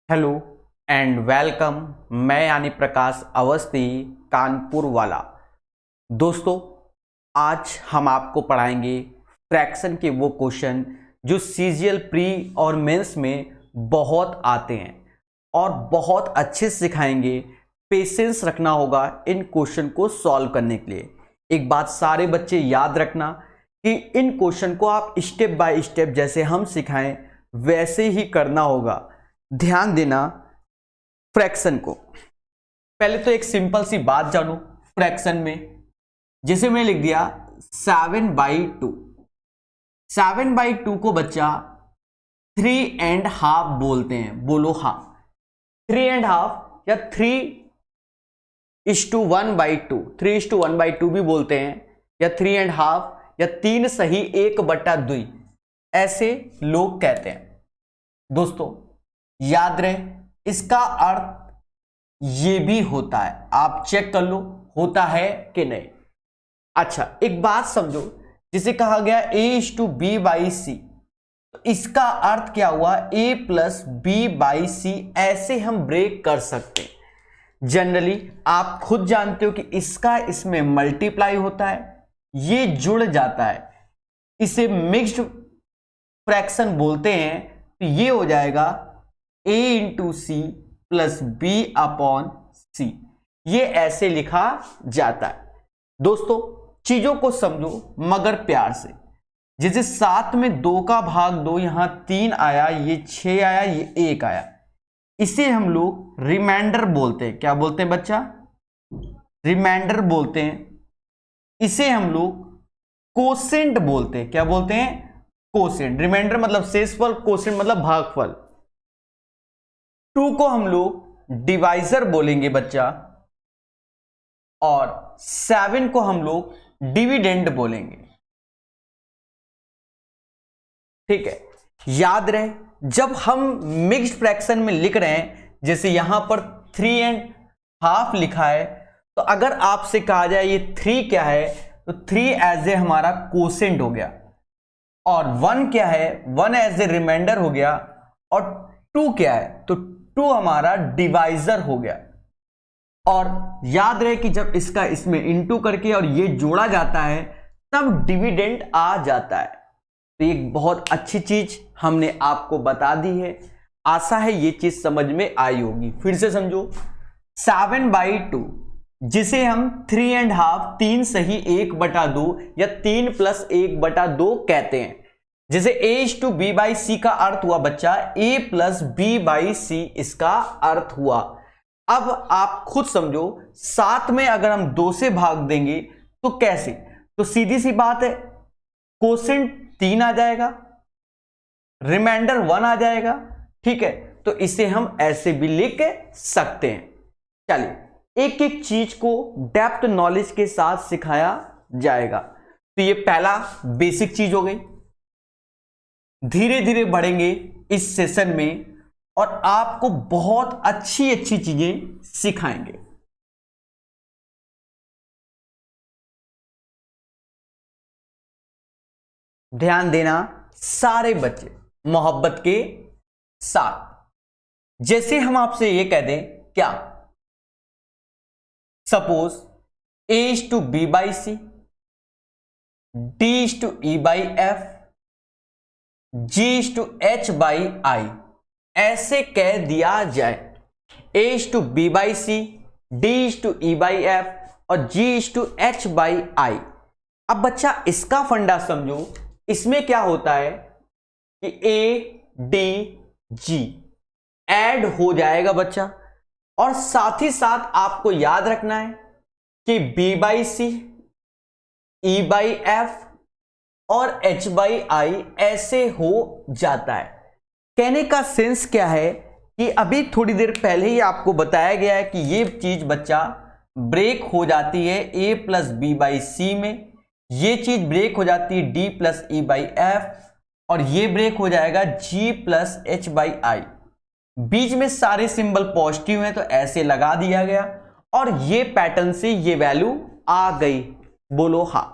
Hello and welcome. मैं यानी प्रकाश अवस्थी, कानपुर वाला। दोस्तों, आज हम आपको पढ़ाएंगे फ्रैक्शन के वो क्वेश्चन जो सीजीएल प्री और मेंस में बहुत आते हैं और बहुत अच्छे से सिखाएंगे। पेशेंस रखना होगा इन क्वेश्चन को सॉल्व करने के लिए। एक बात सारे बच्चे याद रखना कि इन क्वेश्चन को आप स्टेप बाय स्टेप जैसे हम सिखाएं वैसे ही करना होगा। ध्यान देना फ्रैक्शन को। पहले तो एक सिंपल सी बात जानो फ्रैक्शन में। जैसे मैंने लिख दिया 7/2। 7/2 को बच्चा 3.5 बोलते हैं। बोलो हाँ। 3.5 या 3:1/2, 3:1/2 भी बोलते हैं, या 3.5 या 3 सही 1/2 ऐसे लोग कहते हैं। दोस्तों याद रहे, इसका अर्थ ये भी होता है। आप चेक कर लो होता है कि नहीं। अच्छा, एक बात समझो, जिसे कहा गया A/B/C, तो इसका अर्थ क्या हुआ? A+B/C। ऐसे हम ब्रेक कर सकते हैं। जनरली आप खुद जानते हो कि इसका इसमें मल्टीप्लाई होता है, ये जुड़ जाता है, इसे मिक्स्ड फ्रैक्शन बोलते हैं। तो ये हो जाएगा A/C + B/C। ये ऐसे लिखा जाता है। दोस्तों चीजों को समझो मगर प्यार से। जैसे 7 में 2 का भाग 2, यहां 3 आया, ये 6 आया, ये 1 आया, इसे हम लोग रिमाइंडर बोलते हैं। क्या बोलते हैं बच्चा? रिमाइंडर बोलते हैं। इसे हम लोग कोसेंट बोलते हैं। क्या बोलते हैं? कोसेंट। रिमाइंडर मतलब शेषफल, कोसेंट मतलब भागफल। 2 को हम लोग डिवाइजर बोलेंगे बच्चा, और 7 को हम लोग डिविडेंड बोलेंगे। ठीक है, याद रहे जब हम मिक्स्ड फ्रैक्शन में लिख रहे हैं, जैसे यहां पर 3.5 लिखा है, तो अगर आपसे कहा जाए ये 3 क्या है, तो 3 एज ए हमारा कोसेंट हो गया, और 1 क्या है? 1 एज ए रिमाइंडर हो गया, और 2 क्या है? तो 2 हमारा डिवाइजर हो गया। और याद रहे कि जब इसका इसमें इनटू करके और ये जोड़ा जाता है तब डिविडेंड आ जाता है। तो एक बहुत अच्छी चीज हमने आपको बता दी है। आशा है ये चीज समझ में आई होगी। फिर से समझो, 7/2 जिसे हम 3.5, 3 सही 1/2 या 3 + 1/2 कहते हैं। जैसे A/B/C का अर्थ हुआ बच्चा A+B/C, इसका अर्थ हुआ। अब आप खुद समझो, 7 में अगर हम 2 से भाग देंगे तो कैसे? तो सीधी सी बात है, कोसेंट 3 आ जाएगा, रिमाइंडर 1 आ जाएगा। ठीक है, तो इसे हम ऐसे भी लिख सकते हैं। चलिए एक एक चीज को डेप्थ नॉलेज के साथ सिखाया जाएगा। तो ये पहला बेसिक चीज हो गई। धीरे धीरे बढ़ेंगे इस सेशन में और आपको बहुत अच्छी अच्छी चीजें सिखाएंगे। ध्यान देना सारे बच्चे मोहब्बत के साथ। जैसे हम आपसे ये कह दें, क्या सपोज A/B/C, D/E/F, G/H/I ऐसे कह दिया जाए। A/B/C, D/E/F और G/H/I। अब बच्चा इसका फंडा समझो। इसमें क्या होता है कि A/D/G ऐड हो जाएगा बच्चा, और साथ ही साथ आपको याद रखना है कि B/C, E/F और H/I ऐसे हो जाता है। कहने का सेंस क्या है कि अभी थोड़ी देर पहले ही आपको बताया गया है कि ये चीज बच्चा ब्रेक हो जाती है A+B/C में, ये चीज ब्रेक हो जाती है D+E/F, और ये ब्रेक हो जाएगा G+H/I। बीच में सारे सिंबल पॉजिटिव हैं तो ऐसे लगा दिया गया, और ये पैटर्न से ये वैल्यू आ गई। बोलो हाँ।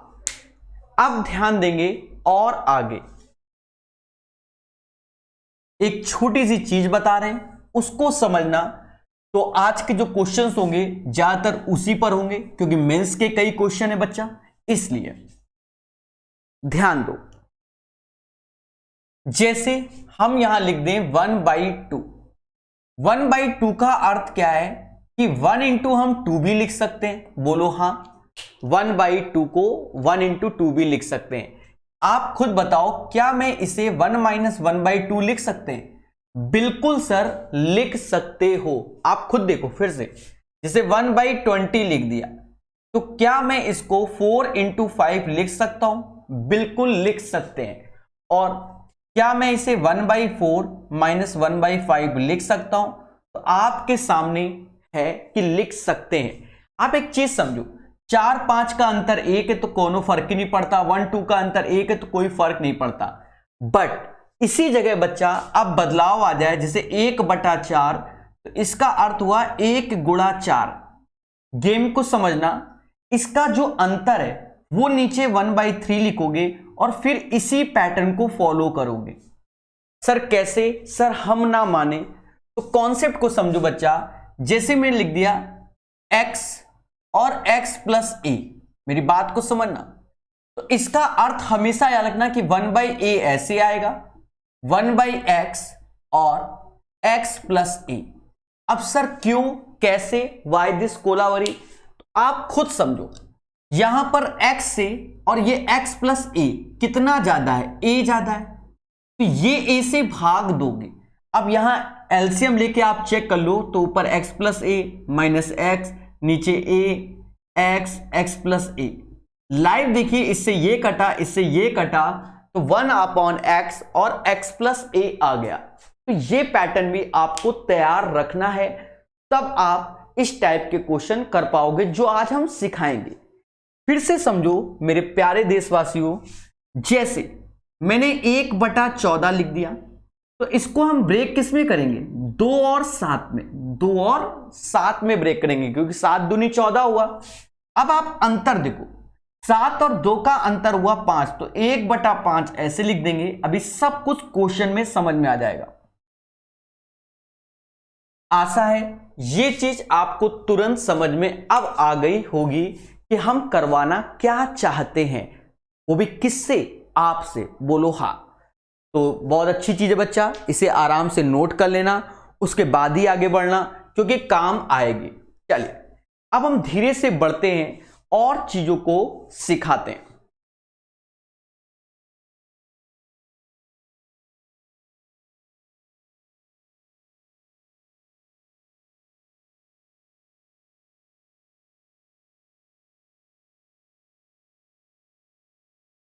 अब ध्यान देंगे और आगे एक छोटी सी चीज बता रहे हैं। उसको समझना। तो आज के जो क्वेश्चंस होंगे ज्यादातर उसी पर होंगे, क्योंकि मेंस के कई क्वेश्चन है बच्चा, इसलिए ध्यान दो। जैसे हम यहां लिख दें 1/2। 1/2 का अर्थ क्या है कि 1 इंटू हम 2 भी लिख सकते हैं, बोलो हां। 1/2 को 1 इंटू 2 भी लिख सकते हैं। आप खुद बताओ, क्या मैं इसे 1 माइनस 1/2 लिख सकते हैं? बिल्कुल सर, लिख सकते हो। आप खुद देखो फिर से, जैसे 1/20 लिख दिया, तो क्या मैं इसको 4 इंटू 5 लिख सकता हूं? बिल्कुल लिख सकते हैं। और क्या मैं इसे 1/4 माइनस 1/5 लिख सकता हूं? तो आपके सामने है कि लिख सकते हैं। आप एक चीज समझो, 4 5 का अंतर 1 है तो कोनो फर्क ही नहीं पड़ता, 1 2 का अंतर 1 है तो कोई फर्क नहीं पड़ता। बट इसी जगह बच्चा अब बदलाव आ जाए, जैसे 1/4, तो इसका अर्थ हुआ 1 गुणा 4। गेम को समझना, इसका जो अंतर है वो नीचे 1/3 लिखोगे और फिर इसी पैटर्न को फॉलो करोगे। सर कैसे? सर हम ना माने तो कॉन्सेप्ट को समझो बच्चा। जैसे मैंने लिख दिया x और x प्लस a, मेरी बात को समझना, तो इसका अर्थ हमेशा याद रखना कि 1/a ऐसे आएगा, 1/x और x प्लस a। अब सर क्यों, कैसे, वाई दिस कोलावरी? तो आप खुद समझो, यहां पर x से और ये x प्लस a कितना ज्यादा है? a ज्यादा है, तो ये a से भाग दोगे। अब यहां एलसीएम लेके आप चेक कर लो, तो ऊपर x plus a minus x, नीचे a x, x plus a। Live देखिए, इससे ये कटा, इससे ये कटा, तो 1/x और x प्लस a आ गया। तो ये पैटर्न भी आपको तैयार रखना है, तब आप इस टाइप के क्वेश्चन कर पाओगे जो आज हम सिखाएंगे। फिर से समझो मेरे प्यारे देशवासियों, जैसे मैंने 1/14 लिख दिया, तो इसको हम ब्रेक किस में करेंगे? 2 और 7 में, 2 और 7 में ब्रेक करेंगे, क्योंकि 7 दूनी 14 हुआ। अब आप अंतर देखो, 7 और 2 का अंतर हुआ 5, तो 1/5 ऐसे लिख देंगे। अभी सब कुछ क्वेश्चन में समझ में आ जाएगा। आशा है ये चीज आपको तुरंत समझ में अब आ गई होगी कि हम करवाना क्या चाहते हैं, वो भी किससे? आपसे, बोलो हाँ। तो बहुत अच्छी चीज है बच्चा, इसे आराम से नोट कर लेना, उसके बाद ही आगे बढ़ना, क्योंकि काम आएगी। चलिए अब हम धीरे से बढ़ते हैं और चीजों को सिखाते हैं।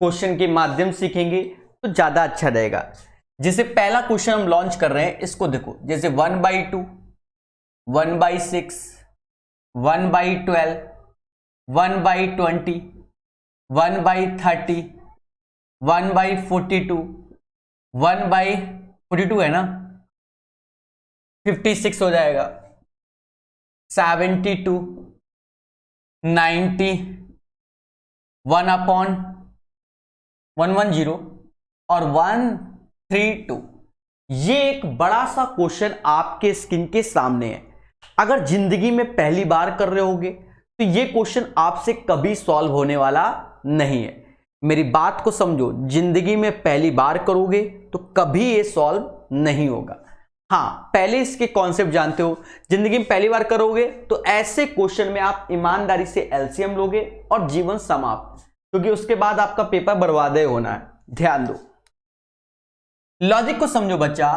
क्वेश्चन के माध्यम सीखेंगे तो ज्यादा अच्छा रहेगा। जैसे पहला क्वेश्चन हम लॉन्च कर रहे हैं, इसको देखो, जैसे 1/2, 1/6, 1/12, 1/20, 1/30, 1/42, 1/42 है ना, 56 हो जाएगा, 72, 90, 1/110 और 132। ये एक बड़ा सा क्वेश्चन आपके स्क्रीन के सामने है। अगर जिंदगी में पहली बार कर रहे होगे तो ये क्वेश्चन आपसे कभी सॉल्व होने वाला नहीं है। मेरी बात को समझो, जिंदगी में पहली बार करोगे तो कभी ये सॉल्व नहीं होगा। हाँ, पहले इसके कॉन्सेप्ट जानते हो, जिंदगी में पहली बार करोगे तो ऐसे क्वेश्चन में आप ईमानदारी से एलसीएम लोगे और जीवन समाप्त, क्योंकि उसके बाद आपका पेपर बर्बाद होना है। ध्यान दो, लॉजिक को समझो बच्चा।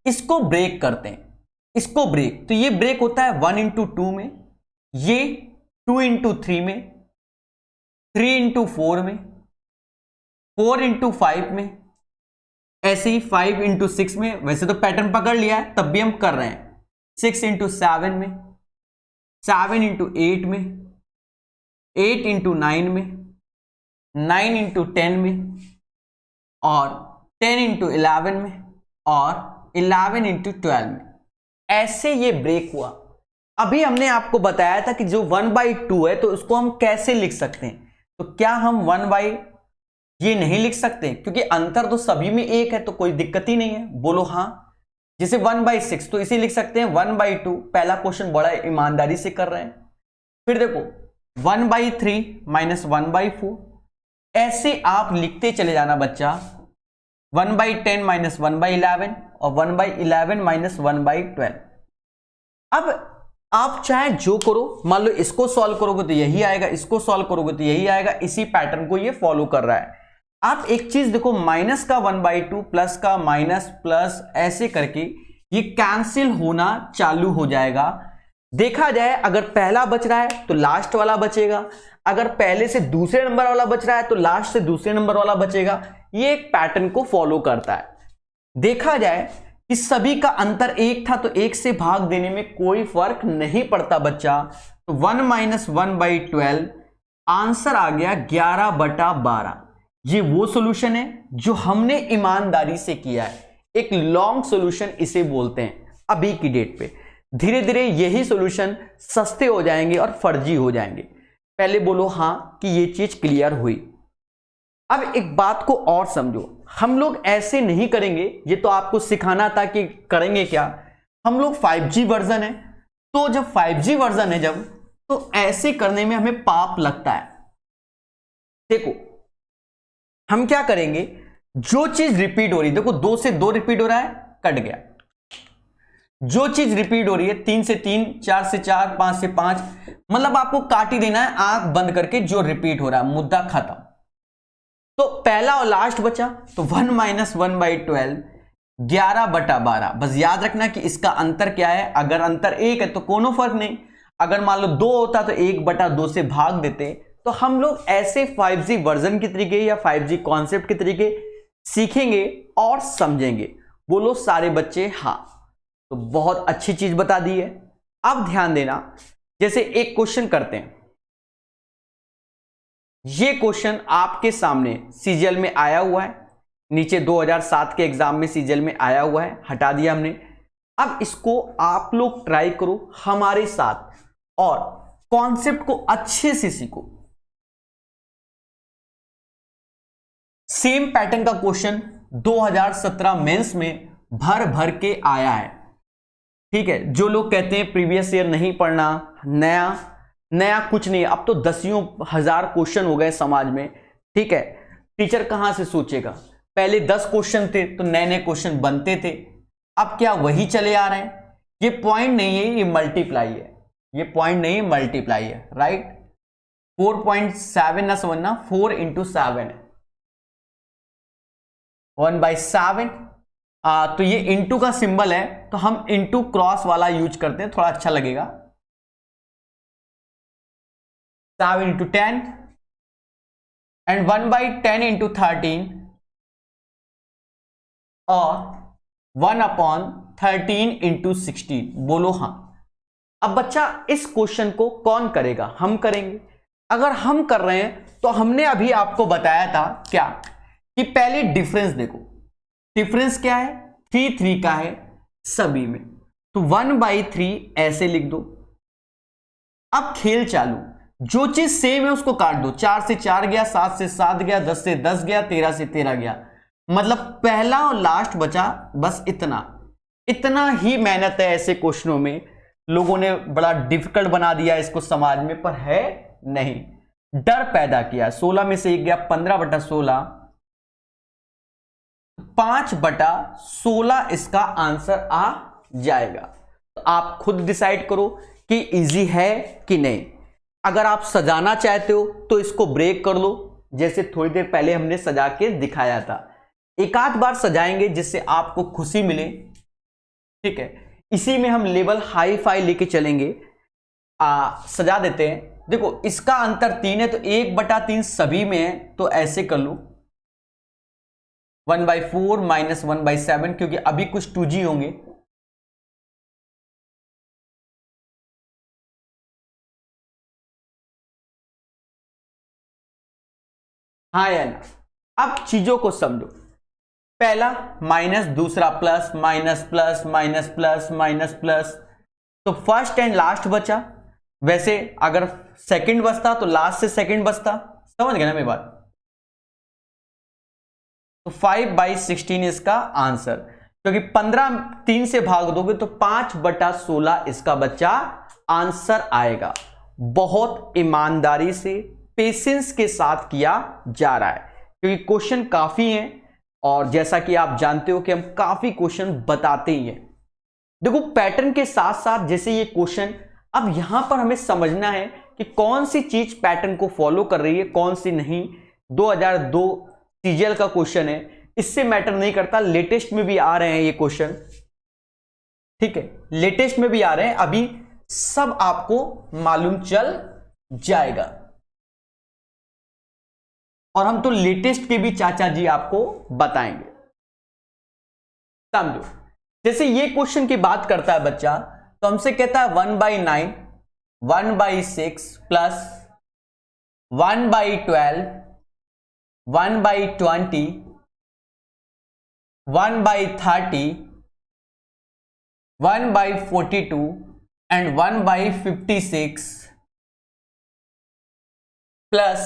इसको ब्रेक करते हैं, इसको ब्रेक, तो ये ब्रेक होता है 1 इंटू 2 में, ये 2 इंटू 3 में, 3 इंटू 4 में, 4 इंटू 5 में, ऐसे ही 5 इंटू 6 में। वैसे तो पैटर्न पकड़ लिया है, तब भी हम कर रहे हैं। 6 इंटू 7 में, 7 इंटू 8 में, 8 इंटू 9 में, 9 इंटू 10 में, और 10 इंटू 11 में, और 11 इंटू 12 में। ऐसे ये ब्रेक हुआ। अभी हमने आपको बताया था कि जो 1/2 है तो उसको हम कैसे लिख सकते हैं। तो क्या हम 1/ ये नहीं लिख सकते? क्योंकि अंतर तो सभी में एक है, तो कोई दिक्कत ही नहीं है, बोलो हाँ। जैसे 1/6 तो इसे लिख सकते हैं 1/2। पहला क्वेश्चन बड़ा ईमानदारी से कर रहे हैं। फिर देखो 1/3 माइनस 1/4, ऐसे आप लिखते चले जाना बच्चा। 1/10 माइनस 1/11 और 1/11 माइनस 1/12। अब आप चाहे जो करो, मान लो इसको सॉल्व करोगे तो यही आएगा, इसको सॉल्व करोगे तो यही आएगा, इसी पैटर्न को ये फॉलो कर रहा है। आप एक चीज देखो, माइनस का 1/2 प्लस का माइनस प्लस ऐसे करके ये कैंसिल होना चालू हो जाएगा। देखा जाए अगर पहला बच रहा है तो लास्ट वाला बचेगा, अगर पहले से दूसरे नंबर वाला बच रहा है तो लास्ट से दूसरे नंबर वाला बचेगा। ये एक पैटर्न को फॉलो करता है। देखा जाए कि सभी का अंतर एक था तो एक से भाग देने में कोई फर्क नहीं पड़ता बच्चा। तो 1 माइनस 1/12 आंसर आ गया 11/12। ये वो सॉल्यूशन है जो हमने ईमानदारी से किया है। एक लॉन्ग सॉल्यूशन इसे बोलते हैं। अभी की डेट पे धीरे धीरे यही सॉल्यूशन सस्ते हो जाएंगे और फर्जी हो जाएंगे। पहले बोलो हां कि ये चीज क्लियर हुई। अब एक बात को और समझो, हम लोग ऐसे नहीं करेंगे, ये तो आपको सिखाना था कि करेंगे क्या। हम लोग 5G वर्जन है, तो जब 5G वर्जन है जब, तो ऐसे करने में हमें पाप लगता है। देखो हम क्या करेंगे, जो चीज रिपीट हो रही है, देखो 2 से 2 रिपीट हो रहा है, कट गया। जो चीज रिपीट हो रही है 3 से 3, 4 से 4, 5 से 5, मतलब आपको काट ही देना है आंख बंद करके जो रिपीट हो रहा है, मुद्दा खत्म। तो पहला और लास्ट बचा, तो 1 माइनस 1/12 11/12। बस याद रखना कि इसका अंतर क्या है। अगर अंतर 1 है तो कोनो फर्क नहीं, अगर मान लो 2 होता तो 1/2 से भाग देते। तो हम लोग ऐसे 5G वर्जन के तरीके या 5G कॉन्सेप्ट के तरीके सीखेंगे और समझेंगे। बोलो सारे बच्चे हाँ। तो बहुत अच्छी चीज बता दी है। अब ध्यान देना, जैसे एक क्वेश्चन करते हैं। ये क्वेश्चन आपके सामने सीजीएल में आया हुआ है, नीचे 2007 के एग्जाम में सीजीएल में आया हुआ है, हटा दिया हमने। अब इसको आप लोग ट्राई करो हमारे साथ और कॉन्सेप्ट को अच्छे से सीखो। सेम पैटर्न का क्वेश्चन 2017 मेंस में भर भर के आया है। ठीक है, जो लोग कहते हैं प्रीवियस ईयर नहीं पढ़ना, नया कुछ नहीं, अब तो 10,000 क्वेश्चन हो गए समाज में। ठीक है, टीचर कहां से सोचेगा। पहले 10 क्वेश्चन थे तो नए नए क्वेश्चन बनते थे, अब क्या वही चले आ रहे हैं। ये पॉइंट नहीं है, ये मल्टीप्लाई है। ये पॉइंट नहीं है, मल्टीप्लाई है। राइट, 4.7 ना समझना, 4 × 7 है 1/7। तो ये इंटू का सिंबल है, तो हम इंटू क्रॉस वाला यूज करते हैं, थोड़ा अच्छा लगेगा। 7 × 10 एंड 1/10 × 13 और 1/13 × 16। बोलो हाँ। अब बच्चा इस क्वेश्चन को कौन करेगा, हम करेंगे। अगर हम कर रहे हैं तो हमने अभी आपको बताया था क्या, कि पहले डिफरेंस देखो। डिफरेंस क्या है, 3 का है सभी में, तो 1/3 ऐसे लिख दो। अब खेल चालू, जो चीज सेम है उसको काट दो। 4 से 4 गया, 7 से 7 गया, 10 से 10 गया, 13 से 13 गया, मतलब पहला और लास्ट बचा। बस इतना ही मेहनत है ऐसे क्वेश्चनों में। लोगों ने बड़ा डिफिकल्ट बना दिया इसको समाज में, पर है नहीं, डर पैदा किया। 16 में से 1 गया, 15/16, 5/16 इसका आंसर आ जाएगा। तो आप खुद डिसाइड करो कि इजी है कि नहीं। अगर आप सजाना चाहते हो तो इसको ब्रेक कर लो, जैसे थोड़ी देर पहले हमने सजा के दिखाया था। एक आध बार सजाएंगे जिससे आपको खुशी मिले। ठीक है, इसी में हम लेवल हाई फाई लेके चलेंगे। सजा देते हैं। देखो इसका अंतर 3 है, तो 1/3 सभी में है, तो ऐसे कर लो 1/4 माइनस 1/7, क्योंकि अभी कुछ 2G होंगे। हाँ या ना। अब चीजों को समझो, पहला माइनस, दूसरा plus, minus plus, minus plus, minus plus, तो फर्स्ट एंड लास्ट बचा। वैसे अगर सेकंड बचता तो लास्ट से सेकंड बचता। समझ गए ना मेरी बात। तो 5/16 इसका आंसर, क्योंकि 15 3 से भाग दोगे तो 5/16 इसका बच्चा आंसर आएगा। बहुत ईमानदारी से, पेशेंस के साथ किया जा रहा है, क्योंकि क्वेश्चन काफी हैं और जैसा कि आप जानते हो कि हम काफी क्वेश्चन बताते ही हैं। देखो पैटर्न के साथ साथ जैसे ये क्वेश्चन, अब यहां पर हमें समझना है कि कौन सी चीज पैटर्न को फॉलो कर रही है, कौन सी नहीं। 2002 सीजीएल का क्वेश्चन है, इससे मैटर नहीं करता। लेटेस्ट में भी आ रहे हैं ये क्वेश्चन, ठीक है, लेटेस्ट में भी आ रहे हैं, अभी सब आपको मालूम चल जाएगा। और हम तो लेटेस्ट के भी चाचा जी आपको बताएंगे, समझो। जैसे ये क्वेश्चन की बात करता है बच्चा, तो हमसे कहता है 1/9, 1/6 प्लस 1/12, 1/20, 1/30, 1/42 एंड 1/56 प्लस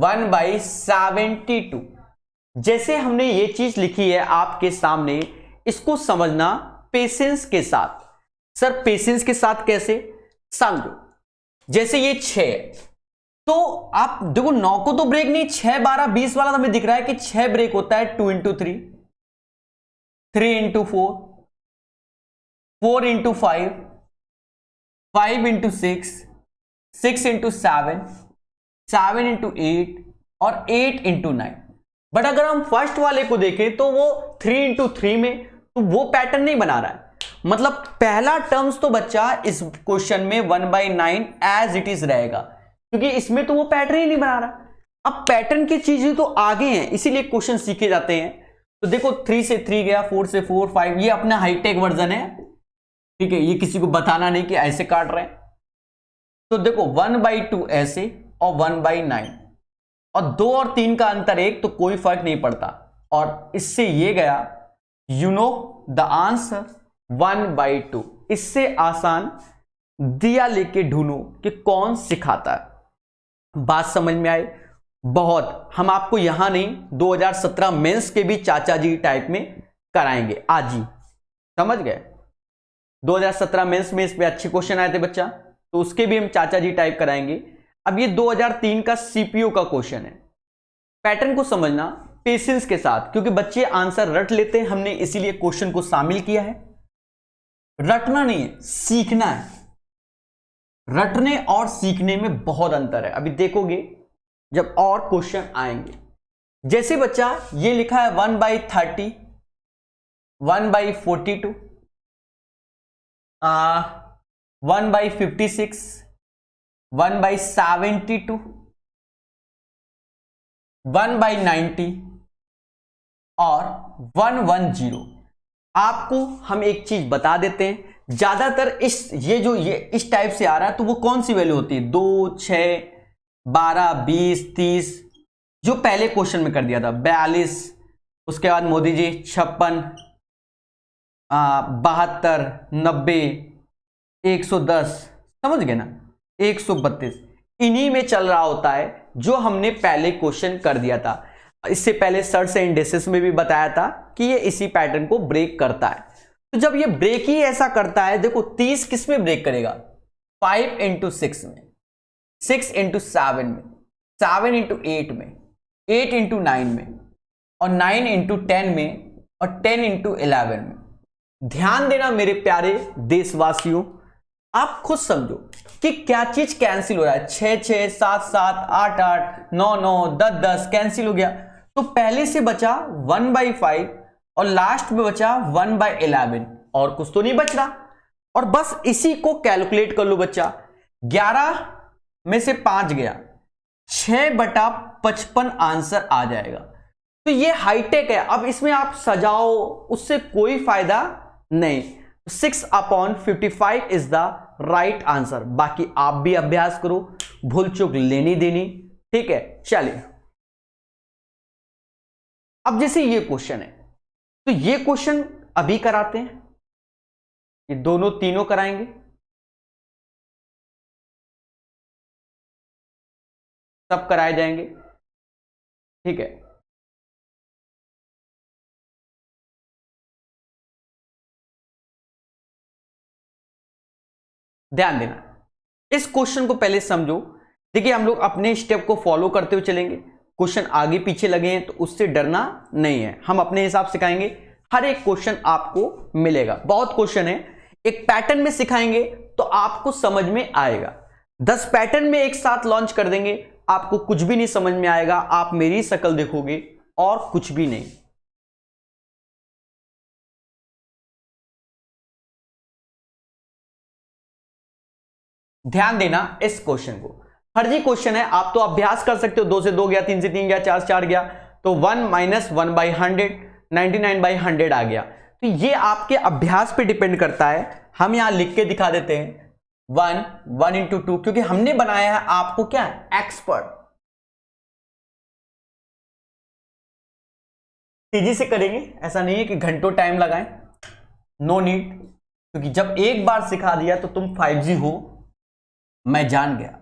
1/72। जैसे हमने ये चीज लिखी है आपके सामने, इसको समझना पेशेंस के साथ। सर पेशेंस के साथ कैसे, समझो। जैसे ये 6, तो आप देखो 9 को तो ब्रेक नहीं, 6 12 20 वाला तो हमें दिख रहा है कि 6 ब्रेक होता है 2 × 3, 3 × 4, 4 × 5, 5 × 6, 6 × 7, 7 × 8 और 8 × 9। बट अगर हम फर्स्ट वाले को देखें तो वो 3 × 3 में, तो वो पैटर्न नहीं बना रहा है। मतलब पहला टर्म्स तो बच्चा इस क्वेश्चन में 1/9 एज इट इज रहेगा, क्योंकि इसमें तो वो पैटर्न ही नहीं बना रहा। अब पैटर्न की चीजें तो आगे हैं, इसीलिए क्वेश्चन सीखे जाते हैं। तो देखो 3 से 3 गया, 4 से 4, 5, ये अपना हाईटेक वर्जन है, ठीक है, ये किसी को बताना नहीं कि ऐसे काट रहे हैं। तो देखो 1/2 ऐसे और 1/9, और 2 और 3 का अंतर 1, तो कोई फर्क नहीं पड़ता। और इससे ये गया, यू नो द आंसर 1/2। इससे आसान दिया लेके ढूंढो कि कौन सिखाता है। बात समझ में आए? बहुत। हम आपको यहां नहीं, 2017 मेंस के भी चाचा जी टाइप में कराएंगे आज ही, समझ गए? 2017 मेंस में इस पे अच्छे क्वेश्चन आए थे बच्चा, तो उसके भी हम चाचा जी टाइप कराएंगे। अब ये 2003 का सीपीओ का क्वेश्चन है। पैटर्न को समझना पेशेंस के साथ, क्योंकि बच्चे आंसर रट लेते हैं, हमने इसीलिए क्वेश्चन को शामिल किया है। रटना नहीं है, सीखना है। रटने और सीखने में बहुत अंतर है, अभी देखोगे जब और क्वेश्चन आएंगे। जैसे बच्चा ये लिखा है 1/30, 1/42, 1/56, 1/72, 1/90 और 110। आपको हम एक चीज बता देते हैं, ज्यादातर ये इस टाइप से आ रहा है, तो वो कौन सी वैल्यू होती है? 2, 6, 12, 20, 30, जो पहले क्वेश्चन में कर दिया था 42, उसके बाद मोदी जी 56, 72, 90, 110, समझ गए ना, 132, इन्हीं में चल रहा होता है जो हमने पहले क्वेश्चन कर दिया था। इससे पहले सर्च एंड इंडेक्सेस में भी बताया था कि ये इसी पैटर्न को ब्रेक करता है। तो जब ये ब्रेक ही ऐसा करता है, देखो 30 किस में ब्रेक करेगा? 5 × 6 में, 6 × 7 में, 7 × 8 में, 8 × 9 में, और 9 × 10 में, और 10 × 11 में। ध्यान देना मेरे प्यारे देशवासियों, आप खुद समझो कि क्या चीज कैंसिल हो रहा है। 6 6, 7 7, 8 8, 9 9, 10 10 कैंसिल हो गया, तो पहले से बचा 1/5 और लास्ट में बचा 1/11, और कुछ तो नहीं बच रहा। और बस इसी को कैलकुलेट कर लो बच्चा, 11 में से 5 गया, 6/55 आंसर आ जाएगा। तो ये हाईटेक है, अब इसमें आप सजाओ, उससे कोई फायदा नहीं। 6/55 इज द राइट आंसर। बाकी आप भी अभ्यास करो, भूल चूक लेनी देनी, ठीक है। चलिए अब जैसे ये क्वेश्चन है, तो ये क्वेश्चन अभी कराते हैं, ये दोनों तीनों कराएंगे, सब कराए जाएंगे, ठीक है। ध्यान देना, इस क्वेश्चन को पहले समझो। देखिए हम लोग अपने स्टेप को फॉलो करते हुए चलेंगे, क्वेश्चन आगे पीछे लगे हैं तो उससे डरना नहीं है, हम अपने हिसाब से सिखाएंगे। हर एक क्वेश्चन आपको मिलेगा, बहुत क्वेश्चन है, एक पैटर्न में सिखाएंगे तो आपको समझ में आएगा। 10 पैटर्न में एक साथ लॉन्च कर देंगे, आपको कुछ भी नहीं समझ में आएगा, आप मेरी शक्ल देखोगे और कुछ भी नहीं। ध्यान देना इस क्वेश्चन को, फर्जी क्वेश्चन है, आप तो अभ्यास कर सकते हो, 2 से 2 गया, 3 से 3 गया, 4 से 4 गया, तो 1 - 1/100 99/100 आ गया। तो ये आपके अभ्यास पे डिपेंड करता है। हम यहां लिख के दिखा देते हैं 1 × 2, क्योंकि हमने बनाया है आपको क्या एक्सपर्ट। तेजी से करेंगे, ऐसा नहीं है कि घंटों टाइम लगाएं, नो नीड, क्योंकि जब एक बार सिखा दिया तो तुम 5G हो, मैं जान गया।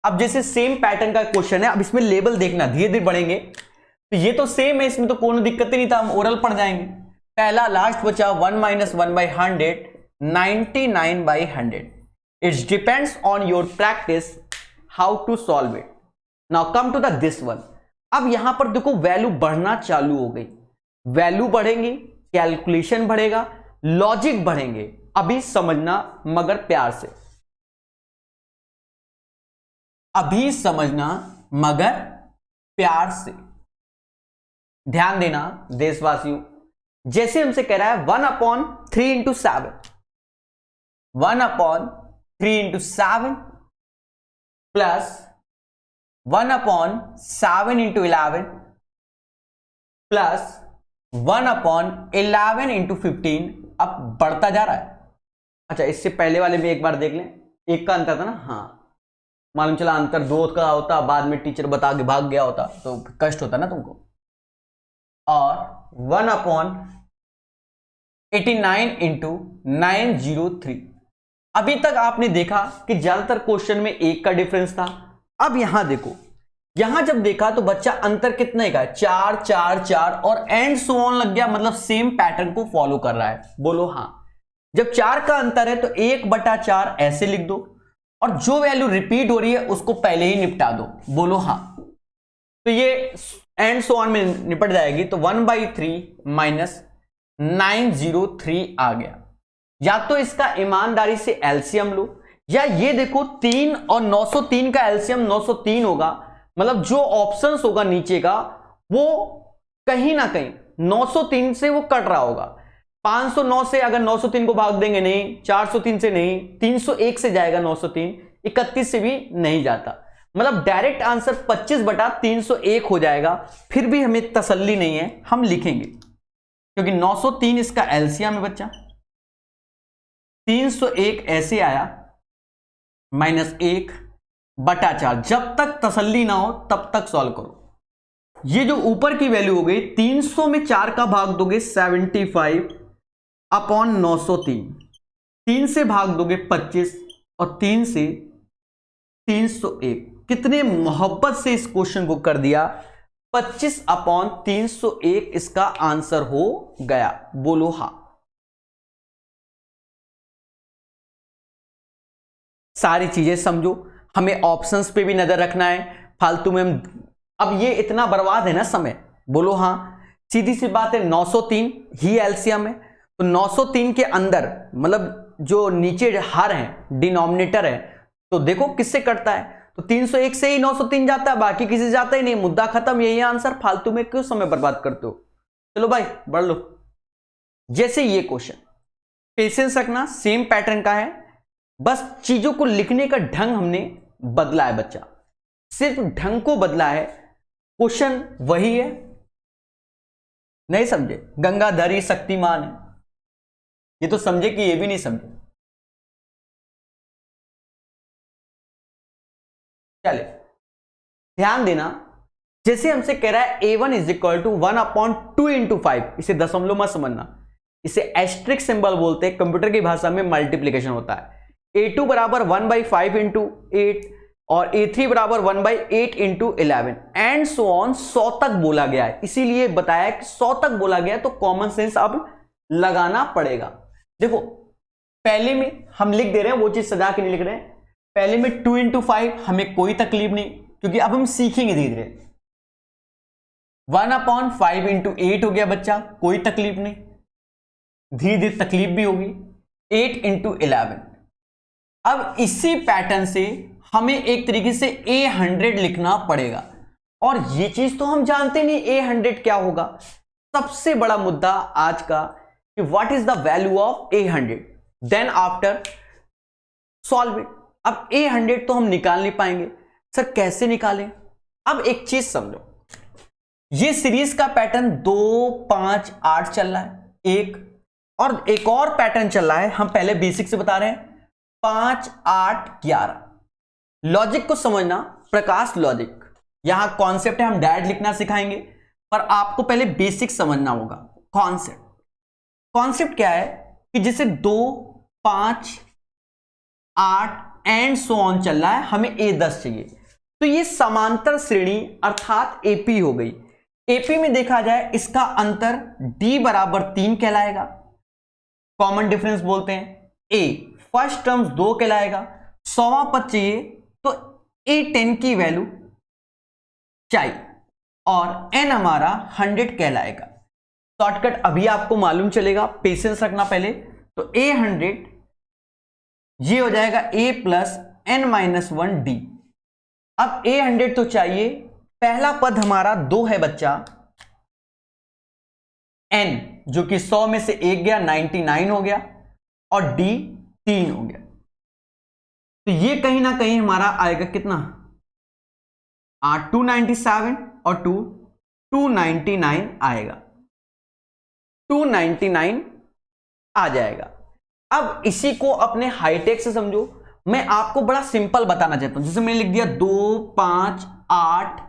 अब जैसे सेम पैटर्न का क्वेश्चन है, अब इसमें लेवल देखना, धीरे धीरे बढ़ेंगे, तो ये तो सेम है, इसमें तो कोई दिक्कत ही नहीं था, हम ओरल पढ़ जाएंगे। पहला लास्ट बचा 1 - 1/100 99/100। It's depends on your practice how to solve it. Now come to the this one. अब यहां पर देखो वैल्यू बढ़ना चालू हो गई, वैल्यू बढ़ेंगी, कैलकुलेशन बढ़ेगा, लॉजिक बढ़ेंगे। अभी समझना मगर प्यार से, अभी समझना मगर प्यार से। ध्यान देना देशवासियों, जैसे हमसे कह रहा है 1/3 × 7, 1/3 × 7 प्लस 1/7 × 11 प्लस 1/11 × 15। अब बढ़ता जा रहा है। अच्छा, इससे पहले वाले में एक बार देख लें, एक का अंतर था ना, हाँ मालूम चला अंतर 2 का होता, बाद में टीचर बता के भाग गया होता तो कष्ट होता ना तुमको। और 1/89 × 903। अभी तक आपने देखा कि ज्यादातर क्वेश्चन में 1 का डिफरेंस था। अब यहां देखो, यहां जब देखा तो बच्चा अंतर कितने का है, 4 4 4 और एंड सो ऑन लग गया, मतलब सेम पैटर्न को फॉलो कर रहा है। बोलो हाँ। जब 4 का अंतर है तो 1/4 ऐसे लिख दो, और जो वैल्यू रिपीट हो रही है उसको पहले ही निपटा दो। बोलो हाँ। तो ये एंड सो ऑन में निपट जाएगी, तो 1/3 - 903 आ गया। या तो इसका ईमानदारी से एलसीएम लो, या ये देखो 3 और 903 का एलसीएम 903 होगा, मतलब जो ऑप्शंस होगा नीचे का वो कहीं ना कहीं 903 से वो कट रहा होगा। 509 से अगर 903 को भाग देंगे नहीं, 403 से नहीं, 301 से जाएगा 903, 31 से भी नहीं जाता, मतलब डायरेक्ट आंसर 25/301 हो जाएगा। फिर भी हमें तसल्ली नहीं है, हम लिखेंगे, क्योंकि 903 इसका एलसीएम है बच्चा, 301 ऐसे आया, -1/4। जब तक तसल्ली ना हो तब तक सॉल्व करो। ये जो ऊपर की वैल्यू हो गई, 300 में 4 का भाग दोगे 75/903, 3 से भाग दोगे 25 और 3 से 301। कितने मोहब्बत से इस क्वेश्चन को कर दिया, 25/301 इसका आंसर हो गया। बोलो हाँ। सारी चीजें समझो, हमें ऑप्शंस पे भी नजर रखना है, फालतू में हम अब ये इतना बर्बाद है ना समय। बोलो हाँ। सीधी सी बात है, 903 ही एलसीएम है, तो 903 के अंदर मतलब जो नीचे हर है डिनोमिनेटर है, तो देखो किससे कटता है, तो 301 से ही 903 जाता है, बाकी किसी से जाता ही नहीं, मुद्दा खत्म, यही आंसर। फालतू में क्यों समय बर्बाद करते हो। चलो भाई बढ़ लो। जैसे ये क्वेश्चन, पेशेंस रखना, सेम पैटर्न का है, बस चीजों को लिखने का ढंग हमने बदला है बच्चा, सिर्फ ढंग को बदला है, क्वेश्चन वही है। नहीं समझे, गंगाधर ही शक्तिमान है, ये तो समझे कि ये भी नहीं समझे। चले ध्यान देना, जैसे हमसे कह रहा है a1 = 1/2 × 5, इसे दशमलव मत समझना, इसे एस्ट्रिक्स सिंबल बोलते हैं, कंप्यूटर की भाषा में मल्टीप्लीकेशन होता है। a2 = 1/5 × 8 और a3 = 1/8 × 11 एंड सो ऑन 100 तक बोला गया है, इसीलिए बताया कि 100 तक बोला गया है, तो कॉमन सेंस अब लगाना पड़ेगा। देखो पहले में हम लिख दे रहे हैं, वो चीज सजा के नहीं लिख रहे हैं। पहले में 2 इंटू 5 हमें कोई तकलीफ नहीं, क्योंकि अब हम सीखेंगे धीरे धीरे। 1/5 इंटू 8 हो गया बच्चा, कोई तकलीफ नहीं, धीरे धीरे तकलीफ भी होगी। 8 इंटू 11। अब इसी पैटर्न से हमें एक तरीके से A100 लिखना पड़ेगा, और ये चीज तो हम जानते नहीं A100 क्या होगा। सबसे बड़ा मुद्दा आज का कि what is the value of A100, then after solve it. अब A100 तो हम निकाल नहीं पाएंगे, सर कैसे निकालें? अब एक चीज समझो, ये सीरीज का पैटर्न 2 5 8 चल रहा है एक, और एक और पैटर्न चल रहा है, हम पहले बेसिक से बता रहे हैं, 5 8 11। लॉजिक को समझना, प्रकाश लॉजिक, यहां कॉन्सेप्ट है, हम डायरेक्ट लिखना सिखाएंगे, पर आपको पहले बेसिक समझना होगा। कॉन्सेप्ट क्या है कि जैसे 2 5 8 एंड सो ऑन चल रहा है, हमें A10 चाहिए, तो ये समांतर श्रेणी अर्थात AP हो गई। AP में देखा जाए इसका अंतर D बराबर 3 कहलाएगा, कॉमन डिफरेंस बोलते हैं। A फर्स्ट टर्म्स 2 कहलाएगा, 100वां पद चाहिए तो A10 की वैल्यू चाहिए, और N हमारा 100 कहलाएगा। शॉर्टकट अभी आपको मालूम चलेगा, पेशेंस रखना पहले। तो A100 ये हो जाएगा A प्लस N-1D। अब A100 तो चाहिए, पहला पद हमारा 2 है बच्चा, N जो कि 100 में से 1 गया 99 हो गया, और D 3 हो गया। तो ये कहीं ना कहीं हमारा आएगा कितना, 297 और 299 आएगा, 299 आ जाएगा। अब इसी को अपने हाईटेक से समझो, मैं आपको बड़ा सिंपल बताना चाहता हूं। जैसे मैंने लिख दिया 2 5 8,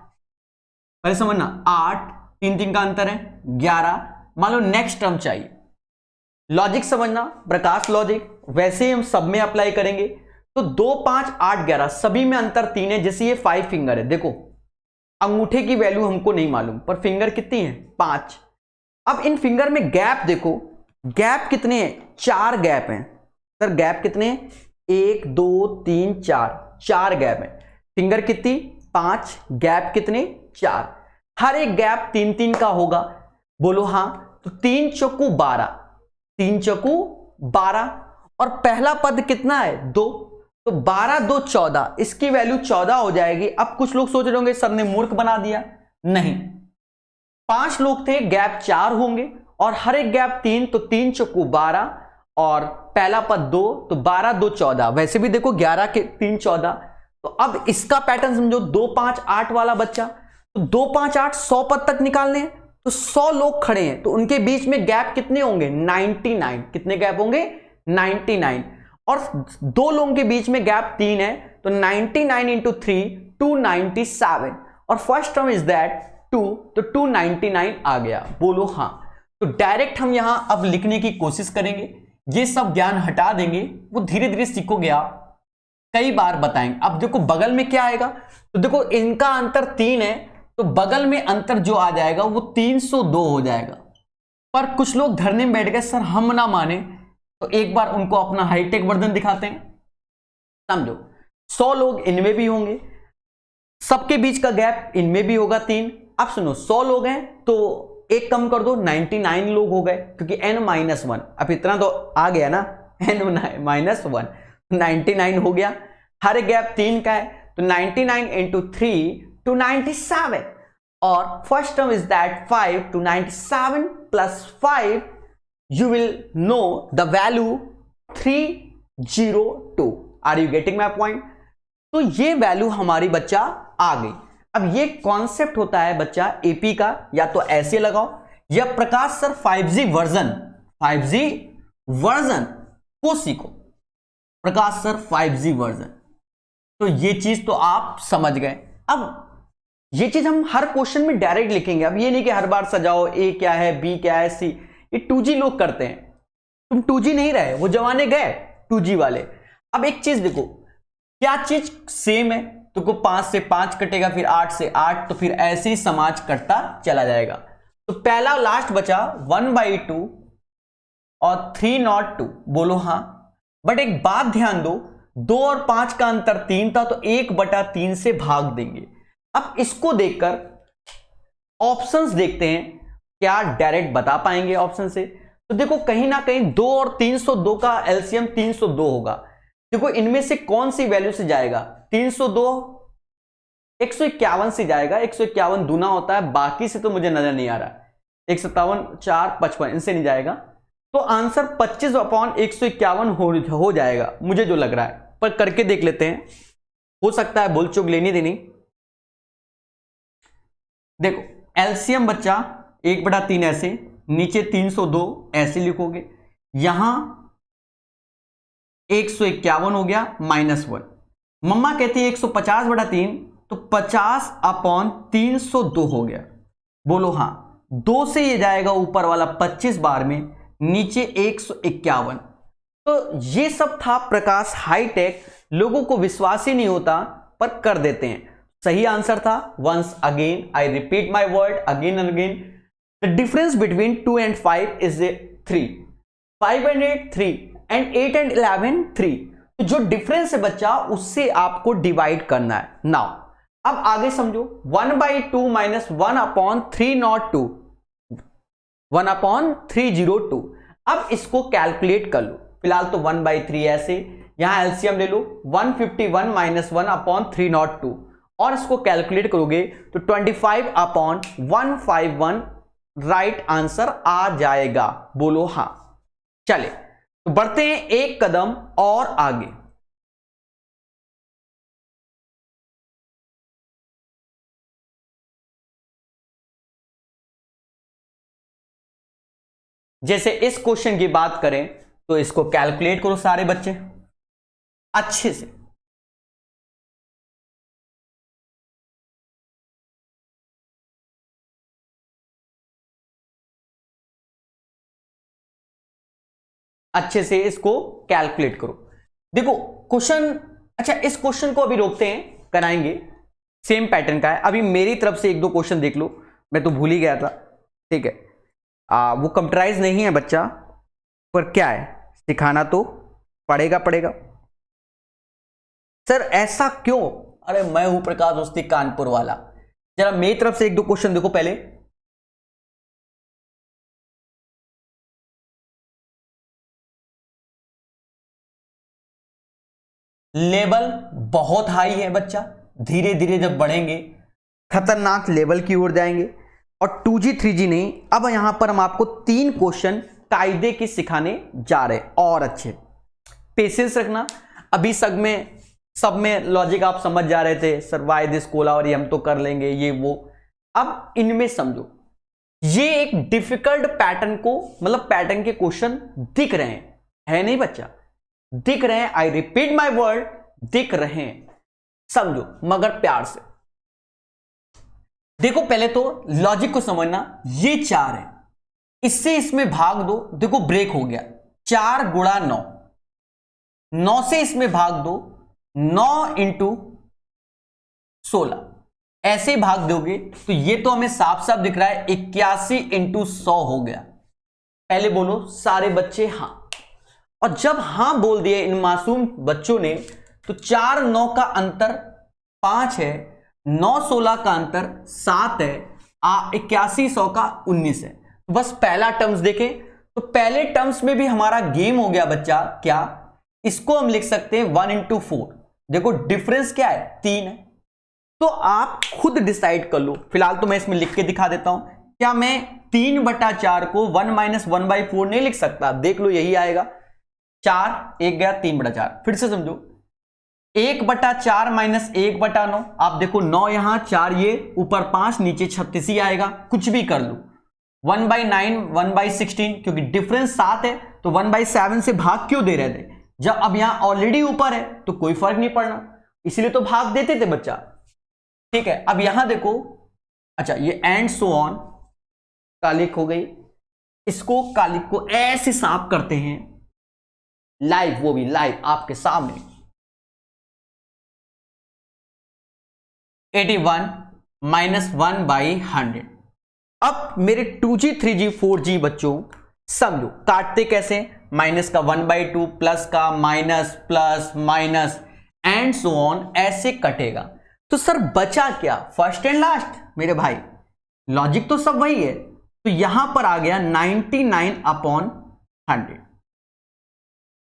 पहले समझना 8 3 3 का अंतर है 11, मान लो नेक्स्ट टर्म चाहिए। लॉजिक समझना, प्रकाश लॉजिक, वैसे ही हम सब में अप्लाई करेंगे। तो 2 5 8 11 सभी में अंतर 3 है। जैसे ये 5 फिंगर है, देखो अंगूठे की वैल्यू हमको नहीं मालूम, पर फिंगर कितनी है 5। अब इन फिंगर में गैप देखो, गैप कितने हैं, 4 गैप हैं। सर गैप कितने हैं, 1 2 3 4 गैप है। फिंगर कितनी 5, गैप कितने 4, हर एक गैप 3 3 का होगा, बोलो हाँ। तो 3 चौकू 12, 3 चौकू 12, और पहला पद कितना है 2, तो 12 2 14, इसकी वैल्यू 14 हो जाएगी। अब कुछ लोग सोच रहे होंगे सर ने मूर्ख बना दिया, नहीं, 5 लोग थे, गैप 4 होंगे, और हर एक गैप 3, तो 3 चौकू 12, और पहला पद 2, तो 12 2 14, वैसे भी देखो 11 के 3 14। तो अब इसका पैटर्न समझो, 2 5 8 वाला बच्चा, तो 2 5 8 100 पद तक निकालने हैं, तो 100 लोग खड़े हैं, तो उनके बीच में गैप कितने होंगे 99, कितने गैप होंगे 99, और 2 लोगों के बीच में गैप 3 है, तो 99 इंटू 3 297, और फर्स्ट टर्म इज दैट 2, तो 299 आ गया, बोलो हाँ। तो डायरेक्ट हम यहां अब लिखने की कोशिश करेंगे, ये सब ज्ञान हटा देंगे, वो धीरे धीरे सीखोगे आप, कई बार बताएंगे। अब देखो बगल में क्या आएगा, तो देखो इनका अंतर 3 है, तो बगल में अंतर जो आ जाएगा वो 302 हो जाएगा। पर कुछ लोग धरने में बैठ गए, सर हम ना माने, तो एक बार उनको अपना हाईटेक वर्जन दिखाते हैं। समझो 100 लोग इनमें भी होंगे, सबके बीच का गैप इनमें भी होगा 3। अब सुनो 100 लोग हैं तो एक कम कर दो, 99 लोग हो गए, क्योंकि n-1, अब इतना तो आ गया ना, n-1 99 हो गया, हर गैप 3 का है, तो 99 इंटू 3 297, और first term is that 5, 297 plus 5, you will know the value 302। Are you getting my point? तो ये वैल्यू हमारी बच्चा आ गई। अब ये कॉन्सेप्ट होता है बच्चा एपी का, या तो ऐसे लगाओ, या प्रकाश सर 5G वर्जन को सीखो, प्रकाश सर 5G वर्जन, तो ये चीज तो आप समझ गए। अब ये चीज हम हर क्वेश्चन में डायरेक्ट लिखेंगे, अब ये नहीं कि हर बार सजाओ ए क्या है बी क्या है सी, ये 2G लोग करते हैं, तुम 2G नहीं रहे, वो जमाने गए 2G वाले। अब एक चीज देखो, क्या चीज सेम है, तो को 5 से 5 कटेगा, फिर 8 से 8, तो फिर ऐसे ही समाज कटता चला जाएगा। तो पहला लास्ट बचा 1/2 और 302, बोलो हाँ। बट एक बात ध्यान दो, 2 और 5 का अंतर 3 था, तो 1/3 से भाग देंगे। अब इसको देखकर ऑप्शंस देखते हैं, क्या डायरेक्ट बता पाएंगे ऑप्शन से? तो देखो कहीं ना कहीं 2 और 302 का एलसीएम 302 होगा। देखो इनमें से कौन सी वैल्यू से जाएगा? 302 151 से जाएगा, 151 दूना होता है, बाकी से तो मुझे नजर नहीं आ रहा। 157 4 55 इनसे नहीं जाएगा, तो आंसर 25/151 हो जाएगा मुझे जो लग रहा है। पर करके देख लेते हैं, हो सकता है भूल चूक लेनी देनी। देखो एलसीएम बच्चा 1/3 ऐसे, नीचे 302 ऐसे लिखोगे, यहां 151 हो गया -1। मम्मा कहती है 150/3, तो 50/302 हो गया। बोलो हाँ, 2 से ये जाएगा ऊपर वाला 25 बार में, नीचे 151। तो ये सब था प्रकाश हाईटेक, लोगों को विश्वास ही नहीं होता पर कर देते हैं। सही आंसर था once again, I repeat my word again and again, the difference between 2 and 5 is 3, 5 and 8 3 and 8 and 11 3। तो जो डिफरेंस है बच्चा उससे आपको डिवाइड करना है। नाउ अब आगे समझो, 1/2 - 1/302, 1/302। अब इसको कैलकुलेट कर लो, फिलहाल तो 1/3 ऐसे, यहां एलसीएम ले लो 151 - 1/302, और इसको कैलकुलेट करोगे तो 25/151 राइट आंसर आ जाएगा। बोलो हां। चले तो बढ़ते हैं एक कदम और आगे। जैसे इस क्वेश्चन की बात करें तो इसको कैलकुलेट करो सारे बच्चे अच्छे से। अच्छे से इसको कैलकुलेट करो। देखो क्वेश्चन, अच्छा इस क्वेश्चन को अभी रोकते हैं, कराएंगे, सेम पैटर्न का है। अभी मेरी तरफ से 1-2 क्वेश्चन देख लो, मैं तो भूल ही गया था। ठीक है, वो कंप्यूटराइज नहीं है बच्चा, पर क्या है, सिखाना तो पड़ेगा। सर ऐसा क्यों? अरे मैं हूं प्रकाश उस्ती कानपुर वाला। जरा मेरी तरफ से 1-2 क्वेश्चन देखो पहले। लेवल बहुत हाई है बच्चा, धीरे धीरे जब बढ़ेंगे खतरनाक लेवल की ओर जाएंगे। और 2G 3G नहीं, अब यहां पर हम आपको 3 क्वेश्चन कायदे की सिखाने जा रहे हैं, और अच्छे पेशेंस रखना। अभी सब में लॉजिक आप समझ जा रहे थे, सर वाई दिस कोला और ये हम तो कर लेंगे ये वो। अब इनमें समझो, ये एक डिफिकल्ट पैटर्न को, मतलब पैटर्न के क्वेश्चन दिख रहे हैं, है नहीं बच्चा, दिख रहे हैं, आई रिपीट माई वर्ड, दिख रहे हैं, समझो मगर प्यार से। देखो पहले तो लॉजिक को समझना, ये 4 है, इससे इसमें भाग दो, देखो ब्रेक हो गया, 4 × 9, 9 से इसमें भाग दो, 9 × 16, ऐसे भाग दोगे तो ये तो हमें साफ साफ दिख रहा है 81 × 100 हो गया। पहले बोलो सारे बच्चे हां, और जब हां बोल दिए इन मासूम बच्चों ने, तो 4 9 का अंतर 5 है, 9 16 का अंतर 7 है, 81 100 का 19 है। बस पहला टर्म्स देखें तो पहले टर्म्स में भी हमारा गेम हो गया बच्चा। क्या? इसको हम लिख सकते हैं 1 × 4। देखो डिफरेंस क्या है, 3 है, तो आप खुद डिसाइड कर लो। फिलहाल तो मैं इसमें लिख के दिखा देता हूं। क्या मैं 3/4 को 1 - 1/4 नहीं लिख सकता? देख लो यही आएगा, 4 1 गया 3/4। फिर से समझो, 1/4 - 1/9, आप देखो 9 यहां, 4 ये, ऊपर 5, नीचे 36 ही आएगा, कुछ भी कर लो। 1/9 1/16, क्योंकि डिफरेंस 7 है तो 1/7 से भाग क्यों दे रहे थे? जब अब यहां ऑलरेडी ऊपर है तो कोई फर्क नहीं पड़ना, इसलिए तो भाग देते थे बच्चा। ठीक है, अब यहां देखो, अच्छा ये एंड सो ऑन, कालिक हो गई, इसको कालिक को ऐसे साफ करते हैं लाइव, वो भी लाइव आपके सामने। 81 - 1/100। अब मेरे 2G 3G 4G बच्चों समझो काटते कैसे, माइनस का 1/2, प्लस का minus, plus minus and so on, ऐसे कटेगा। तो सर बचा क्या, फर्स्ट एंड लास्ट, मेरे भाई लॉजिक तो सब वही है। तो यहां पर आ गया 99/100।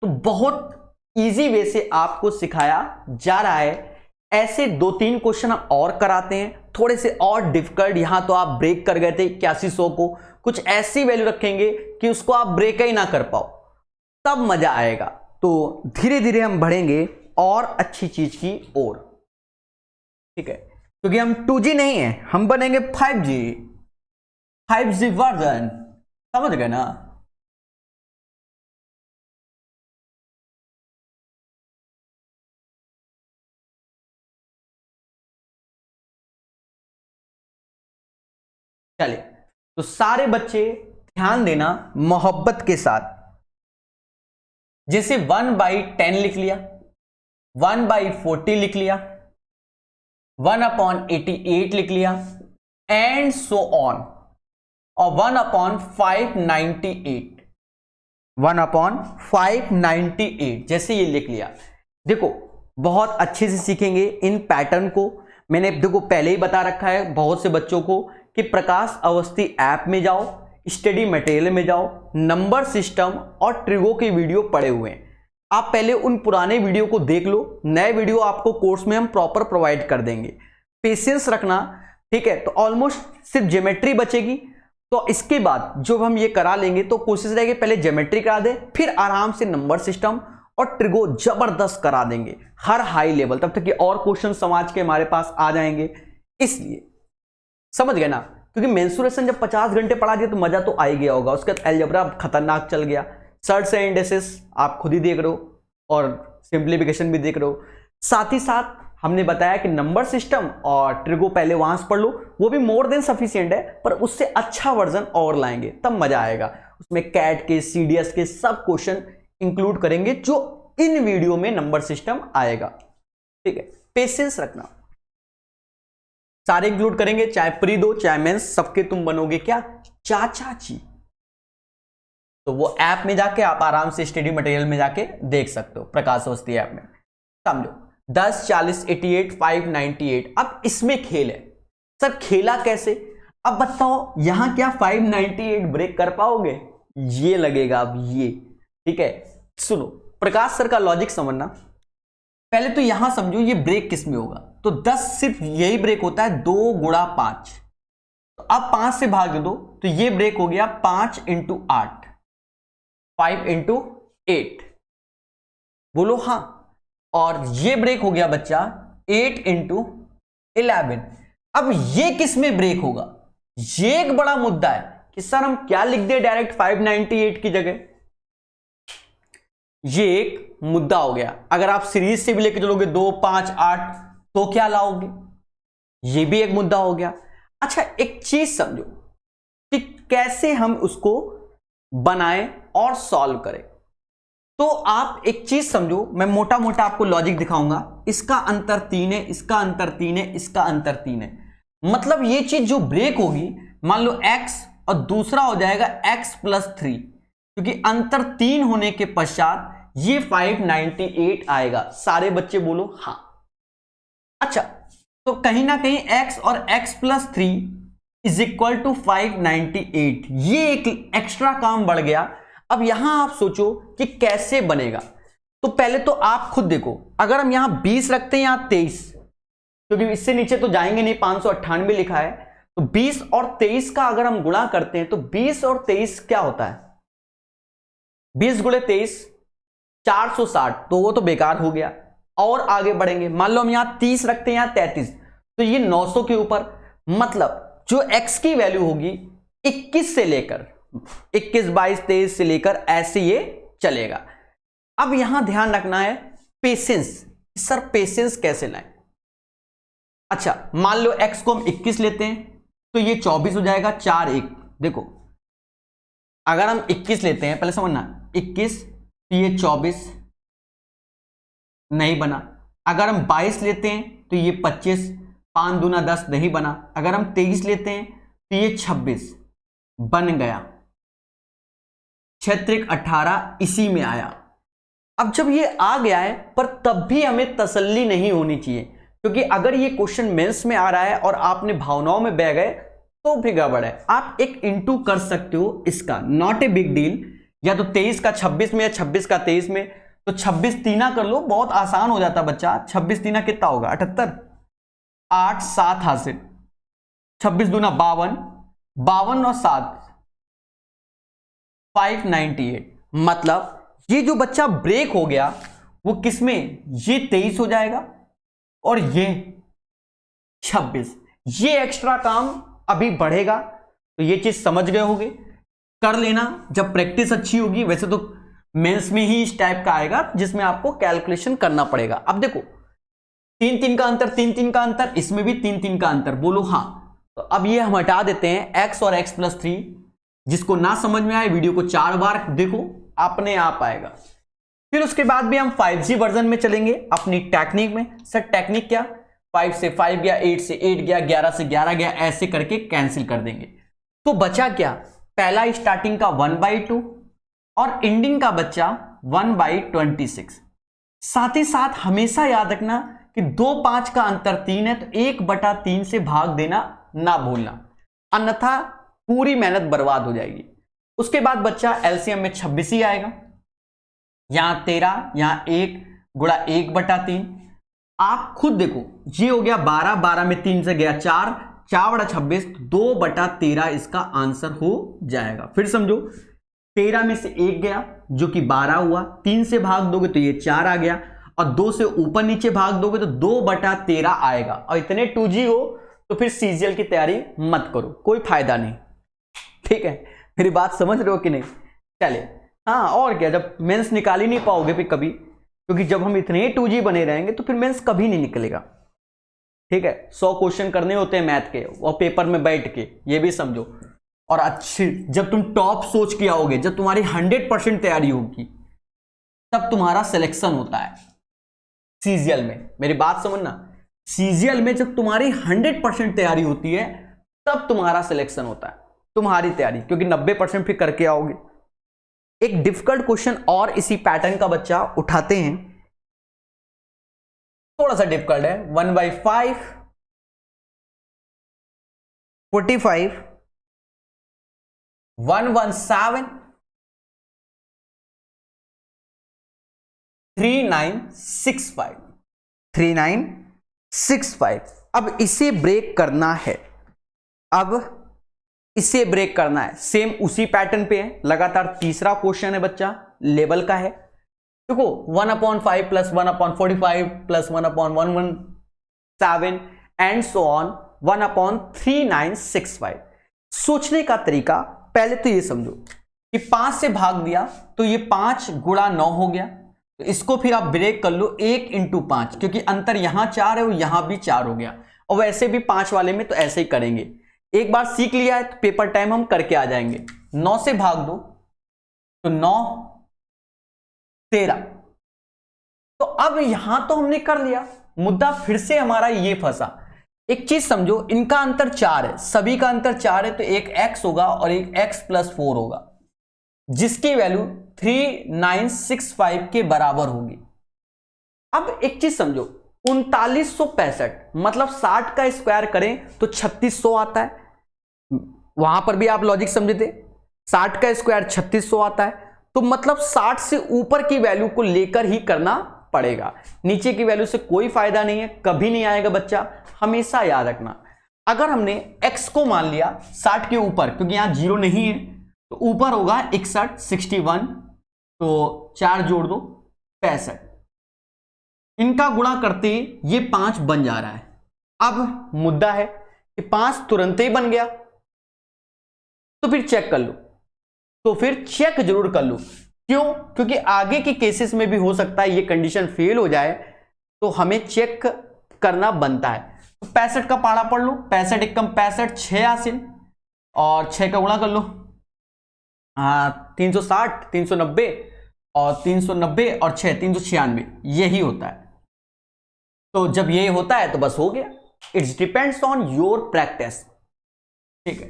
तो बहुत इजी वे से आपको सिखाया जा रहा है। ऐसे 2-3 क्वेश्चन हम और कराते हैं, थोड़े से और डिफिकल्ट। यहां तो आप ब्रेक कर गए थे 8100 को, कुछ ऐसी वैल्यू रखेंगे कि उसको आप ब्रेक ही ना कर पाओ, तब मजा आएगा। तो धीरे धीरे हम बढ़ेंगे और अच्छी चीज की ओर, ठीक है, क्योंकि हम 2G नहीं है, हम बनेंगे 5G वर्जन, समझ गए ना। चलिए, तो सारे बच्चे ध्यान देना मोहब्बत के साथ। जैसे 1/10 लिख लिया, 1/40 लिख लिया, 1/88 लिख लिया एंड सो ऑन, और 1/598, 1/598 जैसे ये लिख लिया। देखो बहुत अच्छे से सीखेंगे इन पैटर्न को। मैंने देखो पहले ही बता रखा है बहुत से बच्चों को कि प्रकाश अवस्थी ऐप में जाओ, स्टडी मटेरियल में जाओ, नंबर सिस्टम और ट्रिगो के वीडियो पड़े हुए हैं। आप पहले उन पुराने वीडियो को देख लो, नए वीडियो आपको कोर्स में हम प्रॉपर प्रोवाइड कर देंगे। पेशेंस रखना, ठीक है। तो ऑलमोस्ट सिर्फ ज्योमेट्री बचेगी, तो इसके बाद जो हम ये करा लेंगे तो कोशिश रहेगी पहले ज्योमेट्री करा दे, फिर आराम से नंबर सिस्टम और ट्रिगो जबरदस्त करा देंगे हर हाई लेवल, तब तक कि और क्वेश्चन समाज के हमारे पास आ जाएंगे। इसलिए समझ गए ना, क्योंकि मेंसुरेशन जब 50 घंटे पढ़ा दिया तो मजा तो आ ही गया होगा। उसके बाद अलजेब्रा खतरनाक चल गया, सर्ट्स एंड इंडेसेस आप खुद ही देख रहे हो और सिंप्लीफिकेशन भी देख रहे हो। साथ ही साथ हमने बताया कि नंबर सिस्टम और ट्रिगो पहले वहां से पढ़ लो, वो भी मोर देन सफिशिएंट है, पर उससे अच्छा वर्जन और लाएंगे तब मजा आएगा। उसमें कैट के, सीडीएस के सब क्वेश्चन इंक्लूड करेंगे जो इन वीडियो में नंबर सिस्टम आएगा, ठीक है। पेशेंस रखना, सारे इंक्लूड करेंगे, चाहे प्री दो चाहे मेंस, सबके तुम बनोगे क्या, चाचा जी। तो वो ऐप में जाके आप आराम से स्टडी मटेरियल में जाके देख सकते हो, प्रकाश अवस्थी ऐप में। समझो 10, 40, 88, 598। अब इसमें खेल है, सर खेला कैसे, अब बताओ यहां क्या 598 ब्रेक कर पाओगे, ये लगेगा अब ये, ठीक है। सुनो प्रकाश सर का लॉजिक समझना, पहले तो यहां समझो ये ब्रेक किस में होगा। तो 10 सिर्फ यही ब्रेक होता है 2 × 5, तो अब 5 से भाग दो तो ये ब्रेक हो गया 5 × 8, 5 × 8, बोलो हाँ। और ये ब्रेक हो गया बच्चा 8 × 11। अब ये किस में ब्रेक होगा, ये एक बड़ा मुद्दा है कि सर हम क्या लिख दे डायरेक्ट 598 की जगह, ये एक मुद्दा हो गया। अगर आप सीरीज से भी लेके चलोगे 2, 5, 8 तो क्या लाओगे, ये भी एक मुद्दा हो गया। अच्छा एक चीज समझो कि कैसे हम उसको बनाएं और सॉल्व करें। तो आप एक चीज समझो, मैं मोटा मोटा आपको लॉजिक दिखाऊंगा, इसका अंतर 3 है, इसका अंतर 3 है, इसका अंतर 3 है। मतलब ये चीज जो ब्रेक होगी, मान लो x और दूसरा हो जाएगा x + 3, क्योंकि अंतर 3 होने के पश्चात ये 598 आएगा। सारे बच्चे बोलो हाँ। अच्छा तो कहीं ना कहीं x और x + 3 = 598, ये एक एक्स्ट्रा काम बढ़ गया। अब यहां आप सोचो कि कैसे बनेगा। तो पहले तो आप खुद देखो, अगर हम यहां 20 रखते हैं, यहां 23, क्योंकि इससे नीचे तो जाएंगे नहीं, 598 लिखा है, तो 20 और 23 का अगर हम गुणा करते हैं तो 20 और 23 क्या होता है, 20 × 23 460, तो वो तो बेकार हो गया। और आगे बढ़ेंगे, मान लो हम यहां 30 रखते हैं, यहां 33, तो ये 900 के ऊपर, मतलब जो x की वैल्यू होगी 21 से लेकर 21, 22, 23 से लेकर ऐसे ये चलेगा। अब यहां ध्यान रखना है पेशेंस, सर पेशेंस कैसे लाएं। अच्छा मान लो x को हम 21 लेते हैं तो ये 24 हो जाएगा, 4 1। देखो अगर हम 21 लेते हैं, पहले समझना 21 तो ये 24 नहीं बना। अगर हम 22 लेते हैं तो ये 25, 5 दूना 10 नहीं बना। अगर हम 23 लेते हैं तो ये 26 बन गया। 6 × 18 इसी में आया। अब जब ये आ गया है, पर तब भी हमें तसल्ली नहीं होनी चाहिए, क्योंकि अगर ये क्वेश्चन मेंस में आ रहा है और आपने भावनाओं में बह गए तो भी गड़बड़ है। आप एक इंटू कर सकते हो इसका, नॉट ए बिग डील। या तो 23 का 26 में या 26 का 23 में, तो 26 तीना कर लो, बहुत आसान हो जाता बच्चा। 26 तीना कितना होगा 78, 8 7 हासिल, 26 दूना 52, 52 और 7 598। मतलब ये जो बच्चा ब्रेक हो गया वो किसमें, ये 23 हो जाएगा और ये 26। ये एक्स्ट्रा काम अभी बढ़ेगा, तो ये चीज समझ गए होगे, कर लेना जब प्रैक्टिस अच्छी होगी। वैसे तो मेंस में ही इस टाइप का आएगा जिसमें आपको कैलकुलेशन करना पड़ेगा। अब देखो 3 3 का अंतर, 3 3 का अंतर, इसमें भी 3 3 का अंतर, बोलो हाँ। तो अब ये हम हटा देते हैं x और x+3। जिसको ना समझ में आए वीडियो को 4 बार देखो, अपने आप आएगा। फिर उसके बाद भी हम 5G वर्जन में चलेंगे अपनी टेक्निक में। सर टेक्निक क्या, 5 से 5 गया, 8 से 8 गया, 11 से 11 गया, ऐसे करके कैंसिल कर देंगे। तो बचा क्या, पहला स्टार्टिंग का 1/2 और एंडिंग का बच्चा 1/26। साथ ही साथ हमेशा याद रखना कि 2 5 का अंतर 3 है, तो 1/3 से भाग देना ना भूलना, अन्यथा पूरी मेहनत बर्बाद हो जाएगी। उसके बाद बच्चा एलसीएम में 26 ही आएगा, यहां 13, यहां 1 गुणा 1/3। आप खुद देखो, ये हो गया 12, 12 में 3 से गया 4, 4/26, 2/13 इसका आंसर हो जाएगा। फिर समझो 13 में से 1 गया जो कि 12 हुआ, 3 से भाग दोगे तो ये 4 आ गया, और 2 से ऊपर नीचे भाग दोगे तो 2/13 आएगा। और इतने 2G हो तो फिर सीजीएल की तैयारी मत करो, कोई फायदा नहीं। ठीक है, मेरी बात समझ रहे हो कि नहीं। चले हाँ, और क्या, जब मेंस निकाल ही नहीं पाओगे फिर कभी, क्योंकि जब हम इतने 2G बने रहेंगे तो फिर मेंस कभी नहीं निकलेगा। ठीक है, 100 क्वेश्चन करने होते हैं मैथ के, और पेपर में बैठ के, ये भी समझो। और अच्छी, जब तुम टॉप सोच के आओगे, जब तुम्हारी 100% तैयारी होगी, तब तुम्हारा सिलेक्शन होता है सीजीएल में। मेरी बात समझना, सीजीएल में जब तुम्हारी 100% तैयारी होती है तब तुम्हारा सिलेक्शन होता है, तुम्हारी तैयारी, क्योंकि 90% फिर करके आओगे। एक डिफिकल्ट क्वेश्चन और इसी पैटर्न का बच्चा उठाते हैं, थोड़ा सा डिफिकल्ट है। 1/5, 45, 117, 3965, 3965। अब इसे ब्रेक करना है, अब इसे ब्रेक करना है। सेम उसी पैटर्न पे है, लगातार तीसरा क्वेश्चन है बच्चा, लेवल का है। देखो 1/5 + 1/45 + 1/117 एंड सो ऑन 1/3965। सोचने का तरीका, पहले तो ये समझो कि 5 से भाग दिया तो ये 5 गुणा 9 हो गया, तो इसको फिर आप ब्रेक कर लो 1 × 5, क्योंकि अंतर यहां 4 है और यहां भी 4 हो गया। और वैसे भी 5 वाले में तो ऐसे ही करेंगे, एक बार सीख लिया है तो पेपर टाइम हम करके आ जाएंगे। 9 से भाग दो तो 9 13। तो अब यहां तो हमने कर लिया, मुद्दा फिर से हमारा ये फंसा। एक चीज समझो, इनका अंतर 4 है, सभी का अंतर 4 है, तो एक x होगा और एक x+4 होगा, जिसकी वैल्यू 3965 के बराबर होगी। अब एक चीज समझो, 3965 मतलब 60 का स्क्वायर करें तो 3600 आता है। वहां पर भी आप लॉजिक समझे थे, 60 का स्क्वायर 3600 आता है, तो मतलब 60 से ऊपर की वैल्यू को लेकर ही करना पड़ेगा, नीचे की वैल्यू से कोई फायदा नहीं है, कभी नहीं आएगा बच्चा। हमेशा याद रखना, अगर हमने x को मान लिया 60 के ऊपर, क्योंकि यहां 0 नहीं है, तो ऊपर होगा 61 61, तो 4 जोड़ दो 65, इनका गुणा करते ये 5 बन जा रहा है। अब मुद्दा है कि 5 तुरंत ही बन गया, तो फिर चेक कर लो, तो फिर चेक जरूर कर लो। क्यों? क्योंकि आगे के केसेस में भी हो सकता है ये कंडीशन फेल हो जाए, तो हमें चेक करना बनता है। तो 65 का पाड़ा पढ़ लो, 65 × 65 6 हासिल, और 6 का गुणा कर लो 360 390, और 390 और 6 396, यही होता है। तो जब ये होता है तो बस हो गया। It's depends on your practice. ठीक है,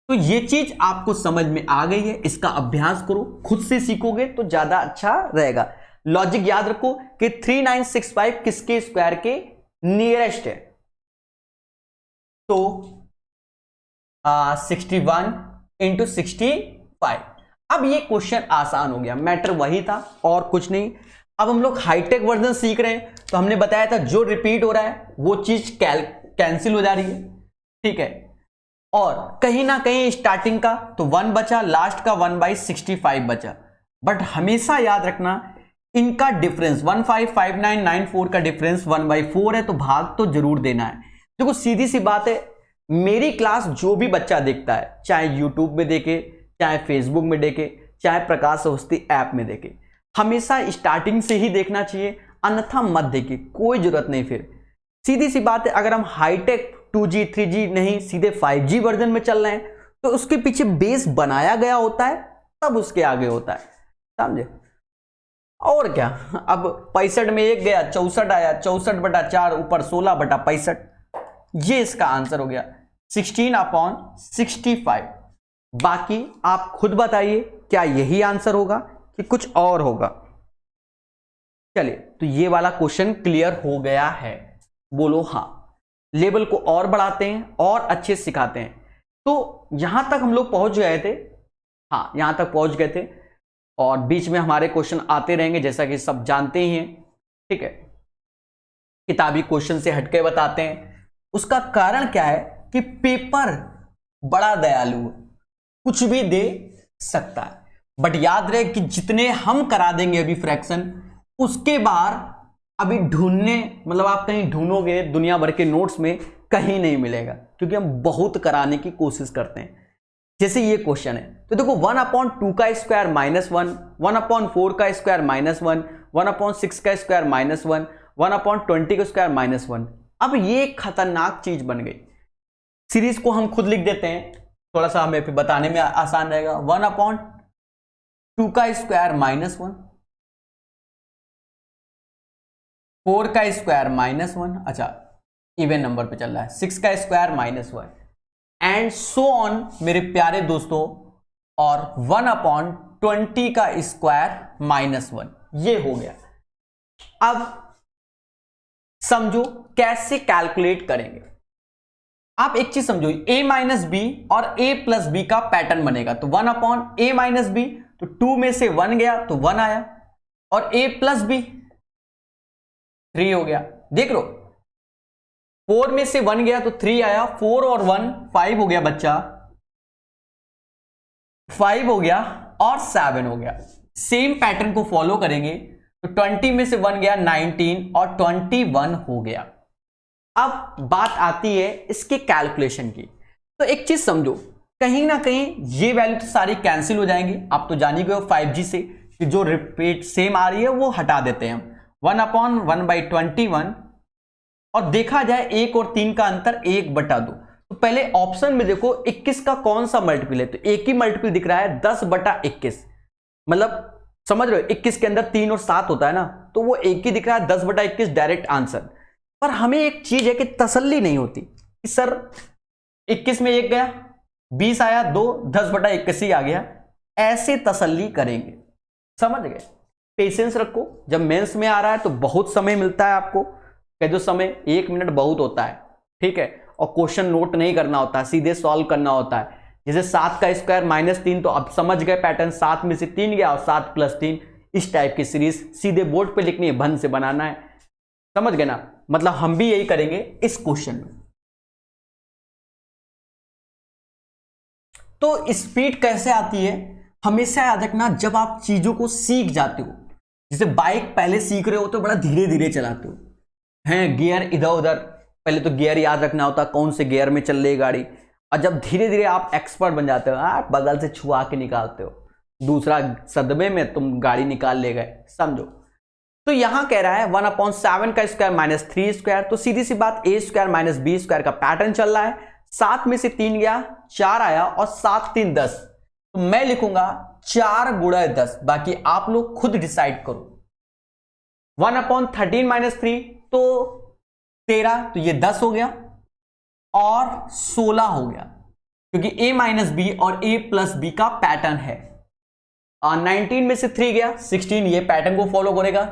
तो ये चीज आपको समझ में आ गई है, इसका अभ्यास करो, खुद से सीखोगे तो ज्यादा अच्छा रहेगा। लॉजिक याद रखो कि 3965 किसके स्क्वायर के नियरेस्ट है, तो 61 इंटू 65। अब ये क्वेश्चन आसान हो गया, मैटर वही था और कुछ नहीं। अब हम लोग हाईटेक वर्जन सीख रहे हैं, तो हमने बताया था जो रिपीट हो रहा है वो चीज कैंसिल हो जा रही है, ठीक है। और कहीं ना कहीं स्टार्टिंग का तो 1 बचा, लास्ट का 1/65 बचा। बट हमेशा याद रखना इनका डिफरेंस 155994 का डिफरेंस 1/4 है, तो भाग तो जरूर देना है। देखो सीधी सी बात है, मेरी क्लास जो भी बच्चा देखता है, चाहे यूट्यूब में देखे, चाहे फेसबुक में देखे, चाहे प्रकाश अवस्थी ऐप में देखे, हमेशा स्टार्टिंग से ही देखना चाहिए, अन्यथा मत देखिए, कोई जरूरत नहीं। फिर सीधी सी बात है, अगर हम हाईटेक 2G 3G नहीं सीधे 5G वर्जन में चल रहे हैं, तो उसके पीछे बेस बनाया गया होता है, तब उसके आगे होता है, समझे। और क्या, अब 65 में 1 गया, 64 आया, 64/4 ऊपर 16/65, ये इसका आंसर हो गया 16/65। बाकी आप खुद बताइए क्या यही आंसर होगा कि कुछ और होगा। चलिए, तो ये वाला क्वेश्चन क्लियर हो गया है, बोलो हाँ। लेवल को और बढ़ाते हैं और अच्छे से सिखाते हैं। तो यहां तक हम लोग पहुंच गए थे, हाँ यहां तक पहुंच गए थे, और बीच में हमारे क्वेश्चन आते रहेंगे जैसा कि सब जानते ही हैं, ठीक है। किताबी क्वेश्चन से हटके बताते हैं। उसका कारण क्या है कि पेपर बड़ा दयालु है, कुछ भी दे सकता है। बट याद रहे कि जितने हम करा देंगे अभी फ्रैक्शन, उसके बाद अभी ढूंढने, मतलब आप कहीं ढूंढोगे दुनिया भर के नोट्स में, कहीं नहीं मिलेगा, क्योंकि हम बहुत कराने की कोशिश करते हैं। जैसे ये क्वेश्चन है, तो देखो 1/2 का स्क्वायर -1, 1/4 का स्क्वायर -1, 1/6 का स्क्वायर -1, 1/20 का स्क्वायर -1। अब ये एक खतरनाक चीज बन गई। सीरीज को हम खुद लिख देते हैं, थोड़ा सा हमें फिर बताने में आसान रहेगा। 1/2 का स्क्वायर -1, 4 का स्क्वायर -1, अच्छा इवन नंबर पे चल रहा है, 6 का स्क्वायर -1 एंड सो ऑन मेरे प्यारे दोस्तों, और 1/20 का स्क्वायर -1, ये हो गया। अब समझो कैसे कैलकुलेट करेंगे। आप एक चीज समझो, a - b और a + b का पैटर्न बनेगा, तो 1/a - b, तो 2 में से 1 गया तो 1 आया, और a + b 3 हो गया। देख लो, 4 में से 1 गया तो 3 आया, 4 और 1 5 हो गया बच्चा, 5 हो गया और 7 हो गया। सेम पैटर्न को फॉलो करेंगे, तो 20 में से 1 गया 19 और 21 हो गया। अब बात आती है इसके कैलकुलेशन की। तो एक चीज समझो, कहीं ना कहीं ये वैल्यू तो सारी कैंसिल हो जाएंगी। आप तो जान ही गए हो 5G से कि जो रिपीट सेम आ रही है वो हटा देते हैं हम। 1/1/21, और देखा जाए 1 और 3 का अंतर 1/2। तो पहले ऑप्शन में देखो 21 का कौन सा मल्टीपल है, तो एक ही मल्टीपल दिख रहा है 10/21, मतलब समझ रहे हो 21 के अंदर 3 और 7 होता है ना, तो वो एक ही दिख रहा है 10/21 डायरेक्ट आंसर। पर हमें एक चीज है कि तसल्ली नहीं होती कि सर 21 में 1 गया, 20 आया 2, 10/21 ही आ गया, ऐसे तसल्ली करेंगे, समझ गए। पेशेंस रखो, जब मेंस में आ रहा है तो बहुत समय मिलता है आपको, कह दो समय 1 मिनट बहुत होता है, ठीक है। और क्वेश्चन नोट नहीं करना होता है, सीधे सॉल्व करना होता है। जैसे 7 का स्क्वायर -3, तो अब समझ गए पैटर्न, 7 में से 3 गया और 7 + 3, इस टाइप की सीरीज सीधे बोर्ड पे लिखनी है, भन से बनाना है, समझ गए ना। मतलब हम भी यही करेंगे इस क्वेश्चन में। तो स्पीड कैसे आती है, हमेशा याद रखना, जब आप चीजों को सीख जाते हो, जैसे बाइक पहले सीख रहे हो तो बड़ा धीरे धीरे चलाते हो, हैं गियर इधर उधर, पहले तो गियर याद रखना होता कौन से गियर में चल रही है गाड़ी, और जब धीरे धीरे आप एक्सपर्ट बन जाते हो, आप बगल से छुआ के निकालते हो, दूसरा सदमे में तुम गाड़ी निकाल ले गए, समझो। तो यहां कह रहा है 1/7 का स्क्वायर -3 स्क्वायर, तो सीधी सी बात a स्क्वायर - b स्क्वायर का पैटर्न चल रहा है। 7 में से 3 गया, 4 आया, और 7 3 10, तो मैं लिखूंगा 4 × 10, बाकी आप लोग खुद डिसाइड करो। 1/13 - 3 तो 13, तो ये 10 हो गया और 16 हो गया, क्योंकि a माइनस बी और a प्लस बी का पैटर्न है। 19 में से 3 गया 16, ये पैटर्न को फॉलो करेगा।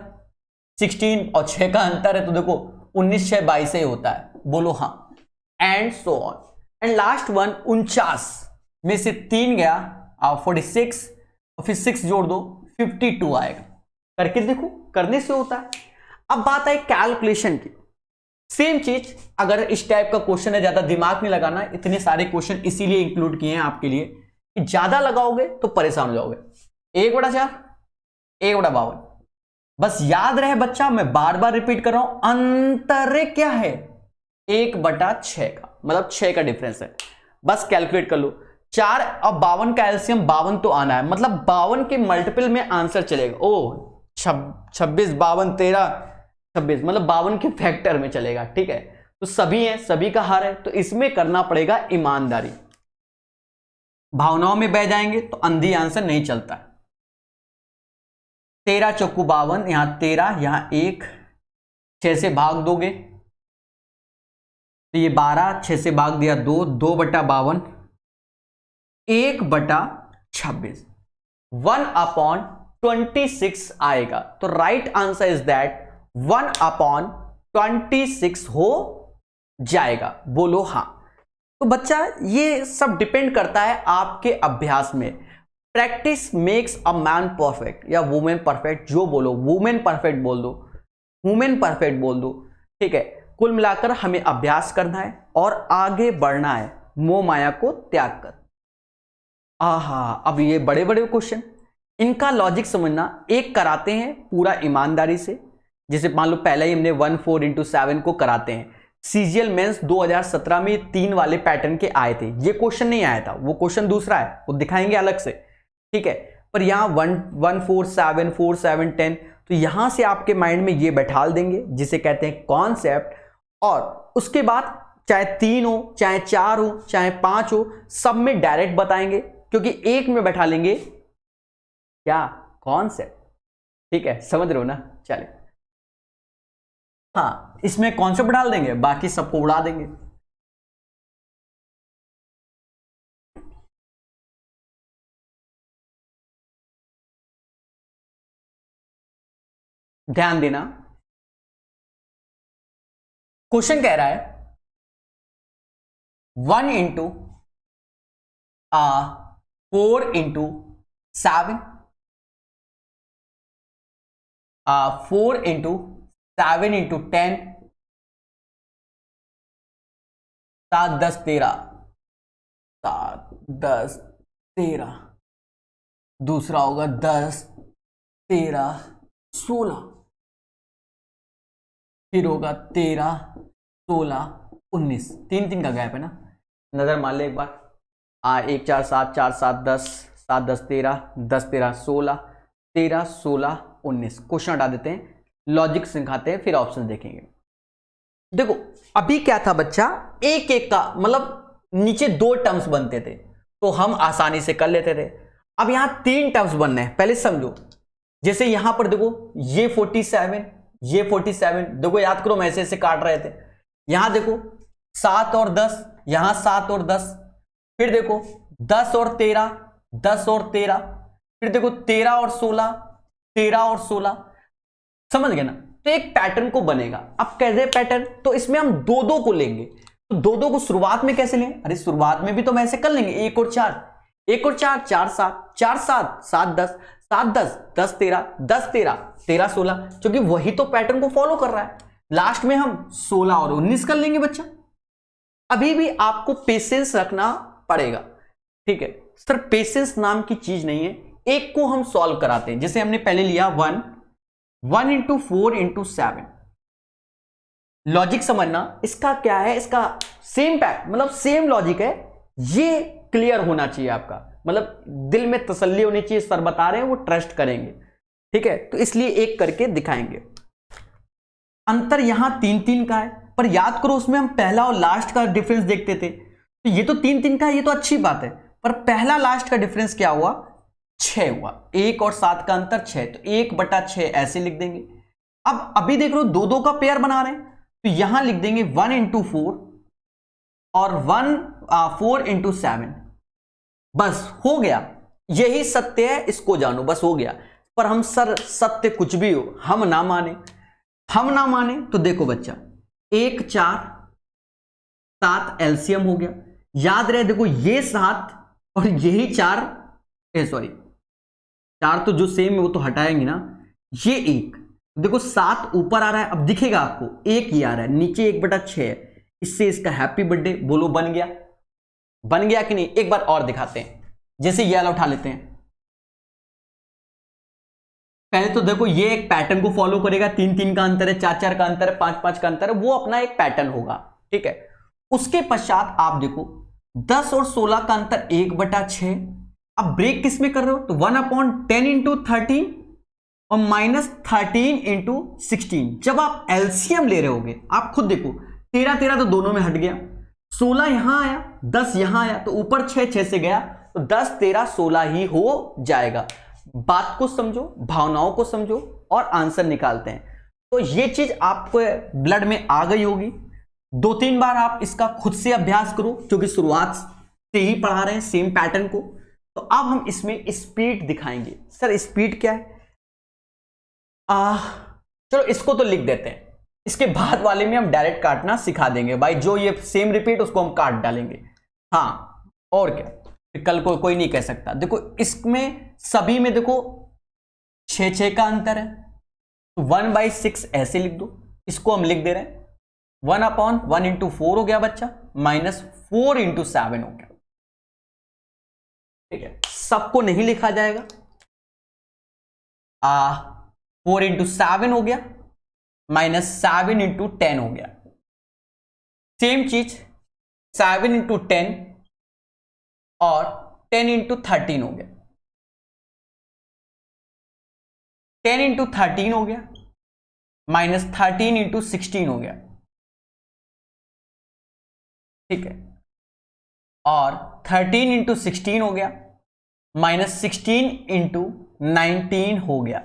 16 और 6 का अंतर है तो देखो 19 6 22 ही होता है, बोलो हाँ। And so on. And last one 49 में से 3 गया 46 और फिर 6 जोड़ दो 52 आएगा। करके देखो, करने से होता है। अब बात है कैलकुलेशन की। सेम चीज, अगर इस टाइप का क्वेश्चन है, ज्यादा दिमाग नहीं लगाना, इतने सारे क्वेश्चन इसीलिए इंक्लूड किए हैं आपके लिए कि ज्यादा लगाओगे तो परेशान हो जाओगे। 1/4 1/52, बस याद रहे बच्चा, मैं बार बार रिपीट कर रहा हूं, अंतर क्या है 1/6 का, मतलब 6 का डिफरेंस है। बस कैलकुलेट कर लो। 4 और 52 का एलसीएम 52 तो आना है, मतलब 52 के मल्टीपल में आंसर चलेगा। ओ 26 52 13 26, मतलब 52 के फैक्टर में चलेगा। ठीक है, तो सभी है, सभी का हर है, तो इसमें करना पड़ेगा ईमानदारी। भावनाओं में बह जाएंगे तो अंधी आंसर नहीं चलता। 13 चौकू 52, यहां 13, यहां 1, 6 से भाग दोगे तो ये 12, 6 से भाग दिया 2, 2/52, 1/26, 1/26 आएगा। तो राइट आंसर इज दैट 1/26 हो जाएगा, बोलो हाँ। तो बच्चा ये सब डिपेंड करता है आपके अभ्यास में। Practice makes a man perfect या वुमेन परफेक्ट, जो बोलो, वुमेन परफेक्ट बोल दो, वुमेन परफेक्ट बोल दो। ठीक है, कुल मिलाकर हमें अभ्यास करना है और आगे बढ़ना है मोह माया को त्याग कर। अब ये बड़े बड़े क्वेश्चन, इनका लॉजिक समझना। एक कराते हैं पूरा ईमानदारी से, जैसे मान लो पहले ही हमने 1 4 into 7 को कराते हैं। सीजीएल मेंस 2017 में 3 वाले पैटर्न के आए थे, ये क्वेश्चन नहीं आया था, वो क्वेश्चन दूसरा है, वो दिखाएंगे अलग से। ठीक है, पर यहां 1 4 7 4 7 10, तो यहां से आपके माइंड में ये बैठाल देंगे, जिसे कहते हैं कॉन्सेप्ट। और उसके बाद चाहे 3 हो, चाहे 4 हो, चाहे 5 हो, सब में डायरेक्ट बताएंगे, क्योंकि एक में बैठा लेंगे क्या, कॉन्सेप्ट। ठीक है, समझ रहे हो ना। चले, हाँ, इसमें कॉन्सेप्ट डाल देंगे, बाकी सबको उड़ा देंगे। ध्यान देना, क्वेश्चन कह रहा है 1 into 4 into 7, 4 into 7 into 10, 7 10 13, 7 10 13, दूसरा होगा 10 13 16, फिर होगा 13 16 19, 3 3 का गैप है ना, नजर मान ले एक बार। 1 4 7 4 7 10, 7 10 13, 10 13 16, 13 16 19। क्वेश्चन हटा देते हैं, लॉजिक सिखाते हैं, फिर ऑप्शन देखेंगे। देखो अभी क्या था बच्चा, एक एक का मतलब नीचे 2 टर्म्स बनते थे तो हम आसानी से कर लेते थे। अब यहां 3 टर्म्स बनने हैं, पहले समझो। जैसे यहां पर देखो ये 47, ये 47, देखो याद करो, मैं ऐसे ऐसे काट रहे थे। यहां देखो 7 और 10, यहां 7 और 10, फिर देखो 10 और 13, 10 और 13, फिर देखो 13 और 16, 13 और 16, समझ गए ना। तो एक पैटर्न को बनेगा। अब कैसे पैटर्न, तो इसमें हम 2 को लेंगे। तो 2 को शुरुआत में कैसे लें, अरे शुरुआत में भी तो हम ऐसे कर लेंगे, 1 और 4, 1 और 4 4 7, 4 7 7 10, 7 10 10 13, 10 13 13 16, क्योंकि वही तो पैटर्न को फॉलो कर रहा है। लास्ट में हम 16 और 19 कर लेंगे बच्चा। अभी भी आपको पेशेंस रखना पड़ेगा। ठीक है सर, पेशेंस नाम की चीज नहीं है। एक को हम सॉल्व कराते हैं, जैसे हमने पहले लिया 1 into 4 into 7। लॉजिक समझना, इसका क्या है, इसका सेम पैक, मतलब सेम लॉजिक है। ये क्लियर होना चाहिए आपका, मतलब दिल में तसल्ली होनी चाहिए, सर बता रहे हैं वो ट्रस्ट करेंगे। ठीक है, तो इसलिए एक करके दिखाएंगे। अंतर यहां 3 3 का है, पर याद करो उसमें हम पहला और लास्ट का डिफरेंस देखते थे। तो ये तो 3 3 का है, ये तो अच्छी बात है, पर पहला लास्ट का डिफरेंस क्या हुआ, 6 हुआ। 1 और 7 का अंतर 6, तो 1/6 ऐसे लिख देंगे। अब अभी देख लो 2 का पेयर बना रहे हैं, तो यहां लिख देंगे 1 into 4 और 1 4 इंटू 7, बस हो गया, यही सत्य है, इसको जानो, बस हो गया। पर हम सर सत्य कुछ भी हो हम ना माने, तो देखो बच्चा 1 4 7 एलसीएम हो गया, याद रहे देखो ये 7 और यही 4, सॉरी 4 तो जो सेम है वो तो हटाएंगे ना, ये 1, देखो 7 ऊपर आ रहा है, अब दिखेगा आपको 1 ही आ रहा है, नीचे 1/6 है, इससे इसका हैप्पी बर्थडे बोलो बन गया, बन गया कि नहीं? एक बार और दिखाते हैं, जैसे ये वाला उठा लेते हैं। पहले तो देखो ये एक पैटर्न को फॉलो करेगा, 3 3 का अंतर है, 4 4 का अंतर है, 5 5 का अंतर है, वो अपना एक पैटर्न होगा, ठीक है। उसके पश्चात आप देखो 10 और 16 का अंतर 1/6, अब ब्रेक किस में कर रहे हो तो 1/10 इंटू 13 और -13 इंटू 16। जब आप एलसीएम ले रहे होगे आप खुद देखो 13 13 तो दोनों में हट गया, 16 यहां आया, 10 यहां आया, तो ऊपर 6 से गया, तो 10 13 16 ही हो जाएगा। बात को समझो, भावनाओं को समझो और आंसर निकालते हैं। तो ये चीज आपको ब्लड में आ गई होगी, 2-3 बार आप इसका खुद से अभ्यास करो, क्योंकि शुरुआत से ही पढ़ा रहे हैं सेम पैटर्न को। तो अब हम इसमें स्पीड दिखाएंगे। सर स्पीड क्या है? चलो इसको तो लिख देते हैं, इसके बाद वाले में हम डायरेक्ट काटना सिखा देंगे भाई, जो ये सेम रिपीट उसको हम काट डालेंगे। हाँ और क्या, कल को कोई नहीं कह सकता। देखो इसमें सभी में देखो 6 का अंतर है, तो 1/6 ऐसे लिख दो, इसको हम लिख दे रहे हैं 1/1 इंटू 4 हो गया बच्चा, -4 इंटू 7 हो गया, ठीक है। सबको नहीं लिखा जाएगा, 4 इंटू 7 हो गया, -7 इंटू 10 हो गया। सेम चीज 7 इंटू 10 और 10 इंटू 13 हो गया, 10 इंटू 13 हो गया, -13 इंटू 16 हो गया, ठीक है। और 13 इंटू 16 हो गया, -16 इंटू 19 हो गया।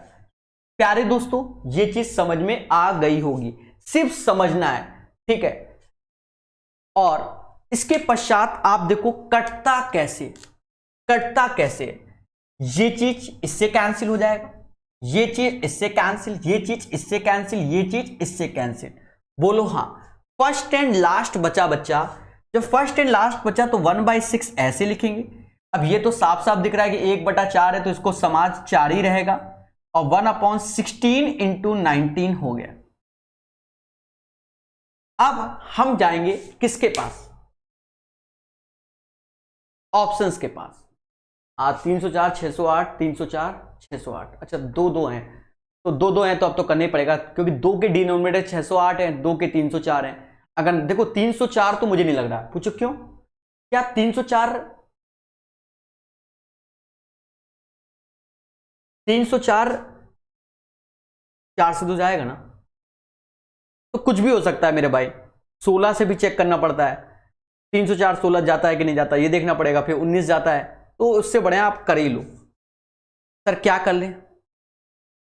प्यारे दोस्तों ये चीज समझ में आ गई होगी, सिर्फ समझना है, ठीक है। और इसके पश्चात आप देखो कटता कैसे, ये चीज इससे कैंसिल हो जाएगा, ये चीज इससे कैंसिल, ये चीज इससे कैंसिल, ये चीज इससे कैंसिल। बोलो हाँ। फर्स्ट एंड लास्ट बचा बच्चा, जब फर्स्ट एंड लास्ट बचा तो 1/6 ऐसे लिखेंगे। अब ये तो साफ साफ दिख रहा है कि 1/4 है, तो इसको समाज 4 ही रहेगा, और 1/16 इंटू 19 हो गया। अब हम जाएंगे किसके पास? ऑप्शंस के पास। 304 608 304 608, अच्छा 2 हैं, तो 2 हैं तो अब तो करना ही पड़ेगा, क्योंकि 2 के डिनोमिनेटर 608 है, 2 के 304 हैं। अगर देखो 304 तो मुझे नहीं लग रहा, पूछो क्यों? क्या 304 4 से तो जाएगा ना, तो कुछ भी हो सकता है मेरे भाई, 16 से भी चेक करना पड़ता है, 304 16 जाता है कि नहीं जाता ये देखना पड़ेगा, फिर 19 जाता है, तो उससे बढ़िया आप कर ही लो। सर क्या कर लें,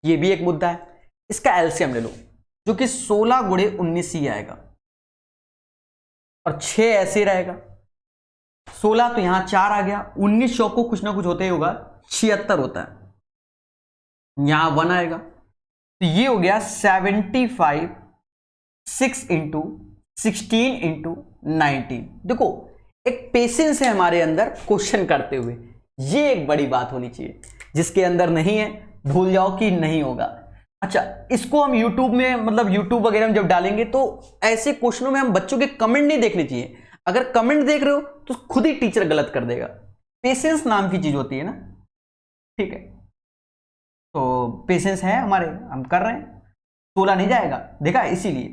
ये भी एक मुद्दा है। इसका एलसीएम ले लो, जो कि 16 गुणे 19 ही आएगा, और 6 ऐसे रहेगा, 16 तो यहां 4 आ गया, 19 शौ को कुछ ना कुछ होता ही होगा, 76 होता है, यहां 1 आएगा, तो ये हो गया 75 6 इंटू 16 इंटू 19। देखो एक पेशेंस है हमारे अंदर क्वेश्चन करते हुए, ये एक बड़ी बात होनी चाहिए, जिसके अंदर नहीं है भूल जाओ कि नहीं होगा। अच्छा इसको हम YouTube में, मतलब YouTube वगैरह में जब डालेंगे तो ऐसे क्वेश्चनों में हम बच्चों के कमेंट नहीं देखने चाहिए। अगर कमेंट देख रहे हो तो खुद ही टीचर गलत कर देगा। पेशेंस नाम की चीज होती है ना, ठीक है। तो पेशेंस है हमारे, हम कर रहे हैं, 16 नहीं जाएगा देखा, इसीलिए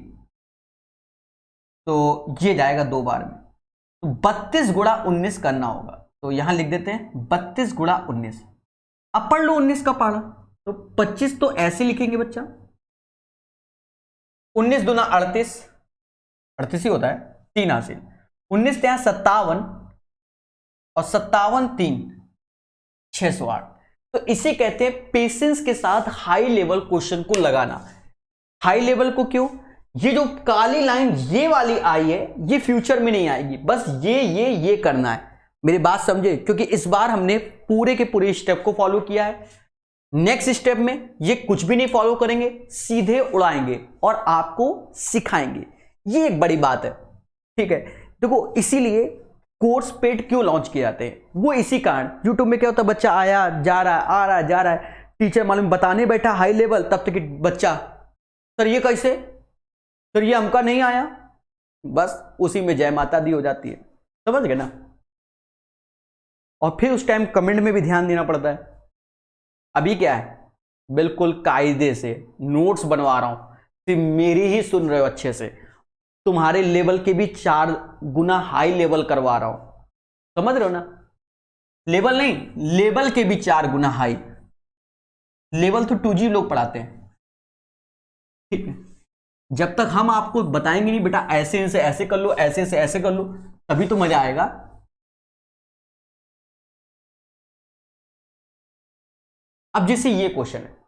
तो ये जाएगा 2 बार में, तो 32 गुणा 19 करना होगा, तो यहां लिख देते हैं 32 गुणा 19। अब पढ़ लो 19 का पढ़ा, तो 25 तो ऐसे लिखेंगे बच्चा, 19 दूना 38, 38 ही होता है, 3 हासिल, 19 ત્યાં 57 और 57 3 608। तो इसे कहते हैं पेशेंस के साथ हाई लेवल क्वेश्चन को लगाना। हाई लेवल को क्यों? ये जो काली लाइन ये वाली आई है ये फ्यूचर में नहीं आएगी, बस ये करना है। मेरी बात समझे, क्योंकि इस बार हमने पूरे के पूरे स्टेप को फॉलो किया है। नेक्स्ट स्टेप में ये कुछ भी नहीं फॉलो करेंगे, सीधे उड़ाएंगे और आपको सिखाएंगे। ये एक बड़ी बात है, ठीक है। देखो इसीलिए कोर्स पेड क्यों लॉन्च किए जाते हैं, वो इसी कारण। यूट्यूब में क्या होता है, बच्चा आया जा रहा है, आ रहा है जा रहा है, टीचर मालूम बताने बैठा हाई लेवल, तब तक बच्चा सर ये कैसे, सर ये हमका नहीं आया, बस उसी में जय माता दी हो जाती है, समझ गए ना। और फिर उस टाइम कमेंट में भी ध्यान देना पड़ता है। अभी क्या है, बिल्कुल कायदे से नोट्स बनवा रहा हूं, सिर्फ मेरी ही सुन रहे हो अच्छे से, तुम्हारे लेवल के भी 4 गुना हाई लेवल करवा रहा हूं, समझ रहे हो ना। लेवल नहीं, लेवल के भी 4 गुना हाई। लेवल तो 2G लोग पढ़ाते हैं, ठीक है। जब तक हम आपको बताएंगे नहीं बेटा ऐसे से ऐसे कर लो, ऐसे से ऐसे कर लो, तभी तो मजा आएगा। अब जैसे ये क्वेश्चन है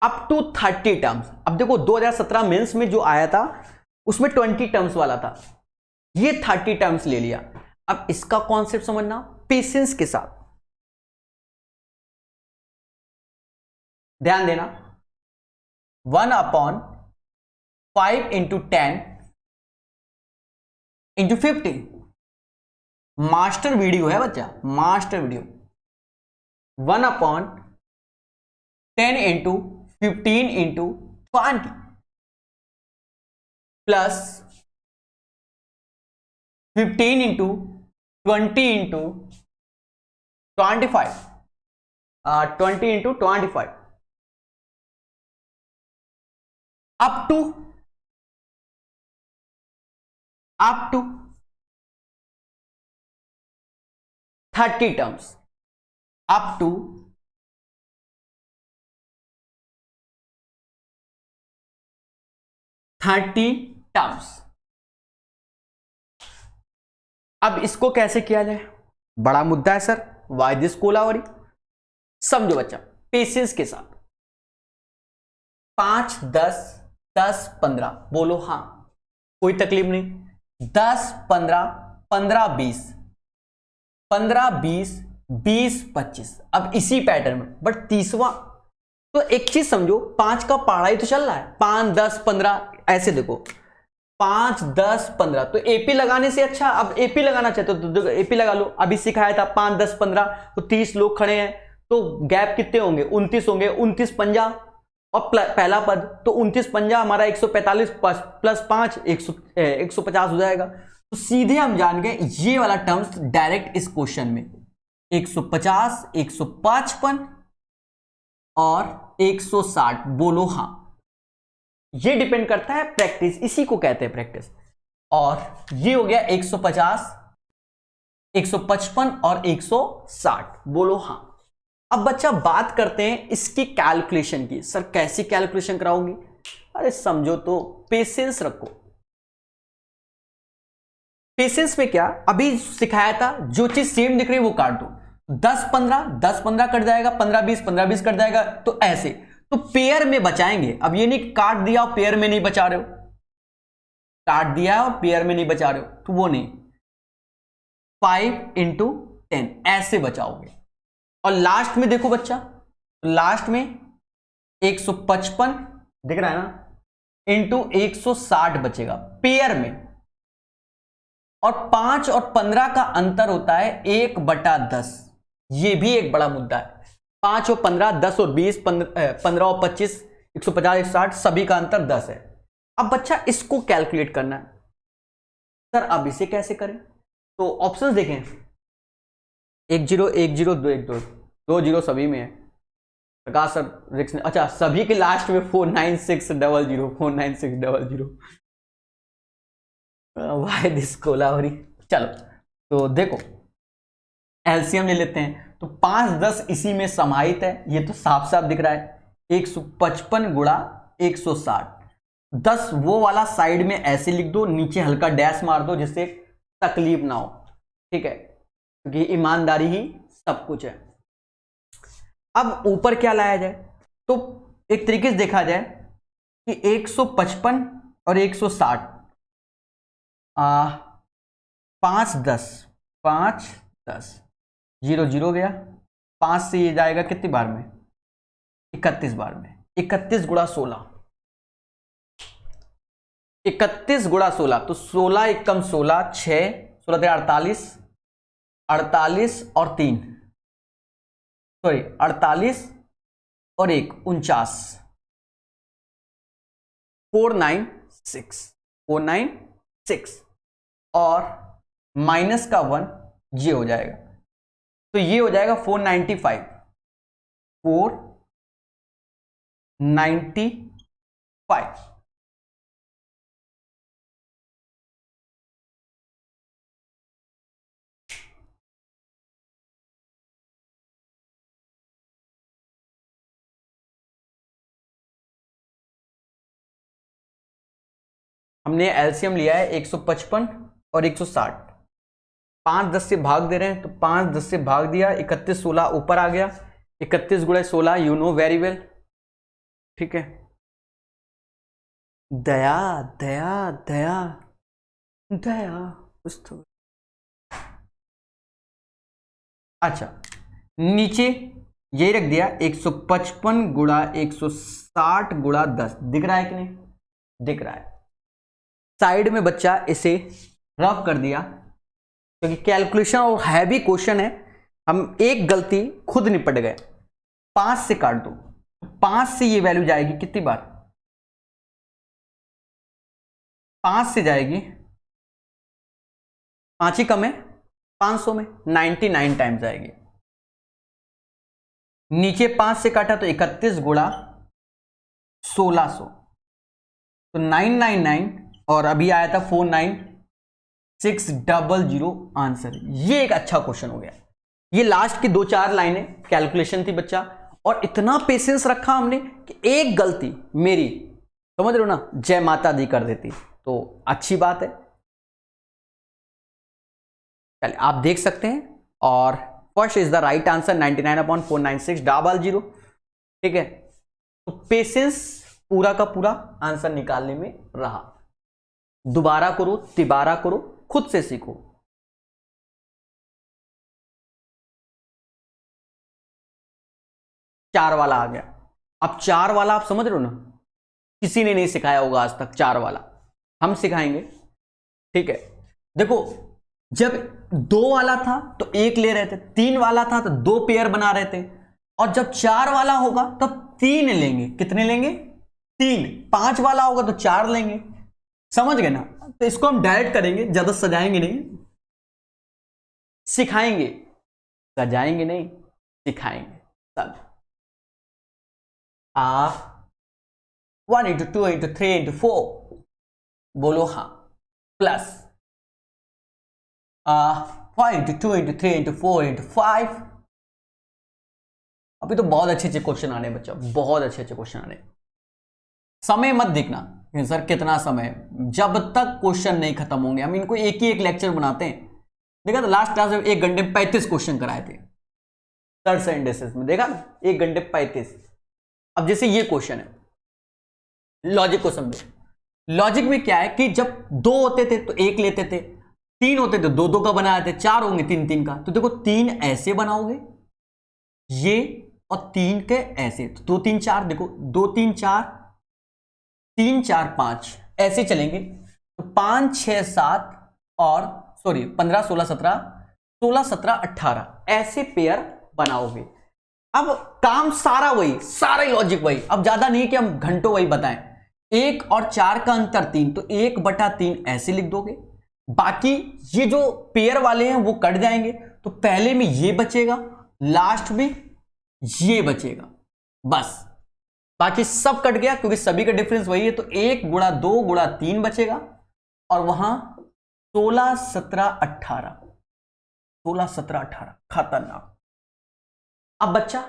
अप टू 30 टर्म्स। अब देखो 2017 मेंस में जो आया था उसमें 20 टर्म्स वाला था, ये 30 टर्म्स ले लिया। अब इसका कॉन्सेप्ट समझना पेशेंस के साथ, ध्यान देना। 1/5 इंटू 10 इंटू 50 मास्टर वीडियो है बच्चा, master video. 1/10 into 15 into 20 plus 15 into 20 into 25, 20 into 25 up to 30 terms, up to 30 terms. अब इसको कैसे किया जाए, बड़ा मुद्दा है सर, वाई दिस कोलावरी। समझो बच्चा पेशेंस के साथ, 5 10 10 15 बोलो हाँ, कोई तकलीफ नहीं। 10 15 15 20 15 20 20 25। अब इसी पैटर्न में बट 30वां, तो एक चीज समझो, 5 का पहाड़ा ही तो चल रहा है, 5 10 15 ऐसे देखो, 5 10 15। तो एपी लगाने से अच्छा, अब एपी लगाना चाहते हो तो एपी लगा लो। अभी सिखाया था 5 10 15, तो 30 लोग खड़े हैं तो गैप कितने होंगे, 29 होंगे। 29 पंजा और पहला पद, तो 29 पंजा हमारा 145 प्लस 5 150 हो जाएगा। तो सीधे हम जान गए ये वाला टर्म्स डायरेक्ट इस क्वेश्चन में 150 155 और 160 बोलो हाँ। ये डिपेंड करता है प्रैक्टिस, इसी को कहते हैं प्रैक्टिस। और ये हो गया 150 155 और 160 बोलो हाँ। अब बच्चा बात करते हैं इसकी कैलकुलेशन की। सर कैसी कैलकुलेशन कराओगी, अरे समझो तो पेशेंस रखो। पेशेंस में क्या अभी सिखाया था, जो चीज सेम दिख रही है वो काट दो। 10 15 10 15 कट जाएगा, 15 20 15 20 कट जाएगा, तो ऐसे तो पेयर में बचाएंगे। अब ये नहीं काट दिया और पेयर में नहीं बचा रहे हो, काट दिया और पेयर में नहीं बचा रहे हो, तो वो नहीं। 5 इंटू 10 ऐसे बचाओगे। और लास्ट में देखो बच्चा, लास्ट में 155 दिख रहा है ना, इंटू 160 बचेगा पेयर में। और 5 और 15 का अंतर होता है 1/10। ये भी एक बड़ा मुद्दा है। 5 और 15 10 और 20 15 और 25 150 160 सभी का अंतर 10 है। अब बच्चा इसको कैलकुलेट करना है। सर अब इसे कैसे करें, तो ऑप्शंस देखें, 1 0 1 0 2 1 2 2 0 सभी में है। प्रकाश सर रिक्स ने, अच्छा सभी के लास्ट में 49600 49600 वाई दिस कोलावरी। चलो तो देखो एलसीएम ले लेते हैं, तो 5 10 इसी में समाहित है, ये तो साफ साफ दिख रहा है। 155 गुणा 160, 10 वो वाला साइड में ऐसे लिख दो, नीचे हल्का डैश मार दो जिससे तकलीफ ना हो, ठीक है, क्योंकि ईमानदारी ही सब कुछ है। अब ऊपर क्या लाया जाए, तो एक तरीके से देखा जाए कि 155 और 160, 5 10, 5 10, 0 0 गया, 5 से ये जाएगा कितनी बार में, 31 बार में। 31 गुणा 16, 31 गुणा 16, तो 16 एकम 16, 6 16 थे 48, 48 और 3, सॉरी 48 और 1 49, 496, 496 और माइनस का 1 ये हो जाएगा, तो ये हो जाएगा 495, 495। हमने एलसीएम लिया है 155 और 160, 5 10 से भाग दे रहे हैं, तो 5 10 से भाग दिया, 31 16 ऊपर आ गया, 31 गुणे 16 यू नो वेरी वेल, ठीक है। दया दया दया दया कुछ तो, अच्छा नीचे यही रख दिया, 155 गुणा 160 गुणा 10, दिख रहा है कि नहीं, दिख रहा है। साइड में बच्चा इसे रफ कर दिया, क्योंकि कैलकुलेशन और हैवी क्वेश्चन है, हम एक गलती खुद निपट गए। 5 से काट दो, 5 से ये वैल्यू जाएगी कितनी बार, 5 से जाएगी, 5 ही कम है 500 में, 99 टाइम्स आएगी। नीचे 5 से काटा तो 31 गुणा 1600, तो 999 और अभी आया था 49600 आंसर। ये एक अच्छा क्वेश्चन हो गया। ये लास्ट की 2-4 लाइनें कैलकुलेशन थी बच्चा, और इतना पेशेंस रखा हमने कि एक गलती मेरी, समझ रहे हो ना, जय माता दी कर देती, तो अच्छी बात है। चलिए आप देख सकते हैं, और first is the right answer 99/49600, ठीक है। तो पेशेंस पूरा का पूरा आंसर निकालने में रहा। दोबारा करो, तिबारा करो, खुद से सीखो। चार वाला आ गया। अब चार वाला आप समझ रहे हो ना, किसी ने नहीं सिखाया होगा आज तक चार वाला, हम सिखाएंगे, ठीक है। देखो जब 2 वाला था तो 1 ले रहे थे, 3 वाला था तो 2 पेयर बना रहे थे, और जब 4 वाला होगा तब 3 लेंगे। कितने लेंगे, 3। 5 वाला होगा तो 4 लेंगे, समझ गए ना। तो इसको हम डायरेक्ट करेंगे, ज्यादा सजाएंगे नहीं, सिखाएंगे, सजाएंगे नहीं, सिखाएंगे। सब 1 into 2 into 3 into 4, बोलो हाँ, plus 5 into 2 into 3 into 4 into 5। अभी तो बहुत अच्छे अच्छे क्वेश्चन आने बच्चा, बहुत अच्छे अच्छे क्वेश्चन आने। समय मत देखना सर कितना समय, जब तक क्वेश्चन नहीं खत्म होंगे। हम इनको एक ही एक लेक्चर बनाते हैं। देखा था लास्ट क्लास में 1 घंटे 35 क्वेश्चन कराए थे सर्च एंड इंडेक्सेस में, देखा ना, 1 घंटे 35। अब जैसे ये क्वेश्चन है, लॉजिक को समझो। लॉजिक में क्या है कि जब 2 होते थे तो 1 लेते थे, 3 होते थे 2 2 का बनाए थे, 4 होंगे 3 3 का। तो देखो 3 ऐसे बनाओगे ये, और 3 के ऐसे, तो 2 3 4, देखो 2 3 4, 3 4 5 ऐसे चलेंगे। तो 5 6 7 और सॉरी 15 16 17, 16 17 18 ऐसे पेयर बनाओगे। अब काम सारा वही, सारा लॉजिक वही। अब ज्यादा नहीं कि हम घंटों वही बताएं। 1 और 4 का अंतर 3, तो 1/3 ऐसे लिख दोगे। बाकी ये जो पेयर वाले हैं वो कट जाएंगे, तो पहले में ये बचेगा, लास्ट में ये बचेगा, बस। बाकी सब कट गया क्योंकि सभी का डिफरेंस वही है। तो 1 गुणा 2 गुणा 3 बचेगा, और वहां 16 17 18, 16 17 18 खतरनाक। अब बच्चा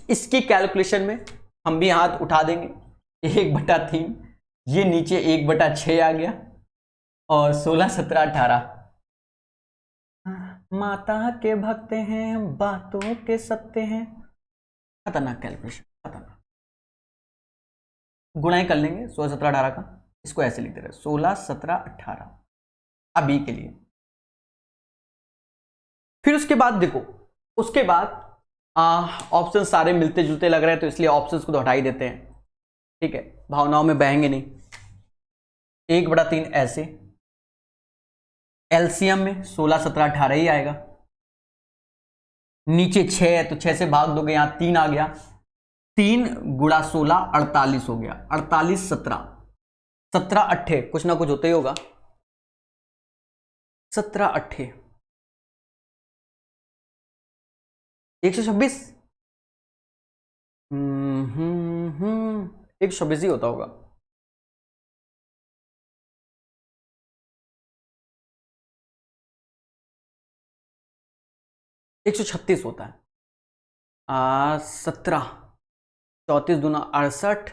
इसकी कैलकुलेशन में हम भी हाथ उठा देंगे। 1/3, ये नीचे 1/6 आ गया, और 16 17 18। माता के भक्त हैं, बातों के सत्य हैं। खतरनाक कैलकुलेशन, खतरनाक। गुणाई कर लेंगे 16 17 18 का, इसको ऐसे लिखते रहे 16 17 18 अभी के लिए। फिर उसके बाद देखो, उसके बाद ऑप्शन सारे मिलते जुलते लग रहे हैं तो इसलिए ऑप्शंस को तो हटा ही देते हैं, ठीक है, भावनाओं में बहेंगे नहीं। 1/3 ऐसे, एलसीएम में 16 17 18 ही आएगा। नीचे 6 है तो 6 से भाग दोगे, यहां 3 आ गया, 3 गुणा 16 48 हो गया, 48 17 17 8 कुछ ना कुछ होता ही होगा, 17 8 126, 126 ही होता होगा। एक 136 होता है। 17 34 दूना 68,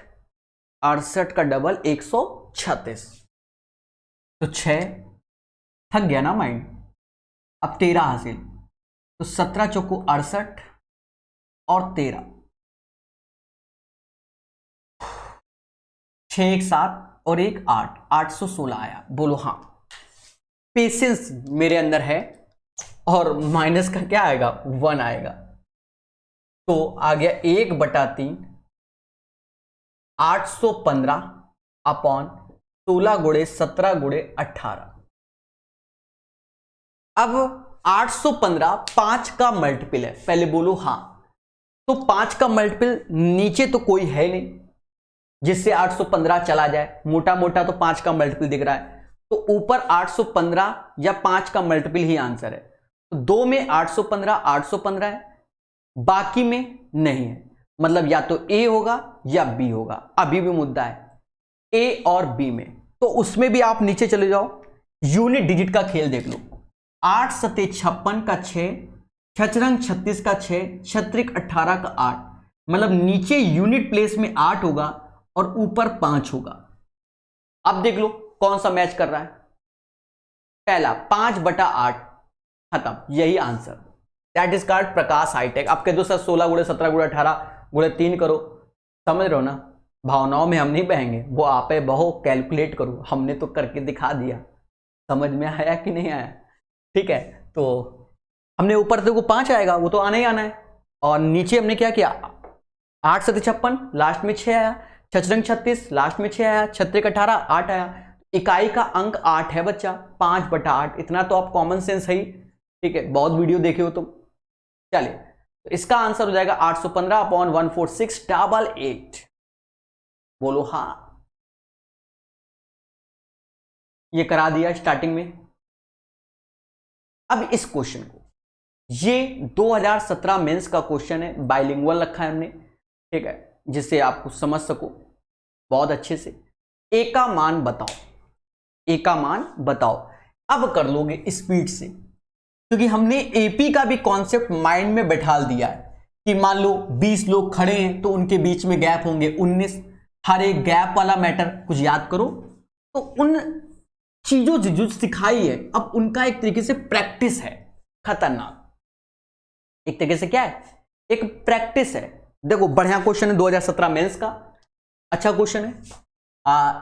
68 का डबल 136, तो 6 थक गया ना माइंड, अब 13 हासिल, तो 17 चौको 68 और 13, 6 1 7 और 1 8, 816 आया। बोलो हाँ, पेशेंस मेरे अंदर है, और माइनस का क्या आएगा 1 आएगा, तो आ गया 1/3 815 अपॉन 16 गुणे 17 गुणे 18। अब 815 5 का मल्टीपल है, पहले बोलो हाँ, तो 5 का मल्टीपल नीचे तो कोई है नहीं जिससे 815 चला जाए, मोटा मोटा तो 5 का मल्टीपल दिख रहा है, तो ऊपर 815 या 5 का मल्टीपल ही आंसर है, तो 2 में 815 815 है, बाकी में नहीं है, मतलब या तो ए होगा या बी होगा, अभी भी मुद्दा है ए और बी में, तो उसमें भी आप नीचे चले जाओ, यूनिट डिजिट का खेल देख लो, 8 सते 56 का 6, छचरंग 36 का 6, छत्रिक 18 का 8, मतलब नीचे यूनिट प्लेस में 8 होगा और ऊपर 5 होगा। अब देख लो कौन सा मैच कर रहा है, पहला 5/8 खत्म, यही answer, that is called Prakash hitech. अब कह दो सर 16 गुणे 17 गुणे 18 गुणे 3 करो, समझ रहे हो ना, भावनाओं में हम नहीं बहेंगे, वो आप बहो कैलकुलेट करो, हमने तो करके दिखा दिया, समझ में आया कि नहीं आया, ठीक है, तो हमने ऊपर देखो 5 आएगा, वो तो आना ही आना है, और नीचे हमने क्या किया 8 सते 56 लास्ट में 6 आया, छचरंग 36 लास्ट में 6 आया, छत्रिक 18 8 आया, इकाई का अंक 8 है बच्चा, 5/8, इतना तो आप कॉमन सेंस है ही, ठीक है, बहुत वीडियो देखे हो तुम। चलिए, तो इसका आंसर हो जाएगा 815 अपॉन 14688। बोलो हाँ, ये करा दिया स्टार्टिंग में। अब इस क्वेश्चन को, ये 2017 मेंस का क्वेश्चन है, बाइलिंगुअल रखा है हमने, ठीक है, जिससे आप कुछ समझ सको बहुत अच्छे से। ए का मान बताओ, ए का मान बताओ, अब कर लोगे स्पीड से, क्योंकि हमने एपी का भी कॉन्सेप्ट माइंड में बैठा दिया है कि मान लो 20 लोग खड़े हैं तो उनके बीच में गैप होंगे 19, हर एक गैप वाला मैटर कुछ याद करो, तो उन चीजों जो सिखाई है, अब उनका एक तरीके से प्रैक्टिस है, खतरनाक एक तरीके से, क्या है, एक प्रैक्टिस है। देखो बढ़िया क्वेश्चन है 2017 मेंस का, अच्छा क्वेश्चन है।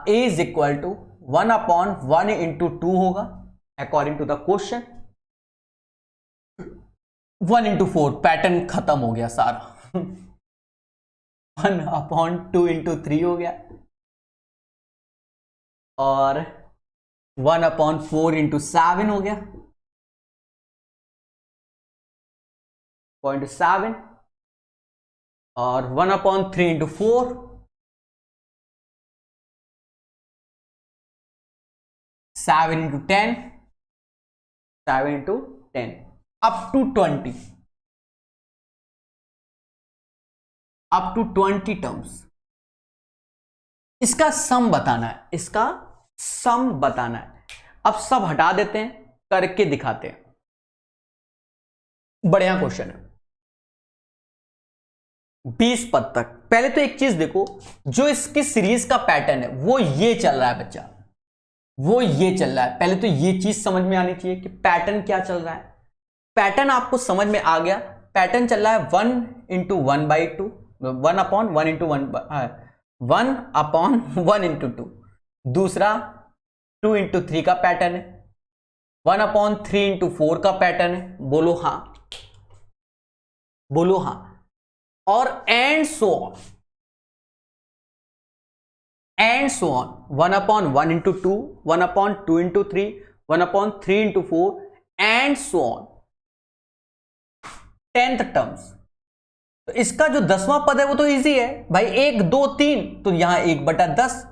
A is equal to 1/1 into 2 होगा according to the question, 1 into 4, pattern खत्म हो गया सारा 1/2 इंटू 3 हो गया, और 1/4 इंटू 7 हो गया, 0.7, और 1/3 into 4, 7 into 10, 7 into 10 up to 20, up to 20 terms. इसका सम बताना है, इसका सम बताना है। अब सब हटा देते हैं, करके दिखाते हैं, बढ़िया क्वेश्चन है। 20 पद तक, पहले तो एक चीज देखो, जो इसकी सीरीज का पैटर्न है वो ये चल रहा है बच्चा, वो ये चल रहा है, पहले तो ये चीज समझ में आनी चाहिए कि पैटर्न क्या चल रहा है। पैटर्न आपको समझ में आ गया, पैटर्न चल रहा है 1 इंटू 1/2, 1/1 इंटू 1, 1/1 × 2। दूसरा 2 × 3 का पैटर्न है, 1/3 × 4 का पैटर्न है। बोलो हाँ, बोलो हाँ। और and so on, and so on, 1/1 × 2, 1/2 × 3, 1/3 × 4 and so on 10th terms. तो इसका जो 10वां पद है वो तो इजी है भाई, 1 2 3, तो यहां 1/10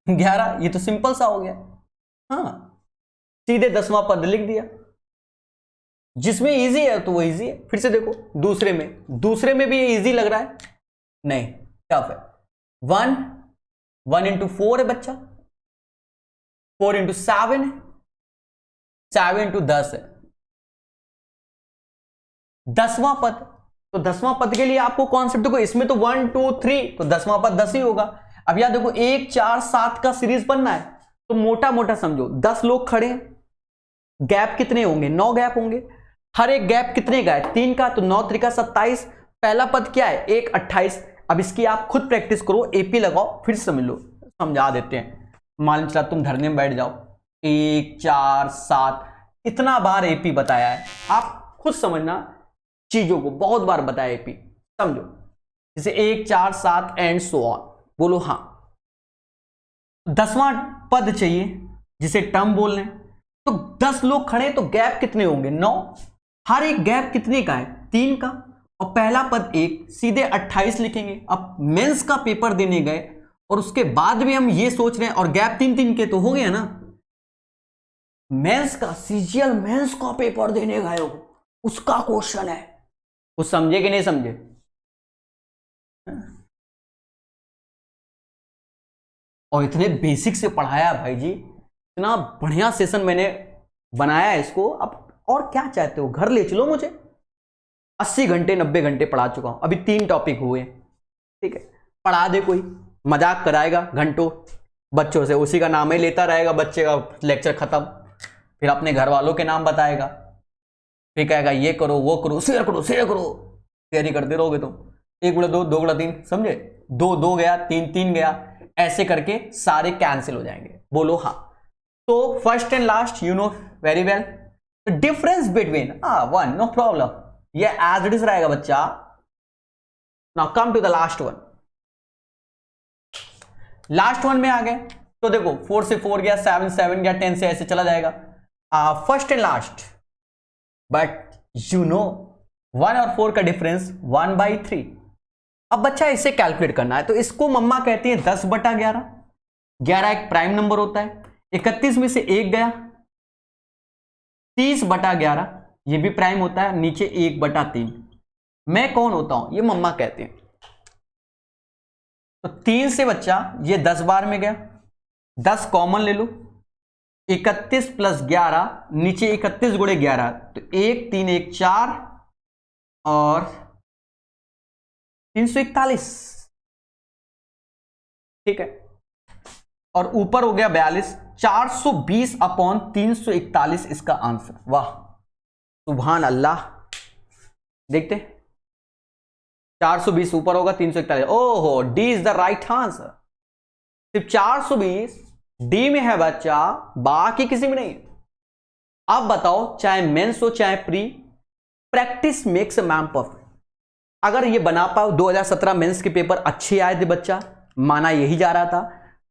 11, ये तो सिंपल सा हो गया। हाँ, सीधे 10वां पद लिख दिया। जिसमें इजी है तो वो इजी है। फिर से देखो दूसरे में भी ये इजी लग रहा है? नहीं, टफ है। 1 × 4 है बच्चा, 4 × 7 है, 7 × 10 है, 10वां पद। तो 10वां पद के लिए आपको कॉन्सेप्ट देखो, इसमें तो 1 2 3, तो 10वां पद 10 ही होगा। अब यहां देखो 1 4 7 का सीरीज बनना है, तो मोटा मोटा समझो 10 लोग खड़े हैं, गैप कितने होंगे? 9 गैप होंगे। हर एक गैप कितने का है? 3 का, तो 9 × 3 = 27। पहला पद क्या है? 1 28। अब इसकी आप खुद प्रैक्टिस करो, एपी लगाओ, फिर समझ लो, समझा देते हैं। मान चला तुम धरने में बैठ जाओ, 1 4 7 इतना बार एपी बताया है, आप खुद समझना चीजों को, बहुत बार बताया एपी, समझो। जैसे 1 4 7 एंड सो ऑन। बोलो हाँ। 10वां पद चाहिए जिसे टर्म बोल रहे हैं, तो 10 लोग खड़े तो गैप कितने होंगे? 9। हर एक गैप कितने का है? 3 का। और पहला पद 1, सीधे 28 लिखेंगे। अब मेंस का पेपर देने गए और उसके बाद भी हम ये सोच रहे हैं, और गैप 3 3 के, तो हो गया ना। मेंस का, सीजीएल मेंस का पेपर देने गए हो, उसका क्वेश्चन है। कुछ समझे कि नहीं समझे? और इतने बेसिक से पढ़ाया भाई जी, इतना बढ़िया सेशन मैंने बनाया है इसको। अब और क्या चाहते हो? घर ले चलो मुझे। 80 घंटे 90 घंटे पढ़ा चुका हूं, अभी 3 टॉपिक हुए, ठीक है। पढ़ा दे कोई, मजाक कराएगा घंटों बच्चों से, उसी का नाम ही लेता रहेगा, बच्चे का लेक्चर खत्म, फिर अपने घर वालों के नाम बताएगा, फिर कहेगा ये करो वो करो, शेयर करो शेयर करो, तैयारी करते रहोगे तुम। 1 × 2 2 × 3, समझे? 2 2 गया, 3 3 गया, ऐसे करके सारे कैंसिल हो जाएंगे। बोलो हाँ। तो first and last you know very well. Difference between 1, no problem, ये एज इट इज रहेगा बच्चा। Now come to the last one. Last one में आ गए तो देखो 4 से 4 गया, 7 7 गया, 10 से ऐसे चला जाएगा। First and last, but you know 1 और 4 का डिफरेंस 1/3। अब बच्चा इसे कैलकुलेट करना है, तो इसको मम्मा कहती है 10/11। 11 एक प्राइम नंबर होता है, 31 में से 1 गया, 30/11 ये भी प्राइम होता है, नीचे 1/3। मैं कौन होता हूं? ये मम्मा कहते हैं। तो 3 से बच्चा ये 10 बार में गया, 10 कॉमन ले लो, 31 + 11, नीचे 31 × 11, तो 1 3 1 4 और 341, ठीक है। और ऊपर हो गया 42, 420/341 इसका आंसर। वाह, सुभान अल्लाह। देखते 420 ऊपर होगा, 341, ओहो, D is the right answer. सिर्फ 420 डी में है बच्चा, बाकी किसी में नहीं। अब बताओ, चाहे मेंस हो चाहे pre, practice makes a man perfect. अगर ये बना पाओ, 2017 मेंस के पेपर अच्छे आए थे बच्चा, माना यही जा रहा था,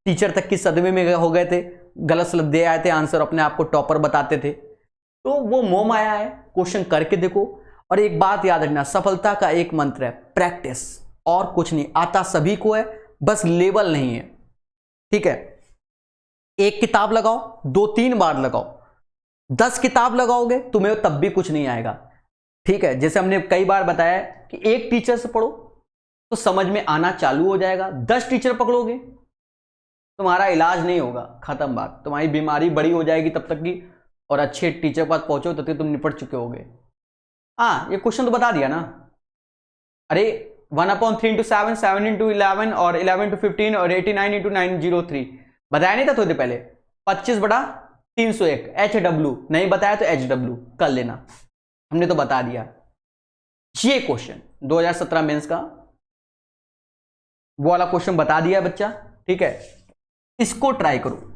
टीचर तक की सदमे में हो गए थे, गलत सलत दे आए थे आंसर, अपने आप को टॉपर बताते थे, तो वो मोम आया है। क्वेश्चन करके देखो, और एक बात याद रखना, सफलता का एक मंत्र है प्रैक्टिस, और कुछ नहीं। आता सभी को है, बस लेवल नहीं है, ठीक है। एक किताब लगाओ, 2-3 बार लगाओ, 10 किताब लगाओगे तुम्हें तब भी कुछ नहीं आएगा, ठीक है। जैसे हमने कई बार बताया कि एक टीचर से पढ़ो तो समझ में आना चालू हो जाएगा, 10 टीचर पकड़ोगे तुम्हारा इलाज नहीं होगा, खत्म बात, तुम्हारी बीमारी बड़ी हो जाएगी तब तक की, और अच्छे टीचर के पास पहुंचो तब तक तुम निपट चुके होगे। हाँ, ये क्वेश्चन तो बता दिया ना। अरे 1/3 × 7, 7 × 11 और 11 × 15 और 89 × 903 बताया नहीं था थोड़ी देर पहले। 25/301 HW नहीं बताया तो HW कर लेना, हमने तो बता दिया। ये क्वेश्चन 2017 मेंस का वो वाला क्वेश्चन बता दिया है बच्चा, ठीक है। इसको ट्राई करो।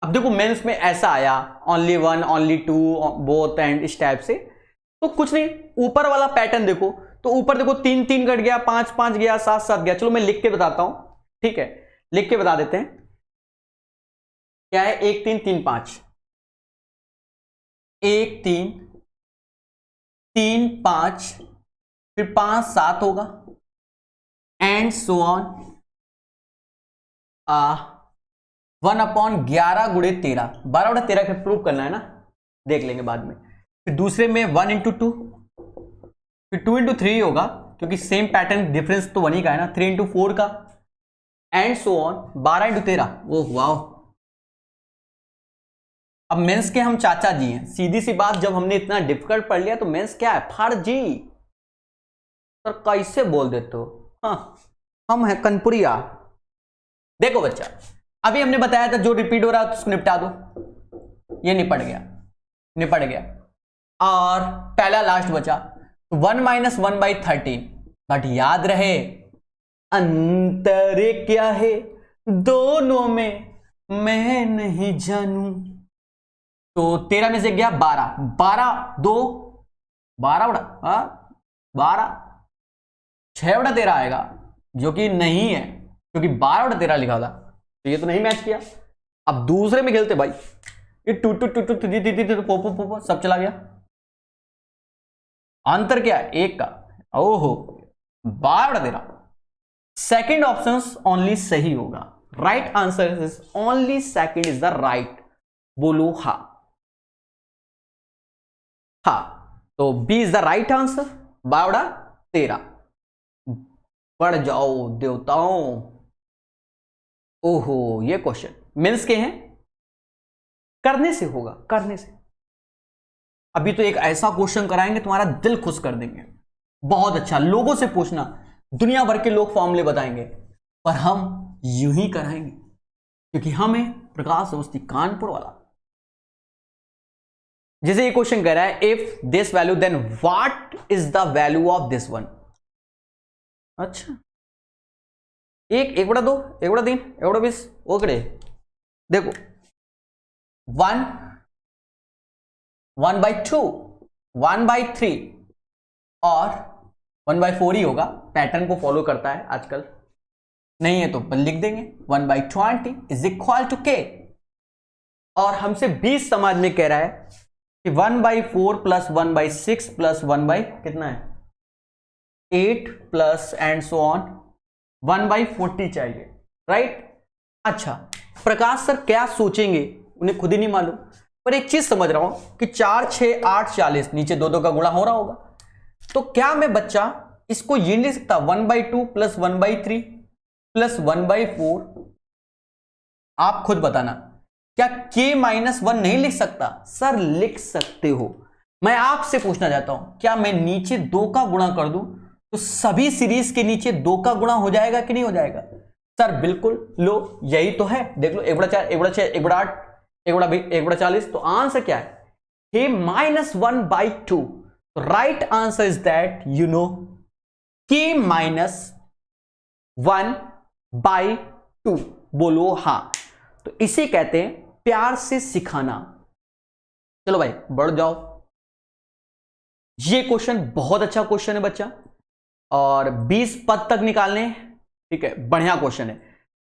अब देखो मेंस में ऐसा आया ओनली 1, ओनली 2, बोथ एंड इस टाइप से, तो कुछ नहीं, ऊपर वाला पैटर्न देखो, तो ऊपर देखो 3 3 कट गया, 5 5 गया, 7 7 गया। चलो मैं लिख के बताता हूं, ठीक है, लिख के बता देते हैं। क्या है? 1 3 3 5, 1 3 3 5, फिर 5 7 होगा, एंड सो ऑन 1/11 गुणे 13, 12/13 के प्रूव करना है ना, देख लेंगे बाद में। फिर दूसरे में 1 × 2, फिर 2 × 3 होगा, क्योंकि सेम पैटर्न डिफरेंस तो 1 ही का है ना, 3 × 4 का, एंड सो ऑन 12 × 13। ओह वाह, अब मेंस के हम चाचा जी हैं, सीधी सी बात, जब हमने इतना डिफिकल्ट पढ़ लिया तो मेंस क्या है? फर्जी। सर कैसे बोल देते हो? हाँ, हम हैं कनपुरिया। देखो बच्चा, अभी हमने बताया था जो रिपीट हो रहा है उसको निपटा दो, ये निपट गया, निपट गया। और पहला लास्ट बचा 1 - 1/13, बट याद रहे अंतर क्या है दोनों में मैं नहीं जानू। तो 13 में से गया 12, 12 2 12 6/13 आएगा, जो कि नहीं है, क्योंकि 12/13 लिखा था, तो ये तो नहीं मैच किया। अब दूसरे में खेलते भाई, ये 2 2 2 2 3 3 3 4 सब चला गया। अंतर क्या है? 1 का। ओहो, 12/13। सेकेंड ऑप्शन ओनली सही होगा, right answer is only second is the right. बोलो हा, हा। तो B is the right answer, 12/13। बढ़ जाओ देवताओं। ओहो, ये क्वेश्चन मेंस के हैं, करने से होगा, करने से। अभी तो एक ऐसा क्वेश्चन कराएंगे तुम्हारा दिल खुश कर देंगे, बहुत अच्छा। लोगों से पूछना, दुनिया भर के लोग फॉर्मूले बताएंगे, पर हम यूं ही कराएंगे, क्योंकि हमें प्रकाश अवस्थी कानपुर वाला। जैसे ये क्वेश्चन कह रहा है, if this value then what is the value of this one. अच्छा, 1 1/2 1/3 1/20 ओके। देखो 1 1/2 1/3 और 1/4 ही होगा, पैटर्न को फॉलो करता है आजकल। नहीं है तो लिख देंगे 1/20 इज इक्वल टू k। और हमसे 20 समाज में कह रहा है कि 1/4 प्लस 1/6 प्लस 1/ कितना है 8 प्लस एंड सो ऑन 1/40 चाहिए, राइट। अच्छा, प्रकाश सर क्या सोचेंगे उन्हें खुद ही नहीं मालूम, पर एक चीज समझ रहा हूं कि 4 6 8 40, नीचे 2 2 का गुणा हो रहा होगा। तो क्या मैं बच्चा इसको ये नहीं लिख सकता 1/2 प्लस 1/3 प्लस 1/4? आप खुद बताना, क्या k - 1 नहीं लिख सकता? सर लिख सकते हो। मैं आपसे पूछना चाहता हूं, क्या मैं नीचे 2 का गुणा कर दूं तो सभी सीरीज के नीचे 2 का गुणा हो जाएगा कि नहीं हो जाएगा? सर बिल्कुल, लो यही तो है, देख लो 1/4 1/6 1/8 1/20 1/40। तो आंसर क्या है? k - 1/2। Right answer is that you know k - 1/2। बोलो हाँ। तो इसे कहते हैं प्यार से सिखाना। चलो भाई बढ़ जाओ। ये क्वेश्चन बहुत अच्छा क्वेश्चन है बच्चा, और 20 पद तक निकालने, ठीक है, बढ़िया क्वेश्चन है।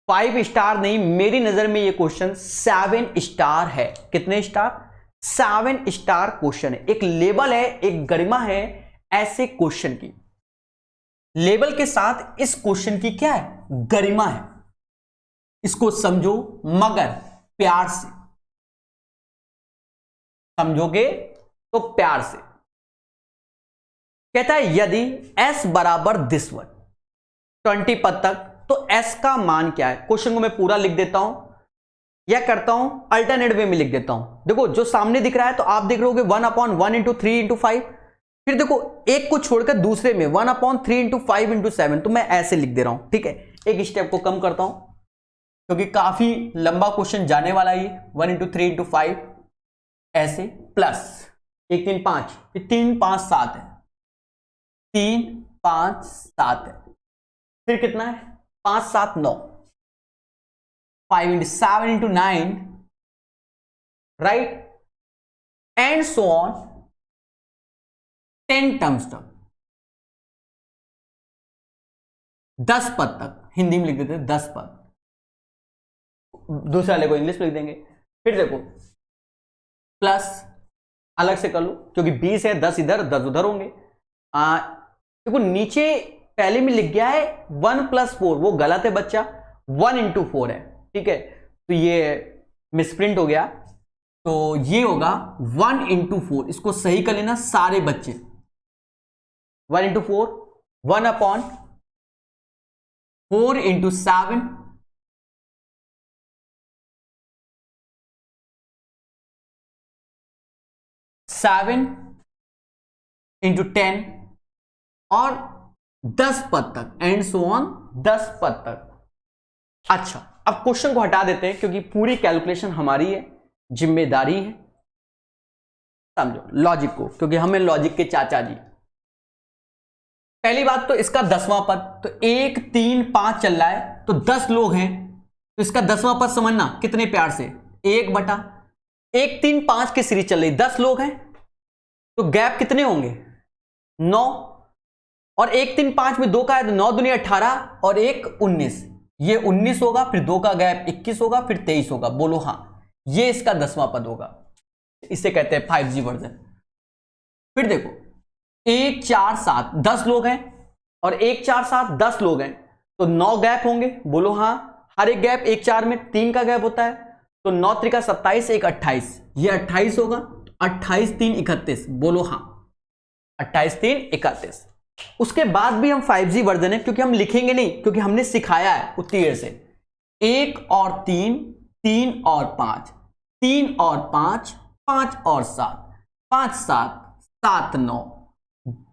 5 स्टार नहीं, मेरी नजर में ये क्वेश्चन 7 स्टार है। कितने स्टार? 7 स्टार क्वेश्चन है। एक लेवल है, एक गरिमा है ऐसे क्वेश्चन की। लेवल के साथ इस क्वेश्चन की क्या है? गरिमा है। इसको समझो मगर प्यार से, समझोगे तो प्यार से। कहता है यदि s बराबर दिस वन, 20 पद तक, तो s का मान क्या है? क्वेश्चन को मैं पूरा लिख देता हूं या करता हूं अल्टरनेट वे में लिख देता हूं। देखो जो सामने दिख रहा है तो आप देख रहे होगे 1/1 × 3 × 5। फिर देखो एक को छोड़कर दूसरे में 1/3 × 5 × 7। तो मैं ऐसे लिख दे रहा हूं, ठीक है। एक स्टेप को कम करता हूं, क्योंकि काफी लंबा क्वेश्चन जाने वाला है। 1 इंटू 3 इंटू 5 ऐसे, प्लस 1 3 5, 3 5 7 है, 3 5 7 है, फिर कितना है 5 7 9, 5 into 7 into 9, right, and so on 10 terms तक, 10 पद तक हिंदी में लिख देते हैं, 10 पद, दूसरे वाले को इंग्लिश में लिख देंगे। फिर देखो प्लस अलग से कर लो क्योंकि 20 है, 10 इधर 10 उधर होंगे। देखो नीचे पहले में लिख गया है 1 + 4, वो गलत है बच्चा, 1 इंटू 4 है, ठीक है, तो ये मिसप्रिंट हो गया, तो ये होगा 1 इंटू 4, इसको सही कर लेना सारे बच्चे। 1 इंटू 4, 1/4 इंटू 7, 7 इंटू 10 और 10 पद तक, एंड सो ऑन 10 पद तक। अच्छा, अब क्वेश्चन को हटा देते हैं क्योंकि पूरी कैलकुलेशन हमारी है, जिम्मेदारी है, समझो लॉजिक को, क्योंकि हमें लॉजिक के चाचा जी। पहली बात तो इसका 10वां पद, तो 1 3 5 चल रहा है, तो 10 लोग हैं, तो इसका 10वां पद समझना कितने प्यार से 1 3 5 की सीरीज चल रही, 10 लोग हैं, तो गैप कितने होंगे 9, और 1 3 5 में 2 का है, तो 9 दूनी 18 और 1 19, ये 19 होगा, फिर 2 का गैप 21 होगा, फिर 23 होगा। बोलो हाँ, ये इसका 10वां पद होगा, इसे कहते हैं 5G वर्जन। फिर देखो 1 4 7 10 लोग हैं, और 1 4 7 10 लोग हैं, तो 9 गैप होंगे। बोलो हाँ, हर एक गैप 1 4 में 3 का गैप होता है, तो 9 3 27, 1 28, ये 28 होगा, 28 3 31। बोलो हाँ, 28 3 31। उसके बाद भी हम 5G वर्जन है, क्योंकि हम लिखेंगे नहीं, क्योंकि हमने सिखाया है उतनी देर से। 1 और 3, 3 और 5, 3 और 5, 5 और 7, 5 7 7 9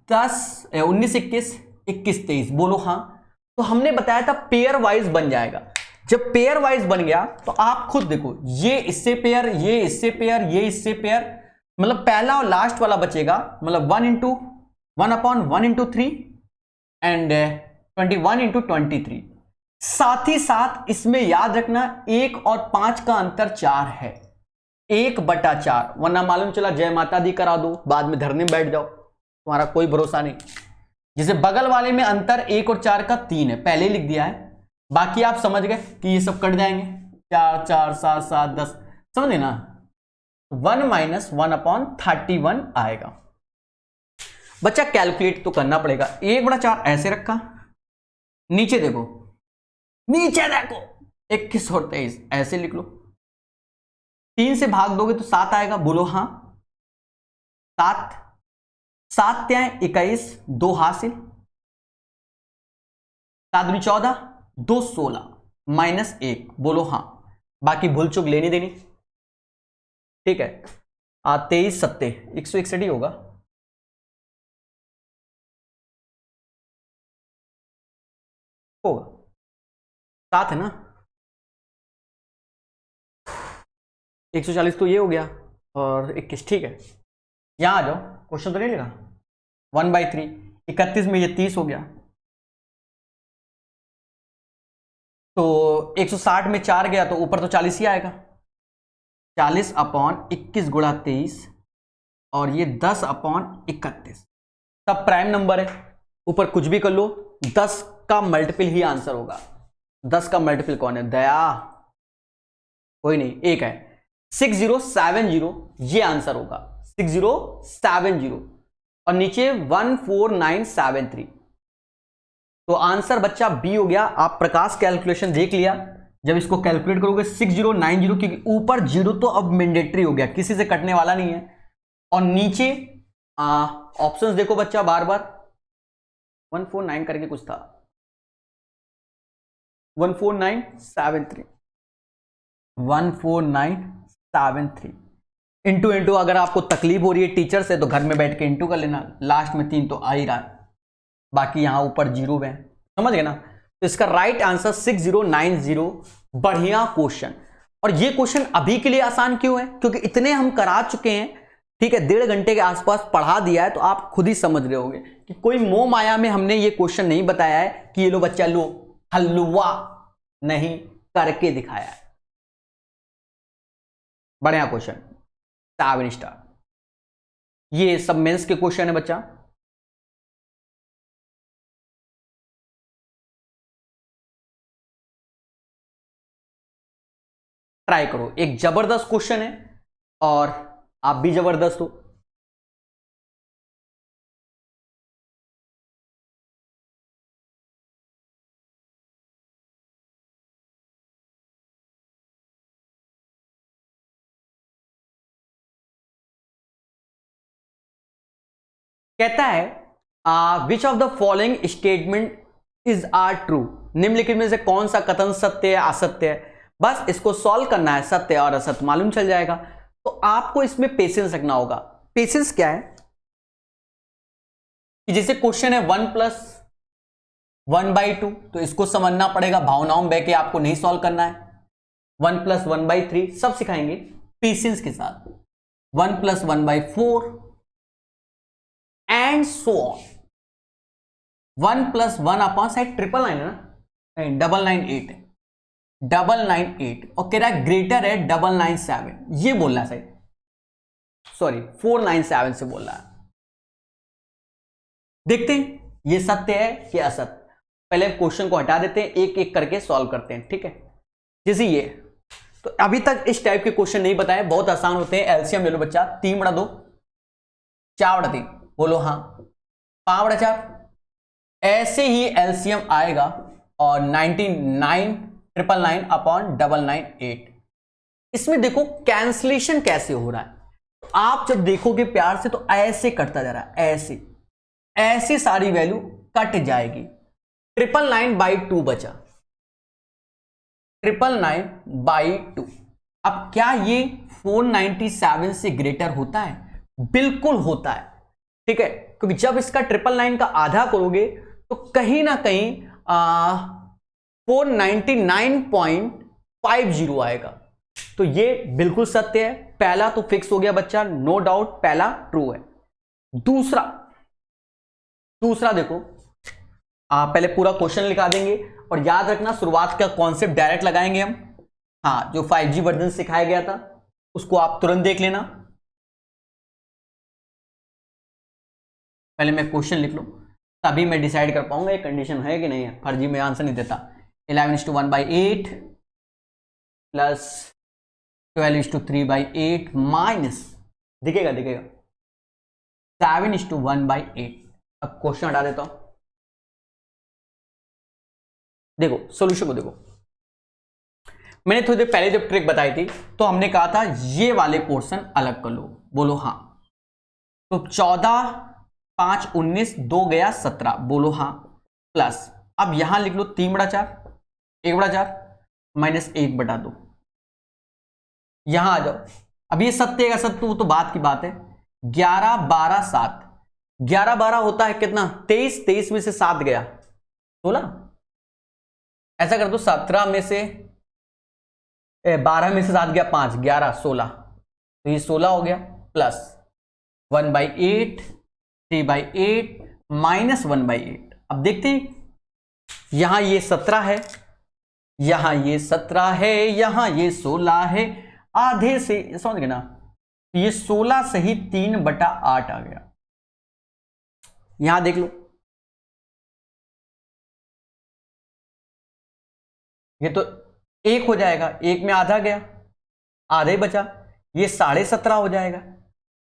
10 19 21 21 23। बोलो हाँ, तो हमने बताया था पेयर वाइज बन जाएगा। जब पेयर वाइज बन गया तो आप खुद देखो, ये इससे पेयर, ये इससे पेयर, ये इससे पेयर, मतलब पहला और लास्ट वाला बचेगा, मतलब 1/1 इंटू 3 एंड 21 इंटू 23। साथ ही साथ इसमें याद रखना 1 और 5 का अंतर 4 है, 1/4, वरना मालूम चला जय माता दी करा दो, बाद में धरने में बैठ जाओ, तुम्हारा कोई भरोसा नहीं। जैसे बगल वाले में अंतर 1 और 4 का 3 है, पहले लिख दिया है, बाकी आप समझ गए कि ये सब कट जाएंगे, 4 4 7 7 10, समझ ना, 1 - 1/31 आएगा। बच्चा कैलकुलेट तो करना पड़ेगा। 1/4 ऐसे रखा, नीचे देखो, नीचे देखो 21 और 23 ऐसे लिख लो, 3 से भाग दोगे तो 7 आएगा। बोलो हाँ, 7 7 क्या है 21, 2 हासिल, 7 दूनी 14, 2 16 -1। बोलो हाँ, बाकी भूल चुक लेनी देनी, ठीक है। 23 7 161 ही होगा, होगा 7 है ना, 140 तो ये हो गया, और 21, ठीक है। यहां आ जाओ, क्वेश्चन तो नहीं लिखा, 1/3, 31 में ये 30 हो गया, तो 160 में 4 गया तो ऊपर तो 40 ही आएगा, 40/21 गुणा 23, और ये 10/31। सब प्राइम नंबर है, ऊपर कुछ भी कर लो, 10 का मल्टीपल ही आंसर होगा। 10 का मल्टीपल कौन है, दया कोई नहीं, एक है, 6070, ये आंसर होगा 6070, और नीचे 14973, तो आंसर बच्चा बी हो गया। आप प्रकाश कैलकुलेशन देख लिया, जब इसको कैलकुलेट करोगे 6090, क्योंकि ऊपर 0 तो अब मैंडेटरी हो गया, किसी से कटने वाला नहीं है, और नीचे ऑप्शंस देखो बच्चा बार बार, 149 करके कुछ था, 14973, 14973 इंटू अगर आपको तकलीफ हो रही है टीचर से तो घर में बैठ के इंटू कर लेना, लास्ट में 3 तो आ ही रहा है, बाकी यहां ऊपर 0 में, समझ गए ना। तो इसका राइट आंसर 6090। बढ़िया क्वेश्चन। और ये क्वेश्चन अभी के लिए आसान क्यों है? क्योंकि इतने हम करा चुके हैं, ठीक है, 1.5 घंटे के आसपास पढ़ा दिया है, तो आप खुद ही समझ रहे होंगे कि कोई मोह माया में हमने ये क्वेश्चन नहीं बताया है कि ये लो बच्चा लो हलवा, नहीं, करके दिखाया है। बढ़िया क्वेश्चन, 7 स्टार। ये सब मेंस के क्वेश्चन है बच्चा। ट्राई करो, एक जबरदस्त क्वेश्चन है और आप भी जबरदस्त हो। कहता है which of the following statement is are true, निम्नलिखित में से कौन सा कथन सत्य है असत्य है। बस इसको सॉल्व करना है, सत्य और असत्य मालूम चल जाएगा। तो आपको इसमें पेशेंस रखना होगा। पेशेंस क्या है कि जैसे क्वेश्चन है 1 + 1/2, तो इसको समझना पड़ेगा, भावनाओं में बह के आपको नहीं सॉल्व करना है। 1 + 1/3 सब सिखाएंगे पेशेंस के साथ। 1 + 1/4 एंड सो ऑन। 1 + 1/, 999 है ना, 998 है, 998 और कह रहा है ग्रेटर है 997, ये बोलना है सही, सॉरी 497 से बोल रहा है। देखते हैं ये सत्य है कि असत्य। पहले क्वेश्चन को हटा देते हैं, एक एक करके सॉल्व करते हैं, ठीक है। जैसे ये, तो अभी तक इस टाइप के क्वेश्चन नहीं बताए, बहुत आसान होते हैं। एलसीएम ले लो बच्चा, 3/2, 4/3, बोलो हाँ, 5/4, ऐसे ही एलसीएम आएगा और 99,999/998। इसमें देखो कैंसलेशन कैसे हो रहा है, तो आप जब देखोगे प्यार से तो ऐसे कटता जा रहा है, ऐसे ऐसे सारी वैल्यू कट जाएगी। 999/2 बचा, 999/2। अब क्या ये 497 से ग्रेटर होता है? बिल्कुल होता है, ठीक है, क्योंकि जब इसका 999 का आधा करोगे तो कहीं ना कहीं 499.50 आएगा। तो ये बिल्कुल सत्य है। पहला तो फिक्स हो गया बच्चा, नो डाउट, पहला ट्रू है। दूसरा देखो, पहले पूरा क्वेश्चन लिखा देंगे और याद रखना शुरुआत का कॉन्सेप्ट डायरेक्ट लगाएंगे हम। हाँ, जो 5G वर्जन सिखाया गया था उसको आप तुरंत देख लेना। पहले मैं क्वेश्चन लिख लूं, तभी मैं डिसाइड कर पाऊंगा ये कंडीशन है कि नहीं है। फर्जी में आंसर नहीं देता। 11:1/8 प्लस 12:3/8 माइनस, दिखेगा 7:1/8। अब क्वेश्चन हटा देता हूं, देखो सॉल्यूशन को देखो। मैंने थोड़ी देर पहले जब ट्रिक बताई थी तो हमने कहा था ये वाले पोर्शन अलग कर लो, बोलो हाँ। तो 14, 5, 19, 2 गया 17, बोलो हाँ। प्लस अब यहां लिख लो 3/4, 1/4 माइनस 1/2। यहां आ जाओ, अब ये सत्य का सत्य वो तो बात की बात है। 11, 12, 7, 11, 12 होता है कितना? 23, 23 में से 7 गया 16। ऐसा कर दो, 17 में से 12 में से 7 गया 5, 11, 16, तो ये 16 हो गया। Plus 1/8, 3/8 minus 1/8। अब देखते हैं, यहां ये 17 है, यहां ये 17 है, यहां ये 16 है, आधे से समझ गए ना, ये 16 से ही 3/8 आ गया। यहां देख लो, ये तो 1 हो जाएगा, 1 में आधा गया, आधा ही बचा, ये 17.5 हो जाएगा।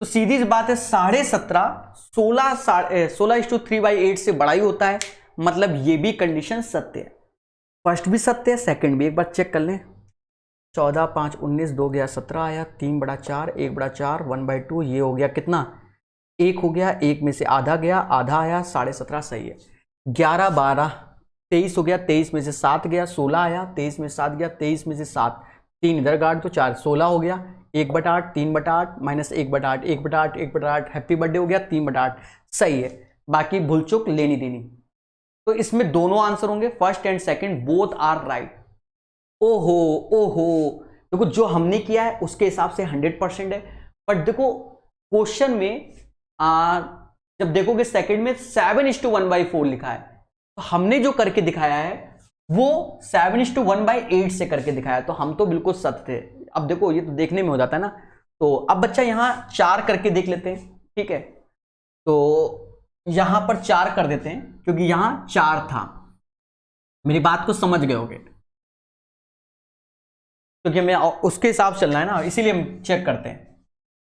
तो सीधी सी बात है, 17.5 16:3/8 से बड़ा ही होता है, मतलब ये भी कंडीशन सत्य है। फर्स्ट भी सत्य है, सेकंड भी। एक बार चेक कर लें, 14, 5, 19, 2 गया 17 आया, 3/4, 1/4, 1/2, ये हो गया कितना? 1 हो गया, 1 में से आधा गया, आधा आया, 17.5 सही है। 11, 12, 23 हो गया, 23 में से 7 गया, 16 आया, 23 में से 7 गया, 23 में से 7, 3 इधर गाड़ तो 4, 16 हो गया। 1/8, 3/8 माइनस 1/8, 1/8, 1/8, हैप्पी बर्थडे हो गया, 3/8 सही है। बाकी भूल चूक लेनी देनी। तो इसमें दोनों आंसर होंगे, first and second both are right. ओहो ओहो, देखो जो हमने किया है उसके हिसाब से 100% है, बट देखो क्वेश्चन में जब देखोगे सेकंड में 7:1/4 लिखा है, तो हमने जो करके दिखाया है वो 7:1/8 से करके दिखाया, तो हम तो बिल्कुल सत्य थे। अब देखो ये तो देखने में हो जाता है ना, तो अब बच्चा यहां 4 करके देख लेते हैं, ठीक है। तो यहां पर 4 कर देते हैं क्योंकि यहां 4 था, मेरी बात को समझ गए होगे, क्योंकि हमें उसके हिसाब से चलना है ना, इसीलिए हम चेक करते हैं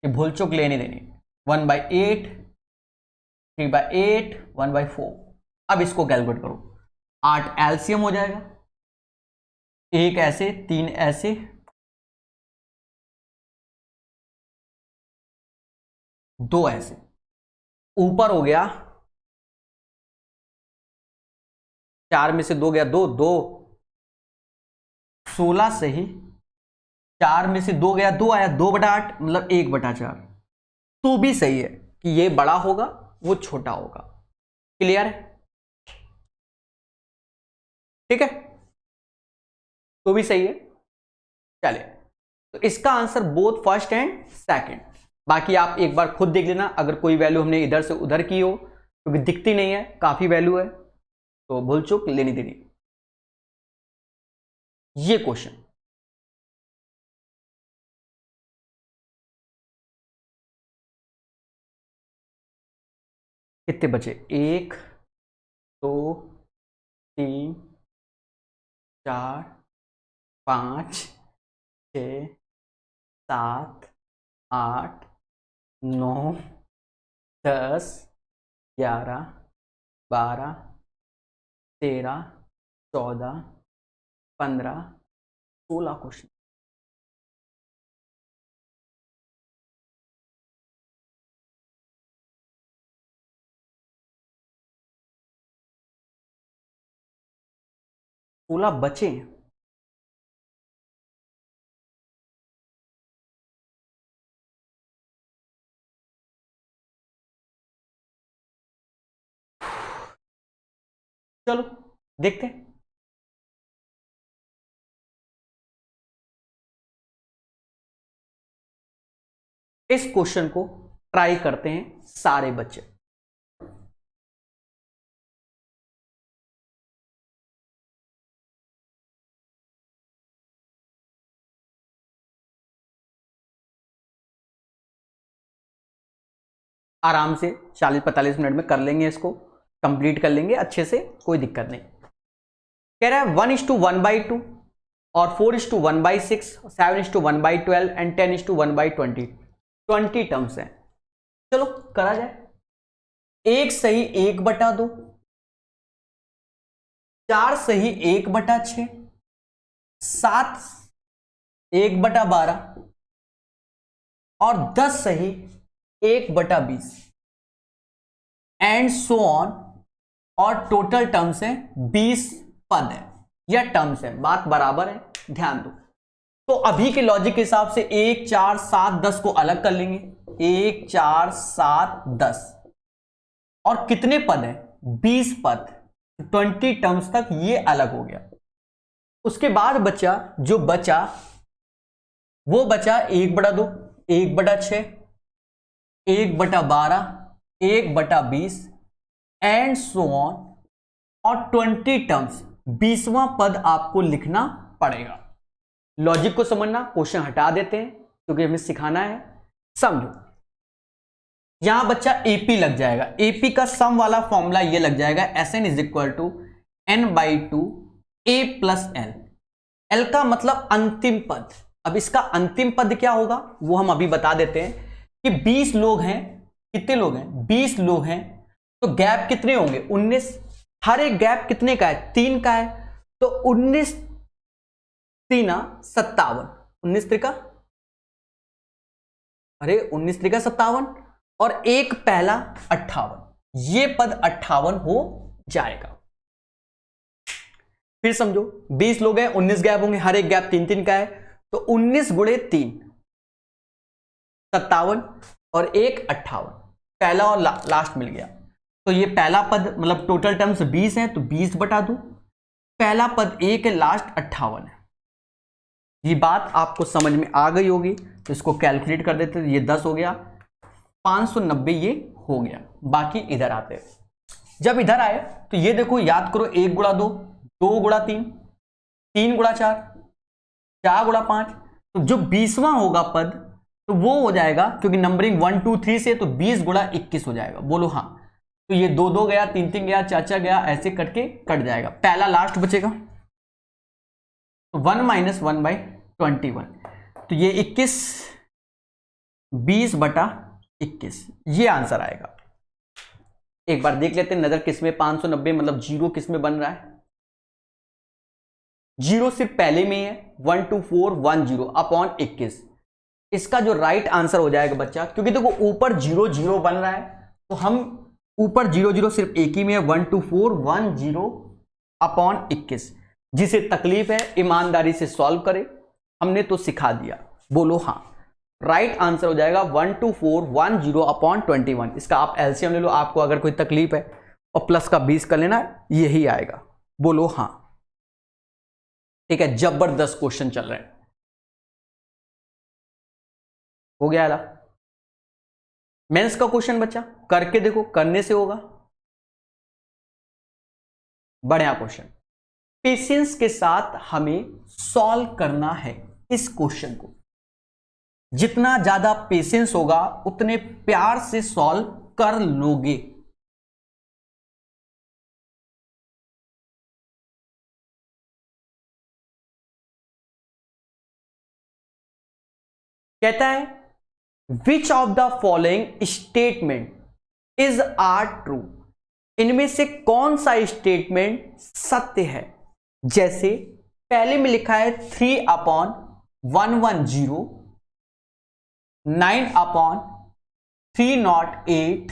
कि भूल चूक लेनी देनी। 1/8, 3/8, 1/4। अब इसको कैलकुलेट करो, 8 एलसीएम हो जाएगा, 1 ऐसे, 3 ऐसे, 2 ऐसे, ऊपर हो गया 4 में से 2 गया 2, 2 16 से ही 4 में से 2 गया 2 आया, 2/8 मतलब 1/4। तो भी सही है कि ये बड़ा होगा वो छोटा होगा। क्लियर है? ठीक है, तो भी सही है। चलिए, तो इसका answer both first and second. बाकी आप एक बार खुद देख लेना, अगर कोई वैल्यू हमने इधर से उधर की हो, क्योंकि दिखती नहीं है, काफी वैल्यू है, तो भूल चूक लेनी देनी। ये क्वेश्चन कितने बचे? 1 2 3 4 5 6 7 8 9 10 11 12 13 14 15 16 क्वेश्चन। सोलह बचे। चलो देखते हैं। इस क्वेश्चन को ट्राई करते हैं सारे बच्चे। आराम से 40-45 मिनट में कर लेंगे, इसको कंप्लीट कर लेंगे अच्छे से, कोई दिक्कत नहीं। कह रहा है 1:1/2 और 4:1/6, 7:1/12 एंड 10:1/20। 20 टर्म्स हैं। चलो करा जाए। 1 सही 1/2, 4 सही 1/6, 7 1/12 और 10 सही 1/20 एंड सो ऑन। और टोटल टर्म्स है 20 पद है या टर्म्स है, बात बराबर है, ध्यान दो। तो अभी के लॉजिक के हिसाब से 1 4 7 10 को अलग कर लेंगे। 1 4 7 10 और कितने पद है? 20 पद, 20 टर्म्स तक ये अलग हो गया। उसके बाद बचा जो बचा वो बचा 1/2, 1/6, 1/12, 1/20 एंड सो ऑन। और 20 टर्म्स, 20वां पद आपको लिखना पड़ेगा। लॉजिक को समझना, क्वेश्चन हटा देते हैं क्योंकि हमें सिखाना है। समझो, यहां बच्चा एपी लग जाएगा। एपी का सम वाला फॉर्मूला ये लग जाएगा, Sn = n/2 a + l। l का मतलब अंतिम पद। अब इसका अंतिम पद क्या होगा वो हम अभी बता देते हैं कि 20 लोग हैं। कितने लोग हैं? 20 लोग हैं, तो गैप कितने होंगे? 19। हर एक गैप कितने का है? 3 का है, तो 19 3 57, 19 त्रिका, अरे 19 त्रिका 57 और एक पहला 58, ये पद 58 हो जाएगा। फिर समझो 20 लोग हैं, 19 गैप होंगे, हर एक गैप 3 का है, तो 19 × 3 57 और एक 58, पहला और लास्ट मिल गया। तो ये पहला पद मतलब टोटल टर्म्स 20 है तो 20 बटा 2, पहला पद 1 है, लास्ट 58 है। ये बात आपको समझ में आ गई होगी, तो इसको कैलकुलेट कर देते, ये 10 हो गया, 590 ये हो गया। बाकी इधर आते हैं, जब इधर आए तो ये देखो याद करो, 1 गुणा 2, 2 गुणा 3, 3 गुणा 4, 4 गुणा 5, तो जो 20वां होगा पद तो वो हो जाएगा, क्योंकि नंबरिंग 1 2 3 से, तो 20 गुणा 21 हो जाएगा। बोलो हाँ। तो ये 2 2 गया, 3 3 गया, 4 4 गया, ऐसे कट के कट जाएगा, पहला लास्ट बचेगा। तो 1 - 1 बाई 21, तो ये 21, 20 बटा 21, ये आंसर आएगा। एक बार देख लेते हैं नजर किसमें 590 मतलब 0 किसमें बन रहा है। 0 सिर्फ पहले में है, 1 2 4 1 0 अपॉन 21। इसका जो राइट आंसर हो जाएगा बच्चा, क्योंकि देखो ऊपर 0 0 बन रहा है, तो हम ऊपर 0 0 सिर्फ एक ही में है, 1 2 4 1 0 अपॉन 21। जिसे तकलीफ है ईमानदारी से सॉल्व करे, हमने तो सिखा दिया। बोलो हाँ। राइट आंसर हो जाएगा 1 2 4 1 0 अपॉन 21। इसका आप एलसीएम ले लो, आपको अगर कोई तकलीफ है, और प्लस का 20 कर लेना, यही आएगा। बोलो हाँ। ठीक है, जबरदस्त क्वेश्चन चल रहे हैं। हो गया ना मेंस का क्वेश्चन बच्चा, करके देखो, करने से होगा। बढ़िया क्वेश्चन, पेशेंस के साथ हमें सॉल्व करना है इस क्वेश्चन को। जितना ज्यादा पेशेंस होगा उतने प्यार से सॉल्व कर लोगे। कहता है which of the following statement is are true. इनमें से कौन सा स्टेटमेंट सत्य है। जैसे पहले में लिखा है 3/110, 9/308,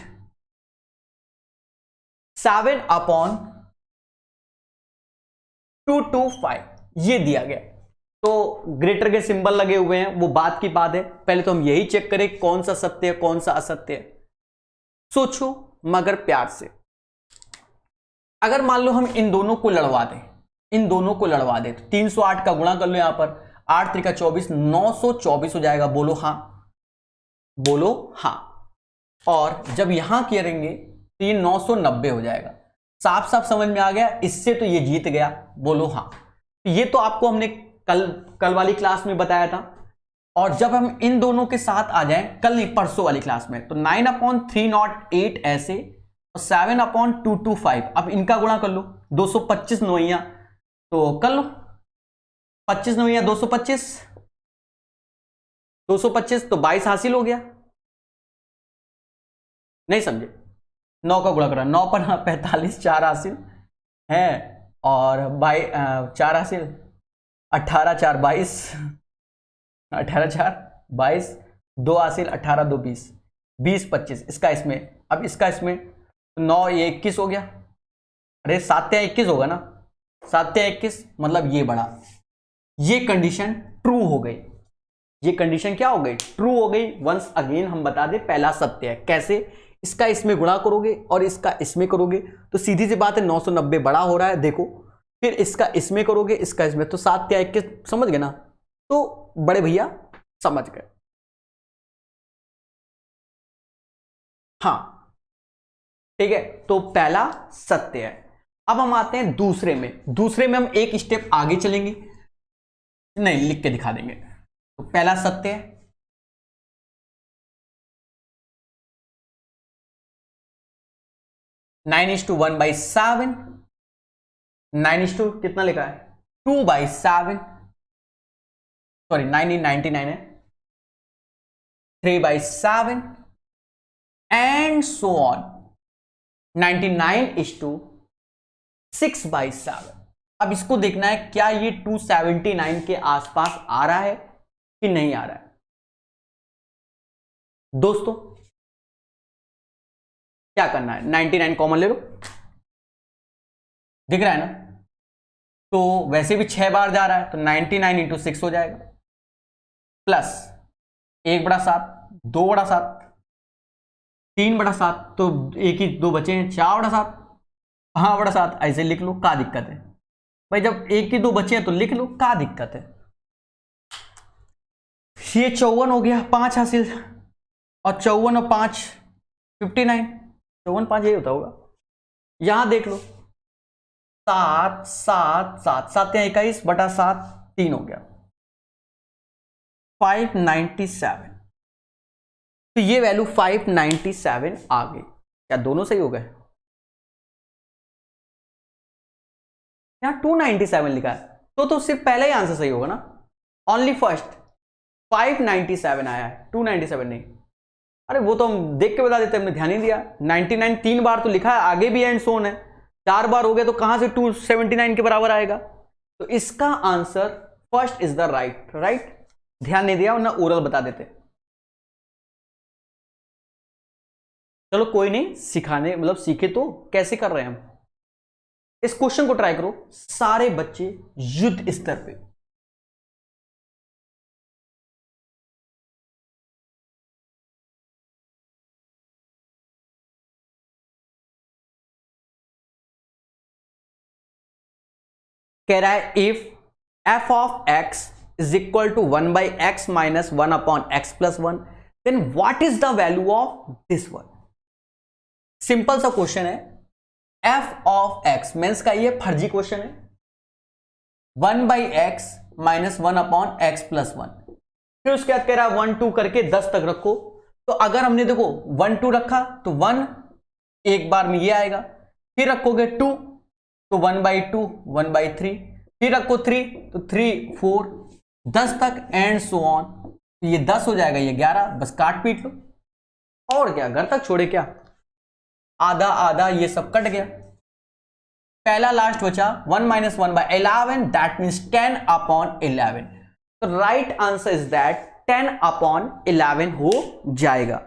7/225, ये दिया गया। तो ग्रेटर के सिंबल लगे हुए हैं, वो बात की बात है। पहले तो हम यही चेक करें कौन सा सत्य है कौन सा असत्य है। सोचो मगर प्यार से। अगर मान लो हम इन दोनों को लड़वा दें, इन दोनों को लड़वा दें, तो 308 का गुणा कर लो, यहां पर 8 3 24, 924 हो जाएगा। बोलो हाँ, बोलो हाँ। और जब यहां करेंगे तो ये 990 हो जाएगा। साफ साफ समझ में आ गया, इससे तो ये जीत गया। बोलो हाँ। ये तो आपको हमने कल वाली क्लास में बताया था। और जब हम इन दोनों के साथ आ जाएं, कल नहीं परसों वाली क्लास में, तो 9/308 ऐसे, 7/225, अब इनका गुणा कर लो, 225 नौइया, तो कर लो 25 नौइया 225, 225 तो 22 हासिल हो गया। नहीं समझे, 9 का गुणा करा, 9 पर 45, 4 हासिल है, और 4 हासिल, 18 4 22, 18 4 22, 2 हासिल, 18 2 20, 20 25, इसका इसमें, अब इसका इसमें, 9 ये 21 हो गया। अरे 7 या 21 होगा ना, 7 या 21 मतलब ये बड़ा। ये कंडीशन ट्रू हो गई। ये कंडीशन क्या हो गई, ट्रू हो गई। वंस अगेन हम बता दें पहला सत्य है। कैसे, इसका इसमें गुणा करोगे और इसका इसमें करोगे तो सीधी सी बात है 990 बड़ा हो रहा है। देखो फिर इसका इसमें करोगे, इसका इसमें, तो 7 या 21 समझ गए ना। तो बड़े भैया समझ गए। हाँ ठीक है, तो पहला सत्य है। अब हम आते हैं दूसरे में। दूसरे में हम एक स्टेप आगे चलेंगे, नहीं लिख के दिखा देंगे। तो पहला सत्य है 9:1/7, 9 कितना लिखा है 2/7, सॉरी 999 है, 3/7 एंड सो ऑन, 99:6/7। अब इसको देखना है क्या ये 279 के आसपास आ रहा है कि नहीं आ रहा है। दोस्तों क्या करना है, 99 कॉमन ले लो, दिख रहा है ना। तो वैसे भी 6 बार जा रहा है, तो 99 × 6 हो जाएगा, प्लस 1/7, 2/7, 3/7, तो एक ही दो बचे हैं, 4/7, 5/7, ऐसे लिख लो, क्या दिक्कत है भाई? जब एक ही दो बचे हैं तो लिख लो, क्या दिक्कत है? ये 54 हो गया, 5 हासिल, और 54 और 5 59, 54 5 ये होता होगा। यहां देख लो, 7 7 7 7 या 21/7, 3 हो गया, 597। तो ये वैल्यू 597 आ गई। क्या दोनों सही हो गए? यहां 297 लिखा है, तो सिर्फ पहला ही आंसर सही होगा ना, ओनली फर्स्ट 597 आया है, 297 नहीं। अरे वो तो हम देख के बता देते, हमने ध्यान नहीं दिया। 99 3 बार तो लिखा है, आगे भी एंड सोन है, 4 बार हो गया तो कहां से 279 के बराबर आएगा? तो इसका answer first is the right. ध्यान नहीं दिया, वरना ओरल बता देते। चलो कोई नहीं, सिखाने मतलब सीखे तो कैसे कर रहे हैं हम। इस क्वेश्चन को ट्राई करो सारे बच्चे युद्ध स्तर पे। कह रहा है if f of x is equal to 1/x minus 1/x+1 then what is the value of this one. Simple सा क्वेश्चन है, f ऑफ x मीन्स का ये फर्जी क्वेश्चन है, 1/x माइनस 1/x+1। फिर उसके बाद कह रहा है 1 2 करके 10 तक रखो। तो अगर हमने देखो 1 2 रखा तो 1 एक बार में ये आएगा, फिर रखोगे 2 तो 1/2 1/3, फिर रखो 3 तो 3 4 10 तक एंड सो ऑन। ये 10 हो जाएगा, ये 11, बस काट पीट लो और क्या, घर तक छोड़े क्या, आधा आधा ये सब कट गया। पहला लास्ट बचा 1 - 1/11 दैट मीन्स 10/11। तो राइट आंसर इज दैट 10/11 हो जाएगा।